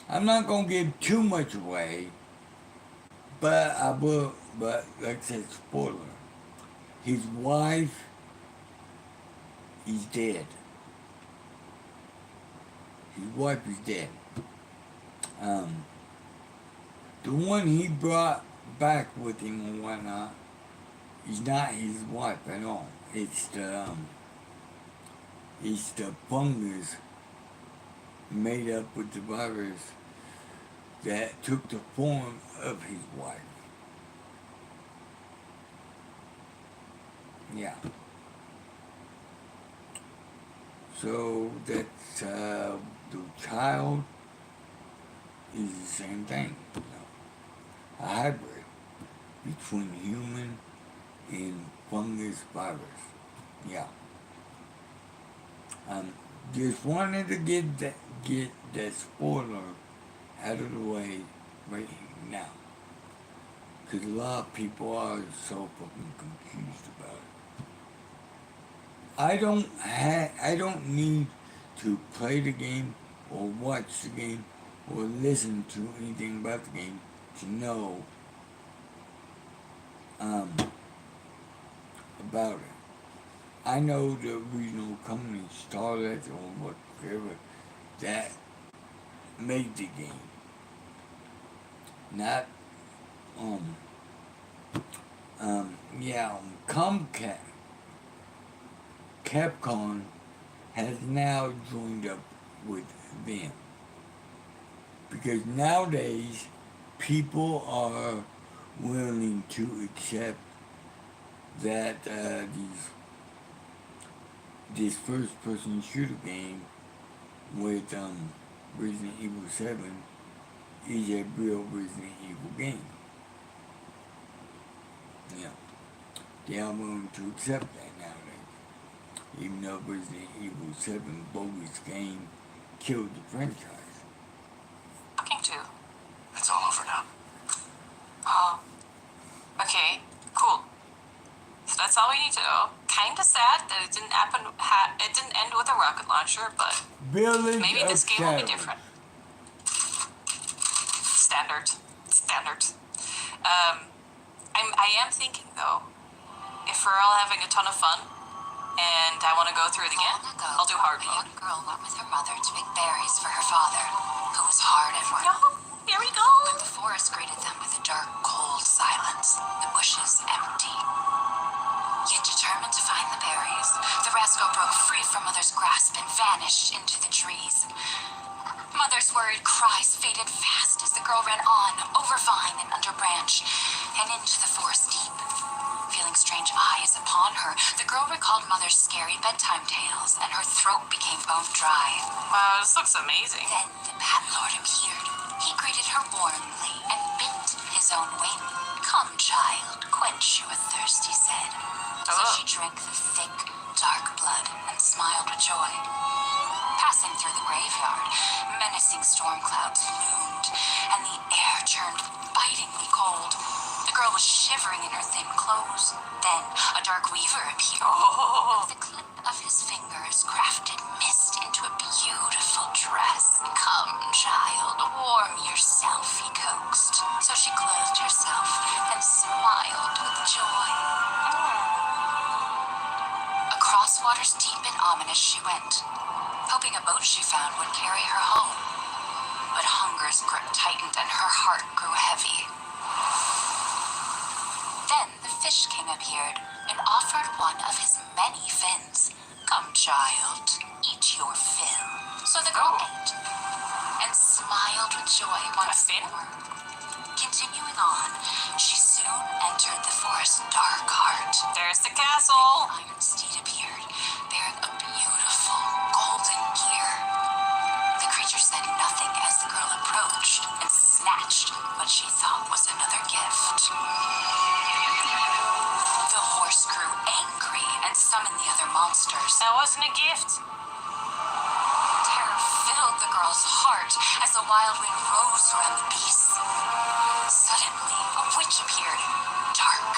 I'm not gonna give too much away, but I will. But like I said, spoiler. His wife is dead. His wife is dead. The one he brought back with him and whatnot is not his wife at all. It's the fungus made up with the virus that took the form of his wife. Yeah. So that's the child is the same thing. A hybrid between human and fungus virus. Yeah. Just wanted to get that spoiler out of the way right now, because a lot of people are so fucking confused about it. I don't need to play the game or watch the game or listen to anything about the game to know about it. I know the original company, Starlet or whatever, that made the game. Not, Capcom has now joined up with them. Because nowadays, people are willing to accept that this first-person shooter game with Resident Evil 7 is a real Resident Evil game. Yeah, they are willing to accept that nowadays, even though Resident Evil 7 bogus game killed the franchise. Talking to. It's all over now. Oh. Okay, cool. So that's all we need to know. Kinda sad that it didn't happen. It didn't end with a rocket launcher, but Village maybe this of game will be Shadows. different. Standard. I am thinking though, if we're all having a ton of fun, and I want to go through it again, I'll do hard A mode. young girl went with her mother to pick berries for her father, who was hard at work. No, here we go. But the forest greeted them with a dark, cold silence, the bushes empty. Yet determined to find the berries, the rascal broke free from Mother's grasp and vanished into the trees. Mother's worried cries faded fast as the girl ran on, over vine and under branch, and into the forest deep. Feeling strange eyes upon her, the girl recalled Mother's scary bedtime tales, and her throat became bone dry. Wow, this looks amazing. Then the Bat Lord appeared. He greeted her warmly and bit his own wing. "Come, child, quench your thirst," he said. So she drank the thick, dark blood and smiled with joy. Passing through the graveyard, menacing storm clouds loomed, and the air turned bitingly cold. The girl was shivering in her thin clothes. Then a dark weaver appeared. Oh, The clip of his fingers crafted mist into a beautiful dress. "Come, child, warm yourself," he coaxed. So she clothed herself and smiled with joy. Across waters deep and ominous she went, hoping a boat she found would carry her home. But hunger's grip tightened and her heart grew heavy. Then the Fish King appeared and offered one of his many fins. "Come, child, eat your fill." So the girl ate and smiled with joy once fin? more. Continuing on, she soon entered the forest's dark heart. there's the castle. An iron steed appeared, bearing a beautiful golden gear. The creature said nothing as the girl approached and snatched what she thought was another gift. nurse grew angry and summoned the other monsters. That wasn't a gift. Terror filled the girl's heart as the wild wind rose around the beasts. Suddenly, a witch appeared, dark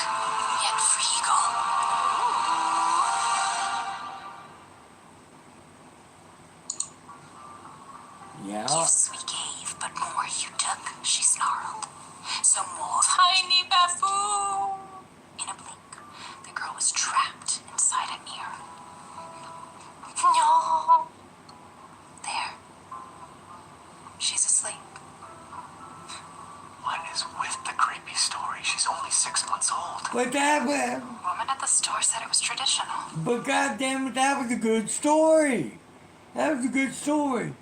yet regal. Yeah. Gifts we gave, but more you took, she snarled. So more. Tiny baboon. In a blink, the girl was trapped inside a mirror. No. There. She's asleep. What is with the creepy story? She's only 6 months old. But that was, Woman at the store said it was traditional. but goddamn it, that was a good story. That was a good story.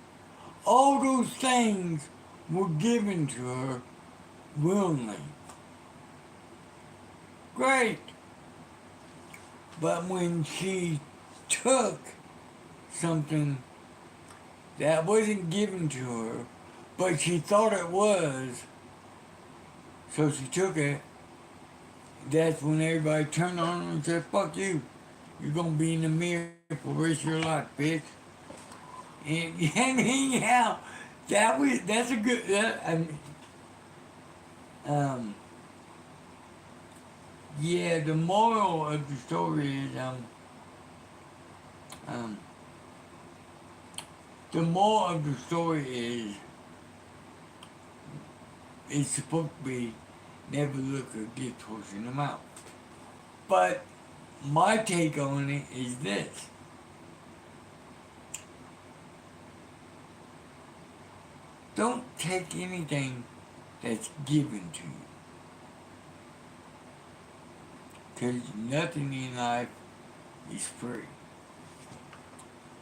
All those things were given to her willingly. Great. But when she took something that wasn't given to her, but she thought it was, so she took it, that's when everybody turned on her and said, fuck you. You're gonna be in the mirror for the rest of your life, bitch. And yeah, that's a good, yeah, the moral of the story is, the moral of the story is, it's supposed to be never look a gift horse in the mouth. But my take on it is this. Don't take anything that's given to you. Because nothing in life is free.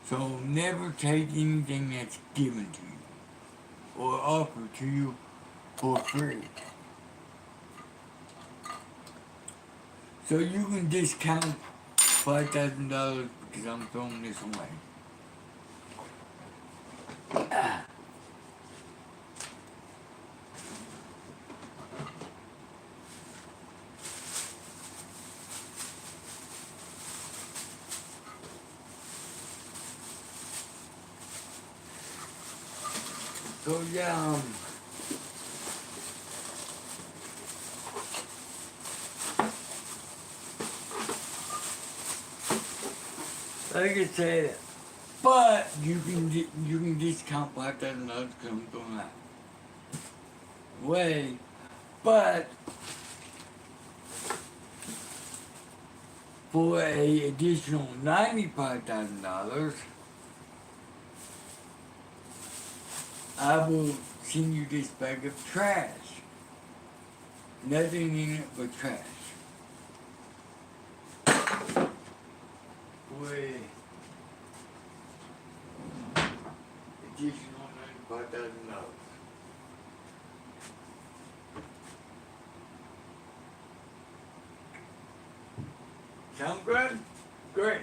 So never take anything that's given to you or offered to you for free. So you can discount $5,000 because I'm throwing this away. So yeah, like I said, but you can discount $5,000 because I'm throwing that away. But for a additional $95,000, I will send you this bag of trash. Nothing in it but trash. For a additional $95,000. Sound good? Great.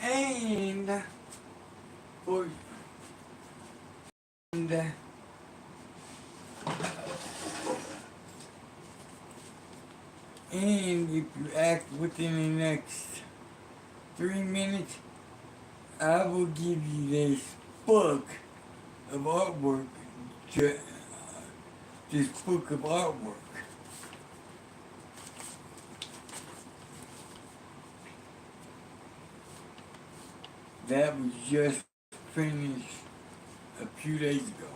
And for and if you act within the next 3 minutes, I will give you this book of artwork. This book of artwork. That was just finished a few days ago.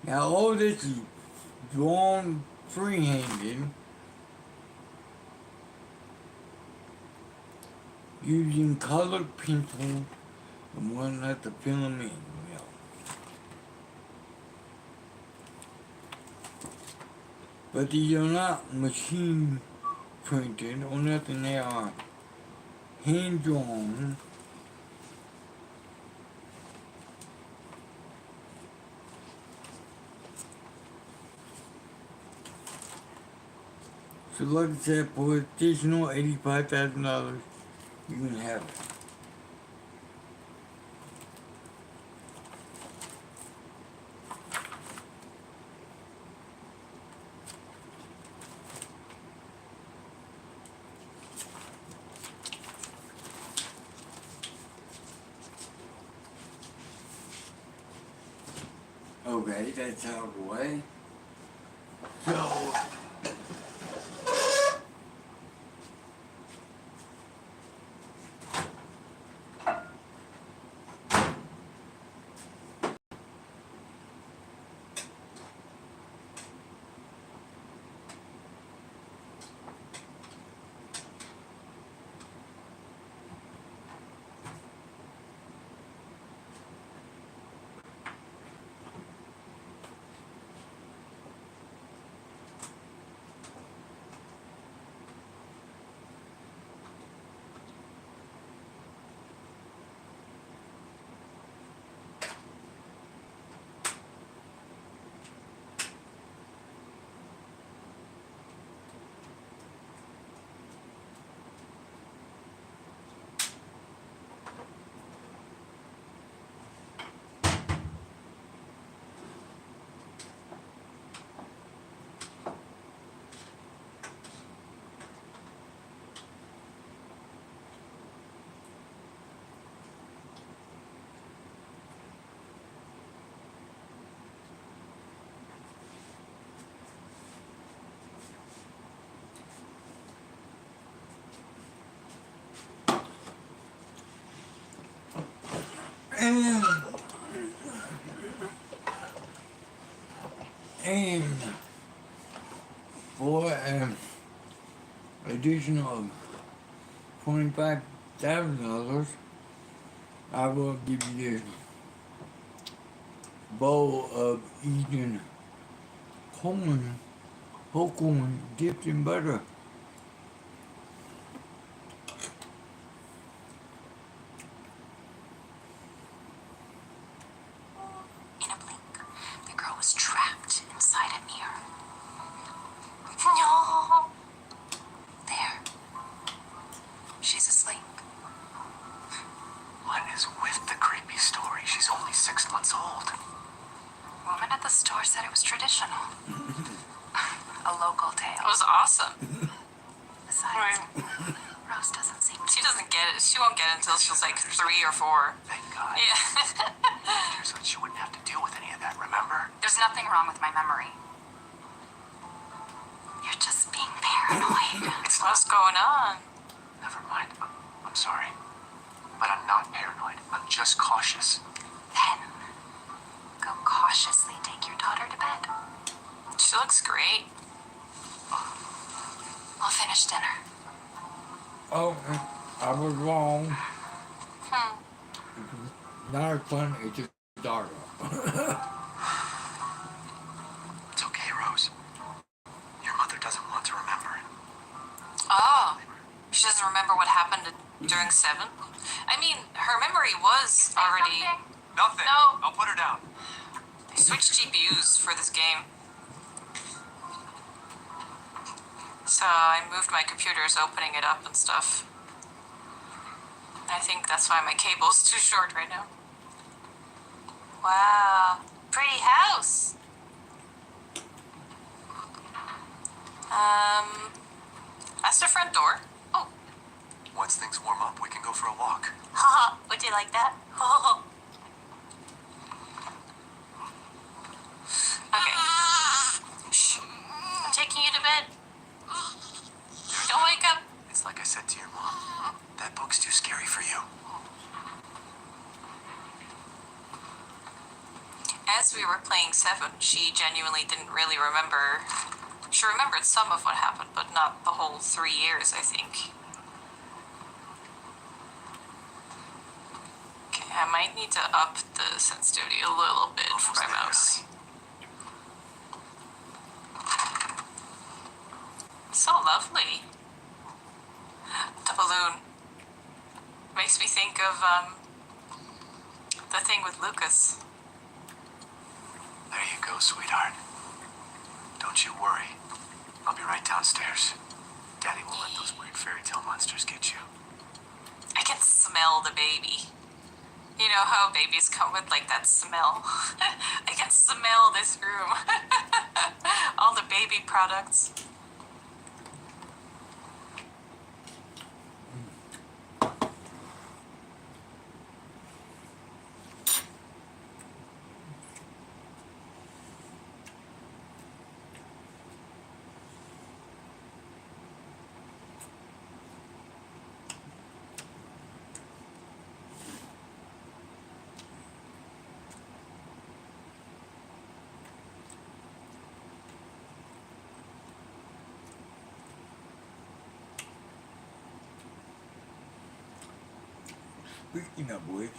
Now all this is drawn freehanded using colored pencil and one not to fill them in. But these are not machine printed or nothing, they are hand drawn. So like I said, for additional $85,000, you can have it. Okay, that's out of the way. So, and for additional $25,000, I will give you this bowl of Eastern whole corn dipped in butter. In a blink, the girl was trapped inside a mirror. No! There. She's asleep. What is with the creepy story? She's only 6 months old. Woman at the store said it was traditional. a local tale. It was awesome. Besides, Rose doesn't seem to. She doesn't get it. She won't get it until she's like 3 or 4. Thank God. Yeah. So that she wouldn't have to deal with any of that, remember? There's nothing wrong with my memory. You're just being paranoid. It's What's going on? Never mind. I'm sorry. But I'm not paranoid. I'm just cautious. Then, go cautiously take your daughter to bed. She looks great. I'll finish dinner. Oh, I was wrong. Hmm. Not a fun, it's a daughter. It's okay, Rose. Your mother doesn't want to remember. Oh. She doesn't remember what happened during 7? I mean, her memory was already... Nothing. No. I'll put her down. They switched GPUs for this game. So I moved my computers, opening it up and stuff. I think that's why my cable's too short right now. Wow. Pretty house. That's the front door. Oh. Once things warm up, we can go for a walk. Haha. Would you like that? Oh. Okay. Shh. I'm taking you to bed. Don't wake up. It's like I said to your mom. That book's too scary for you. As we were playing 7, she genuinely didn't really remember. She remembered some of what happened, but not the whole 3 years, I think. Okay, I might need to up the sensitivity a little bit for my mouse. So lovely. The balloon. Makes me think of, the thing with Lucas. There you go, sweetheart. Don't you worry. I'll be right downstairs. Daddy won't let those weird fairy tale monsters get you. I can smell the baby. You know how babies come with like that smell? I can smell this room. All the baby products. Speaking of which,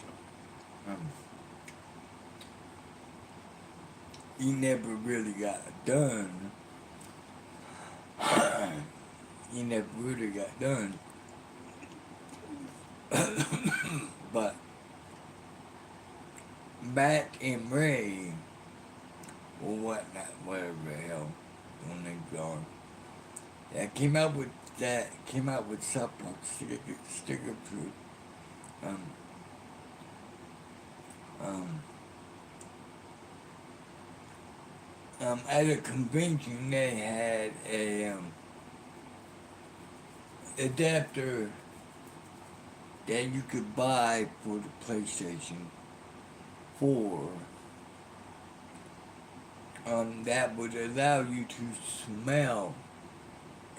he never really got done. He never really got done. But Matt and Ray, or whatnot, whatever the hell their names are, that came out with something sticker fruit. At a convention, they had a adapter that you could buy for the PlayStation 4 that would allow you to smell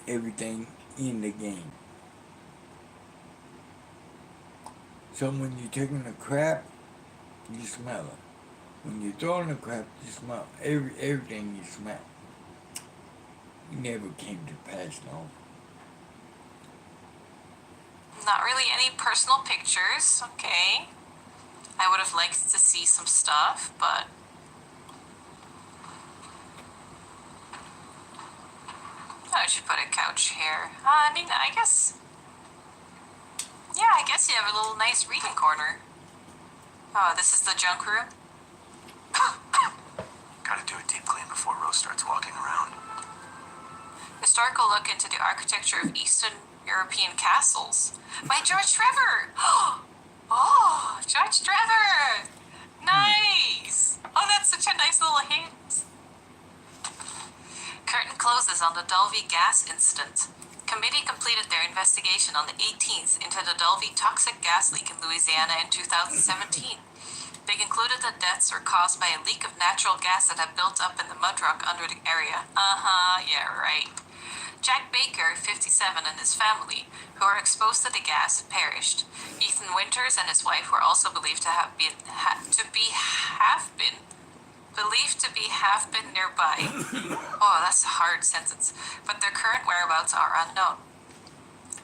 everything in the game. So when you're taking a crap, you smell it. When you're throwing a crap, you smell everything you smell. It never came to pass, no. Not really any personal pictures, okay. I would have liked to see some stuff, but... I should put a couch here. I mean, I guess... Yeah, I guess you have a little nice reading corner. Oh, this is the junk room? Gotta do a deep clean before Rose starts walking around. Historical look into the architecture of Eastern European castles. By George Trevor! Oh, George Trevor! Nice! Oh, that's such a nice little hint. Curtain closes on the Dulvey gas incident. Committee completed their investigation on the 18th into the Dulvey toxic gas leak in Louisiana in 2017. They concluded that deaths were caused by a leak of natural gas that had built up in the mudrock under the area. Yeah, right. Jack Baker, 57, and his family, who were exposed to the gas, perished. Ethan Winters and his wife were also believed to be half been nearby. Oh, that's a hard sentence. But their current whereabouts are unknown.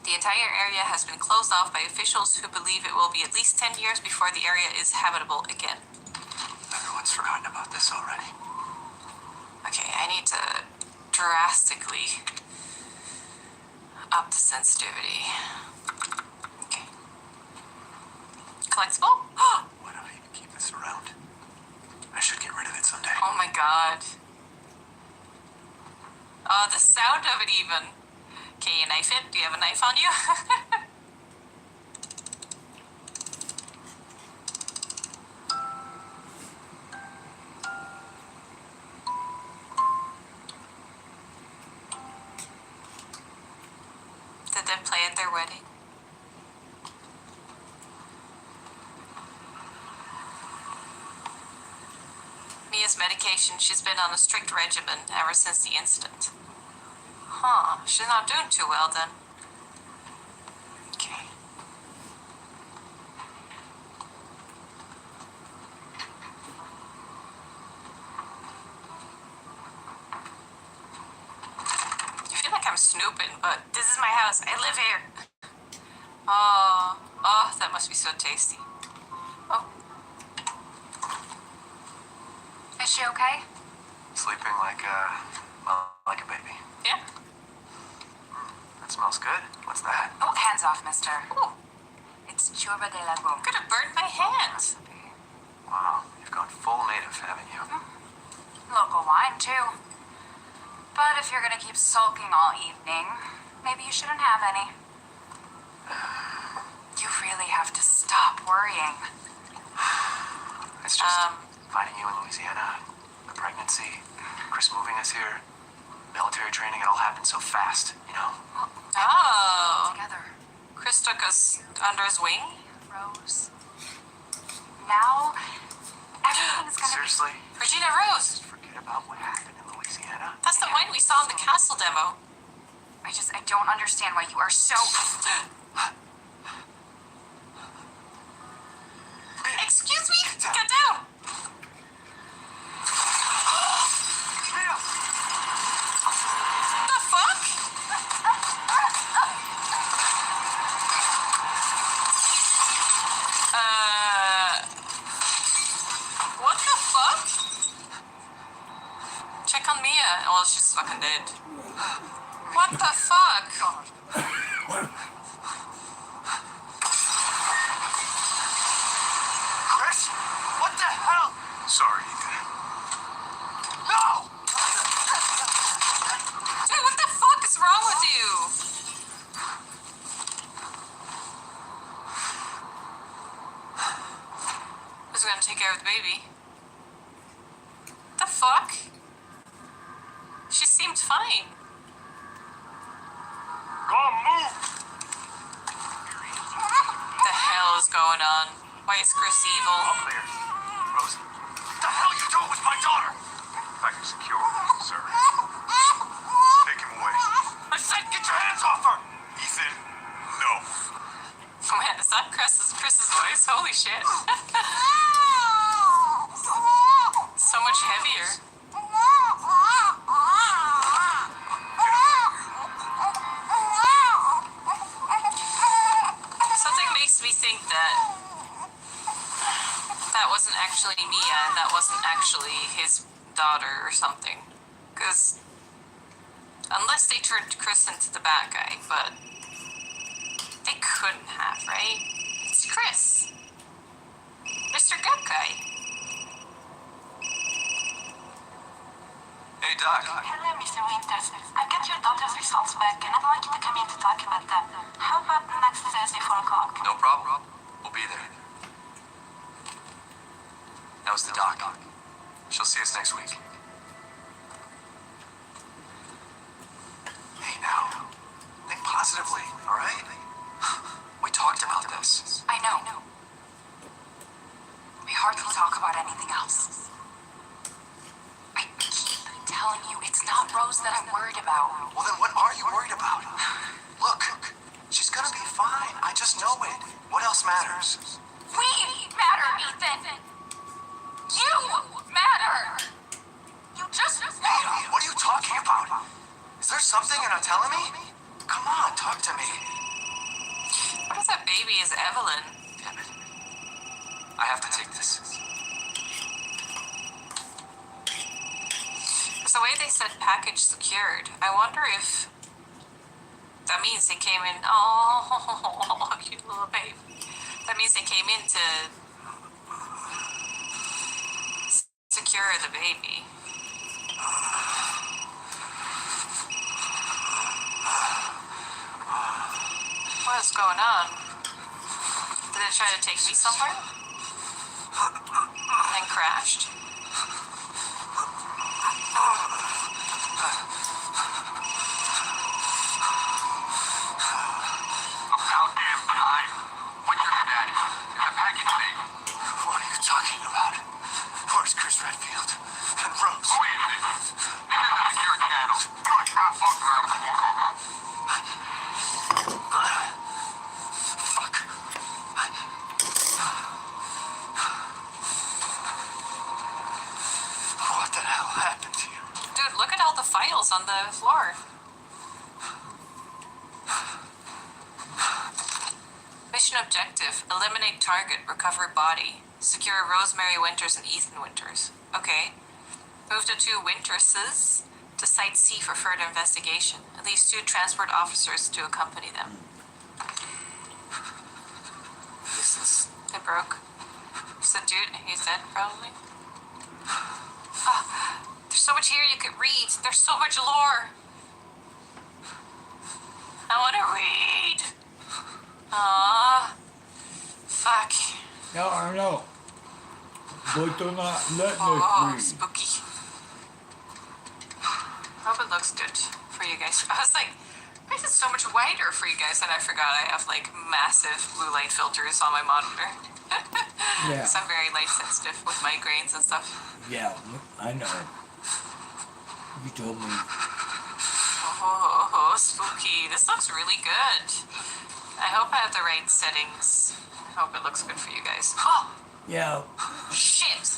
The entire area has been closed off by officials who believe it will be at least 10 years before the area is habitable again. Everyone's forgotten about this already. Okay, I need to drastically up the sensitivity. Okay. Collectible? Why do I even keep this around? I should get rid of it someday. Oh my god. Oh, the sound of it even. Can you knife it? Do you have a knife on you? Did they play at their wedding? Mia's medication, she's been on a strict regimen ever since the incident. Huh, she's not doing too well then. Okay. I feel like I'm snooping, but this is my house. I live here. Oh, that must be so tasty. Oh, Is she okay? Sleeping like a baby. yeah. That smells good. What's that? Oh, hands off, mister. Ooh, It's churba de lagoon. could have burned my hand. Wow, you've gone full native, haven't you? Local wine, too. But if you're gonna keep sulking all evening, maybe you shouldn't have any. You really have to stop worrying. It's just finding you in Louisiana, the pregnancy, Chris moving us here, military training, it all happened so fast, you know? Oh, Together. Chris took us under his wing. Rose. Now, everything's gonna Seriously? Regina Rose. Just forget about what happened in Louisiana? That's the wine we saw in the castle demo. I don't understand why you are so... Excuse me? Get down. The fuck? What the fuck? Check on Mia. Oh, she's fucking dead. What the fuck? Chris? What the hell? Sorry, Ethan. No! Dude, what the fuck is wrong with you? Who's gonna take care of the baby? The fuck? She seemed fine. Go on, move! The hell is going on? Why is Chris evil? All clear. Rose, what the hell are you doing with my daughter? Back is secure, sir. Take him away. I said get your hands off her! Ethan, no. Man, is that Chris's voice? Holy shit. So much heavier. Something makes me think that that wasn't actually Mia and that wasn't actually his daughter or something. Because unless they turned Chris into the bad guy, but they couldn't have, right? It's Chris. Mr. Good Guy. Hey, Doc. Hello, Mr. Winters. I got your daughter's results back, and I'd like you to come in to talk about them. How about next Thursday, 4 o'clock? No problem. We'll be there. That was the doc. She'll see us next week. matters. We matter, Ethan. You matter. You just Hey, what are you talking about? Is there something you're not telling me? Come on, talk to me. What if that baby is Evelyn? Damn it. I have to take this. Because the way they said package secured, I wonder if that means they came in. Oh, cute little babe. That means they came in to secure the baby. What is going on? Did it try to take me somewhere? And then crashed? About damn time. What's your status? Is the package safe? What are you talking about? Where's Chris Redfield? And Rose? Who is this? This is a secure channel. You're not fucking around. Fuck. What the hell happened to you? Dude, look at all the files on the floor. Mission objective: eliminate target, recover body, secure Rosemary Winters and Ethan Winters. Okay. Move the two Winterses to Site C for further investigation. At least 2 transport officers to accompany them. Useless. It broke. It's the dude. He's dead, probably. Ah, there's so much here you could read. There's so much lore. I want to read. Fuck. No, I know. But they're not letting Oh, us read. spooky. Hope it looks good for you guys. I was like, why is it so much wider for you guys? And I forgot I have like massive blue light filters on my monitor. Yeah. Because I'm very light sensitive with migraines and stuff. Yeah, I know. You told me. Oh, spooky. This looks really good. I hope I have the right settings. I hope it looks good for you guys. Oh, Yeah. shit.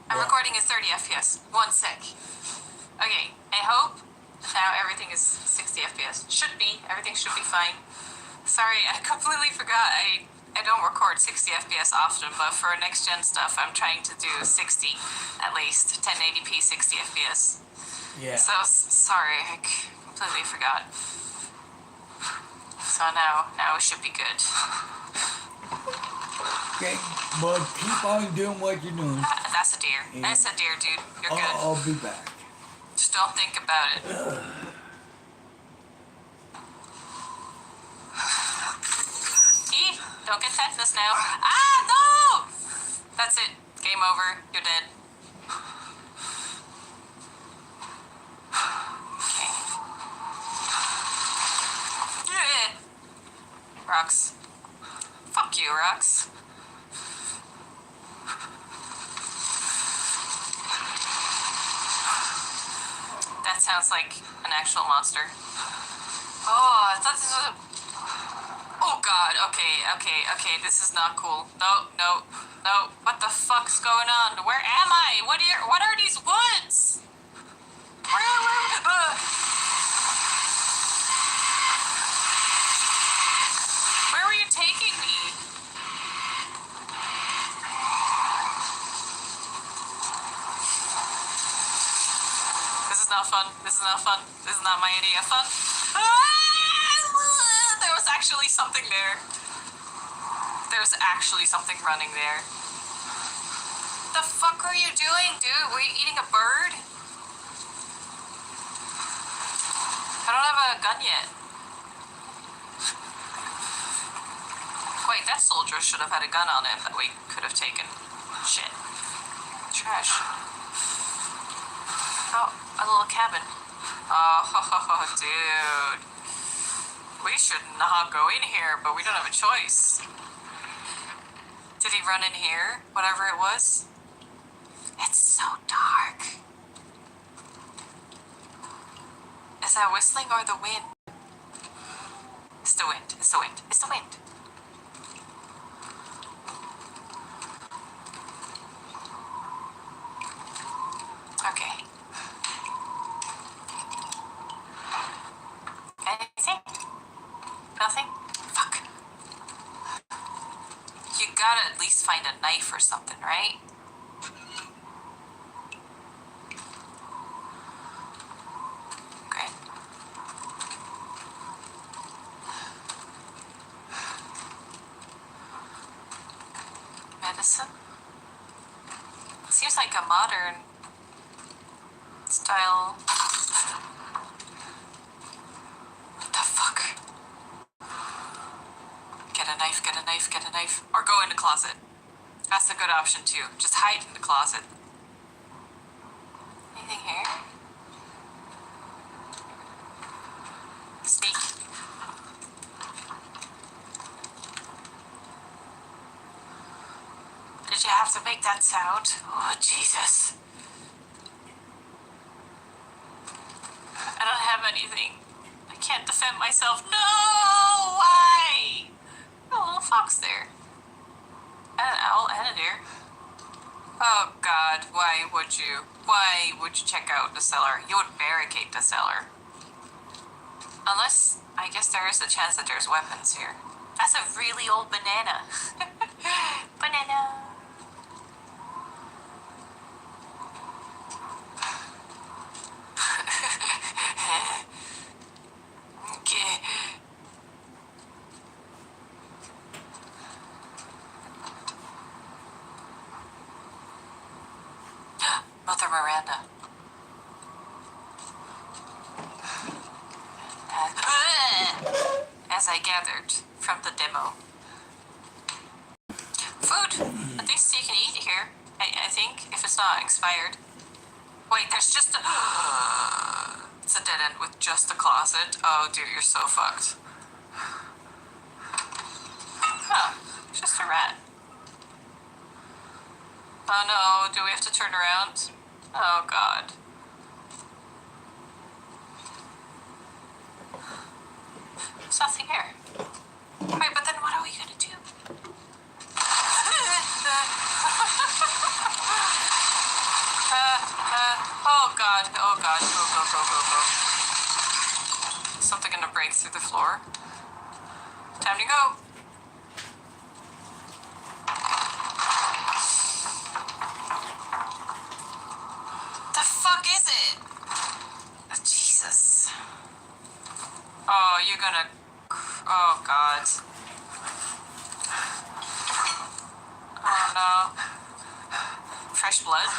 I'm What? recording at 30 FPS. 1 sec. Okay, I hope now everything is 60 FPS. Should be. Everything should be fine. Sorry, I completely forgot. I don't record 60 FPS often, but for next gen stuff, I'm trying to do 60 at least. 1080p 60 FPS. Yeah. So, sorry, I completely forgot. So now it should be good. Okay, but keep on doing what you're doing. That's a deer. Yeah. That's a deer, dude. You're good. I'll be back. Just don't think about it. Don't get tetanus now. Ah, no! That's it. Game over. You're dead. Okay. Yeah. Rocks. Fuck you, Rocks. That sounds like an actual monster. Oh, I thought this was a... Oh god, okay, this is not cool. No. What the fuck's going on? Where am I? What are these woods? Where were you taking me? This is not fun. This is not my idea of fun. There was actually something there. There's actually something running there. The fuck are you doing, dude? Were you eating a bird? I don't have a gun yet. Wait, that soldier should have had a gun on him that we could have taken. Shit. Trash. Oh, a little cabin. Oh, dude. We should not go in here, but we don't have a choice. Did he run in here? Whatever it was? It's so dark. Is that whistling or the wind? It's the wind. It's the wind. It's the wind. gotta at least find a knife or something, right? Okay. Medicine? Seems like a modern style. What the fuck? Get a knife, get a knife, get a knife. Or go in the closet. That's a good option too. Just hide in the closet. Anything here? Sneak. Did you have to make that sound? Oh, Jesus. I don't have anything. I can't defend myself. No! Why? A little fox there. And an owl and a deer. Oh, God. Why would you? Why would you check out the cellar? You would barricade the cellar. Unless, I guess there is a chance that there's weapons here. That's a really old banana. Banana. Okay. Mother Miranda. As I gathered from the demo. Food! At least you can eat here. I think, if it's not expired. Wait, there's just a... It's a dead end with just a closet. Oh, dude, you're so fucked. Huh. Just a rat. Oh no, do we have to turn around? Oh god. There's nothing here. Wait, but then what are we gonna do? Oh god, oh god, go, go, go, go, go. Something gonna break through the floor. Time to go. The fuck is it? Oh, Jesus. Oh, you're gonna... Oh god. Oh no. Fresh blood?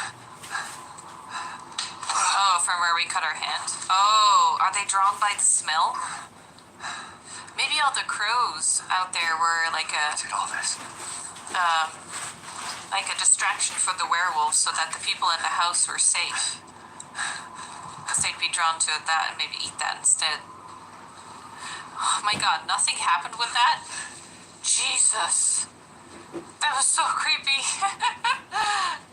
Oh, from where we cut our hand. Oh, are they drawn by the smell? Maybe all the crows out there were like a distraction for the werewolves so that the people in the house were safe. Because they'd be drawn to that and maybe eat that instead. Oh my god, nothing happened with that? Jesus. That was so creepy.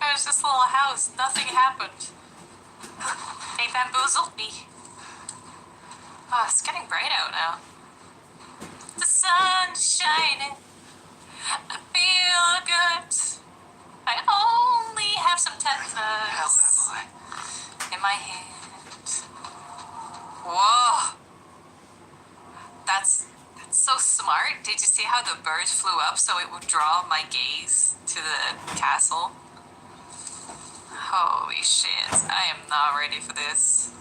It was this little house. Nothing happened. They bamboozled me. Oh, it's getting bright out now. The sun's shining. I feel good. I only have some tetras in my hand. Whoa. That's so smart. Did you see how the birds flew up so it would draw my gaze to the castle? Holy shit. I am not ready for this.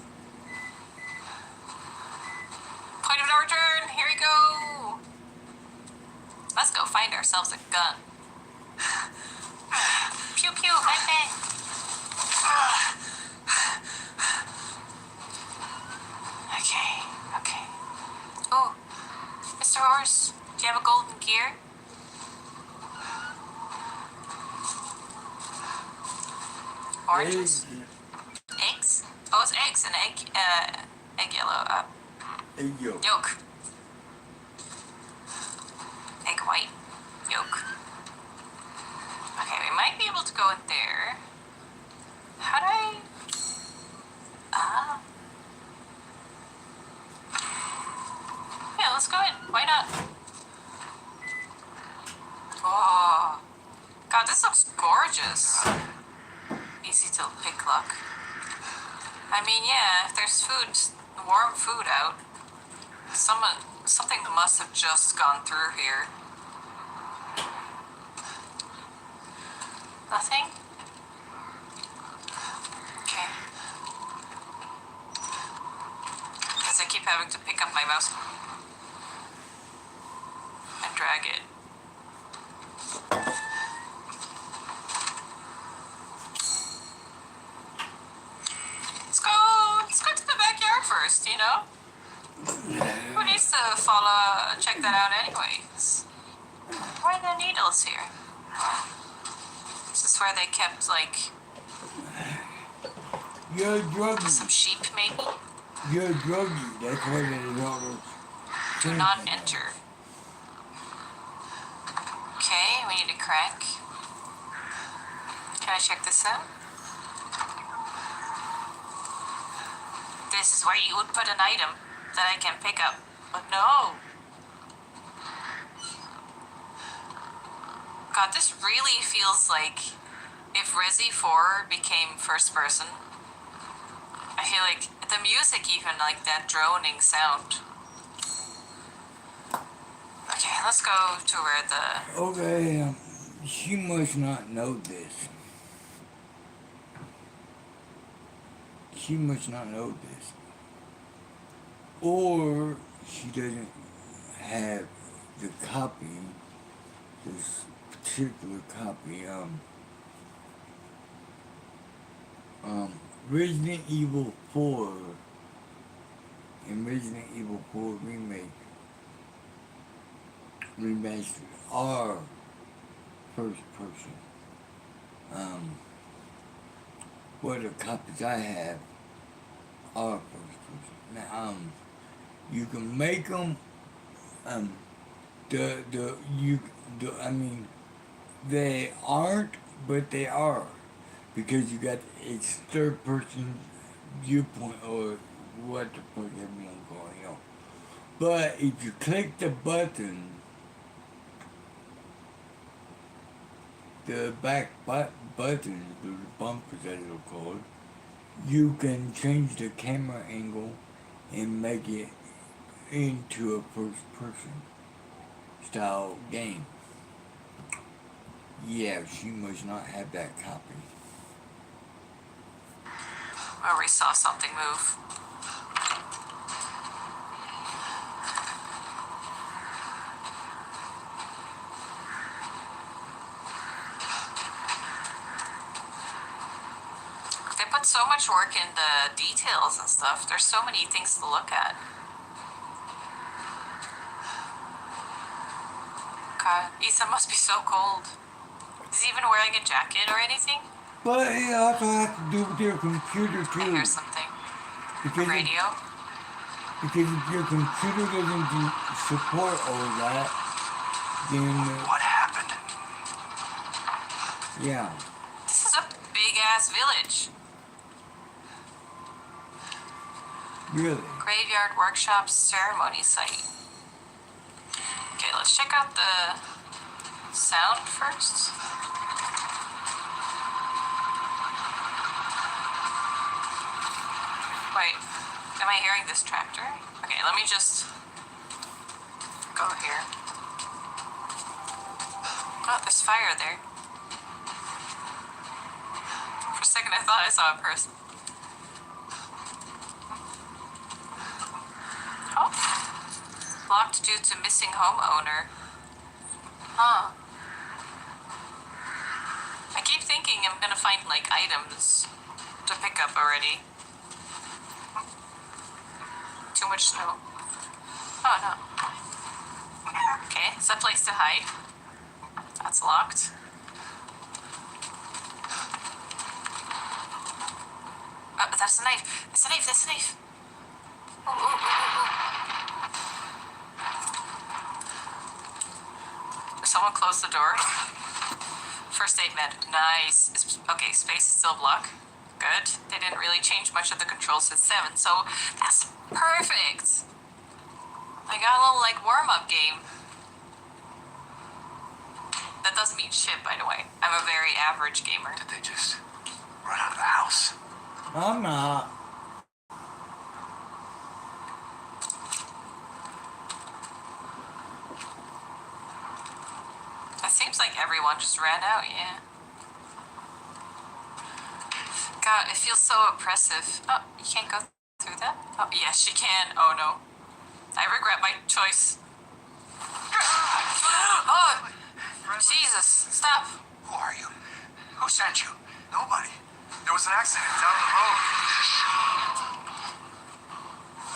Point of no return. Here we go. Let's go find ourselves a gun. Pew pew. Bang bang. Okay. Okay. Oh. Mr. Horse, do you have a golden gear? Oranges? Eggs? Oh, it's eggs. An egg yellow. Hey, yo. Yolk. Egg white. Yolk. Okay, we might be able to go in there. How do I... Yeah, let's go in. Why not? Oh. God, this looks gorgeous. Easy to pick lock. I mean, yeah, if there's food, warm food out, something must have just gone through here. Nothing? Okay. Because I keep having to pick up my mouse and drag it. Let's go to the backyard first, you know? Who needs to check that out anyways? Where are the needles here? This is where they kept, like, You're a druggie. some sheep, maybe? You're a druggie. That's what it is all those Do things not like enter. Okay, we need a crank. Can I check this out? This is where you would put an item that I can pick up. But no. God, this really feels like if Resi 4 became first person. I feel like the music even like that droning sound. Okay, let's go to where the... Okay, she must not know this. She must not know this. Or she doesn't have the copy, this particular copy. Resident Evil 4 and Resident Evil 4 Remake remastered are first person. What the copies I have are first person. Now, you can make them. I mean, they aren't, but they are, because you got it's third person viewpoint or what the fuck everyone call it, you know. But if you click the button, the back buttons, the bumpers as they're called, you can change the camera angle and make it into a first person style game. Yeah, she must not have that copy. Where we saw something move. They put so much work in the details and stuff. There's so many things to look at. God, Ethan must be so cold. Is he even wearing a jacket or anything? But it also has to do with your computer I too. hear something. Because Radio. because if your computer doesn't support all that, then What happened? yeah. This is a big ass village. Really. Graveyard workshop ceremony site. Okay, let's check out the sound first. Wait, am I hearing this tractor? Okay, let me just go here. Oh, there's fire there. For a second I thought I saw a person. Oh. Locked due to missing homeowner. Huh. I keep thinking I'm gonna find like items to pick up already. Too much snow. Oh no. Okay, is that place to hide? That's locked. Oh, that's a knife. That's a knife. That's a knife. Ooh, ooh, ooh, ooh, ooh. Someone close the door. First aid med. Nice. Okay, space is still blocked. Good. They didn't really change much of the controls since 7, so that's perfect. I got a little like warm-up game. That doesn't mean shit, by the way. I'm a very average gamer. Did they just run out of the house? I'm not. It seems like everyone just ran out, yeah. God, it feels so oppressive. Oh, you can't go through that? Oh, yes, you can. Oh, no. I regret my choice. Oh, Jesus, stop. Who are you? Who sent you? Nobody. There was an accident down the road.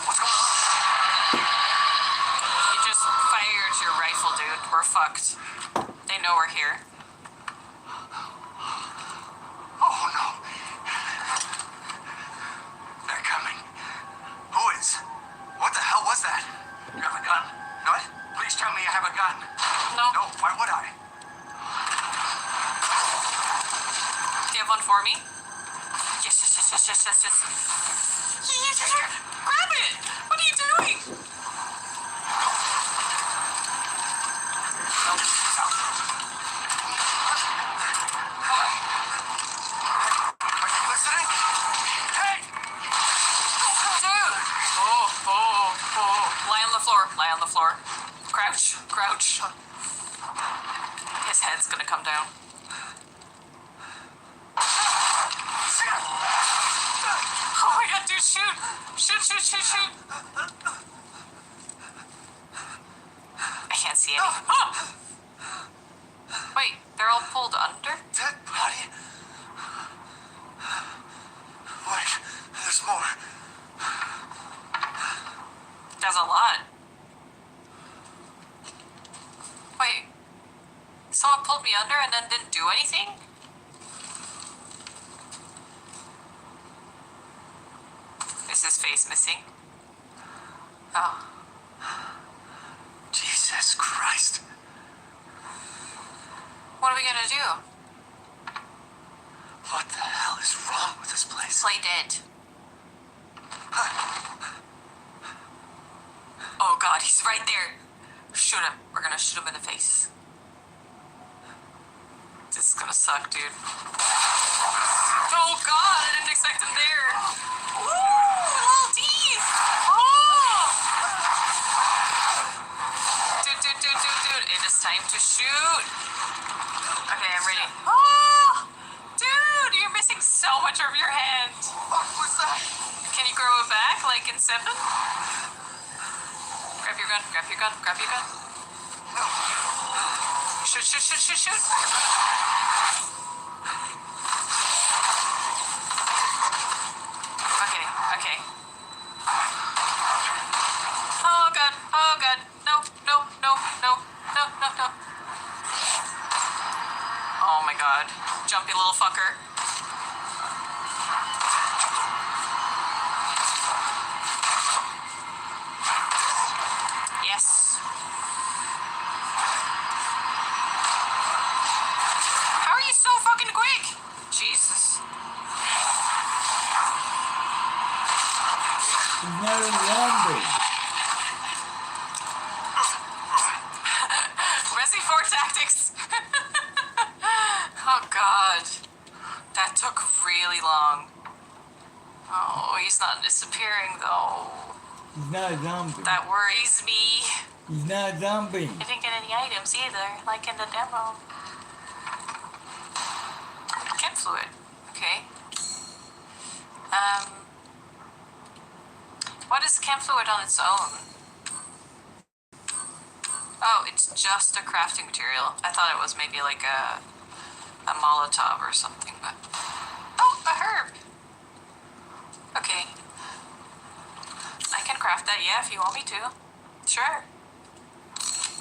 What's going on? You just fired your rifle, dude. We're fucked. They know we're here. Oh, no. They're coming. Who is? What the hell was that? You have a gun? What? Please tell me you have a gun. No. No, why would I? Do you have one for me? Yes, yes, yes, yes, yes, yes, yes. Grab it! What are you doing? Are you listening? Hey! Dude! Oh. Lie on the floor. Lie on the floor. Crouch. Crouch. His head's gonna come down. Oh my god, dude, shoot! Shoot! I can't see any. Oh! Wait, they're all pulled under? Dead body? Wait, there's more. There's a lot. Wait, someone pulled me under and then didn't do anything? Is his face missing? Oh. Jesus Christ. What are we gonna do? What the hell is wrong with this place? Play dead. Oh god, he's right there. Shoot him. We're gonna shoot him in the face. This is gonna suck, dude. Oh god, I didn't expect him there. Ooh, little teeth. Oh! Dude. It is time to shoot. Okay, I'm ready. Oh! Dude, you're missing so much of your hand. What was that? Can you grow it back like in 7? Grab your gun. No. Shoot. Okay. Oh god. No. Oh my god. Jumpy little fucker. Yes. How are you so fucking quick? Jesus. He's not a zombie. Resi 4 tactics. Oh god. That took really long. Oh, he's not disappearing though. He's not a zombie. That worries me. He's not a zombie. I didn't get any items either, like in the demo. Chem fluid. Okay. What is chem fluid on its own? Oh, it's just a crafting material. I thought it was maybe like a Molotov or something, but... Oh, a herb! Okay. I can craft that, yeah, if you want me to. Sure.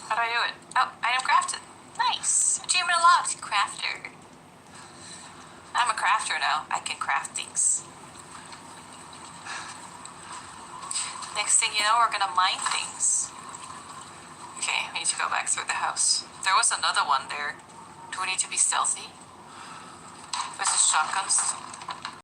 How do I do it? Oh, item crafted. Nice. Achievement unlocked. Crafter. I'm a crafter now. I can craft things. Next thing you know, we're gonna mine things. Okay, we need to go back through the house. There was another one there. Do we need to be stealthy? There's a shotgun.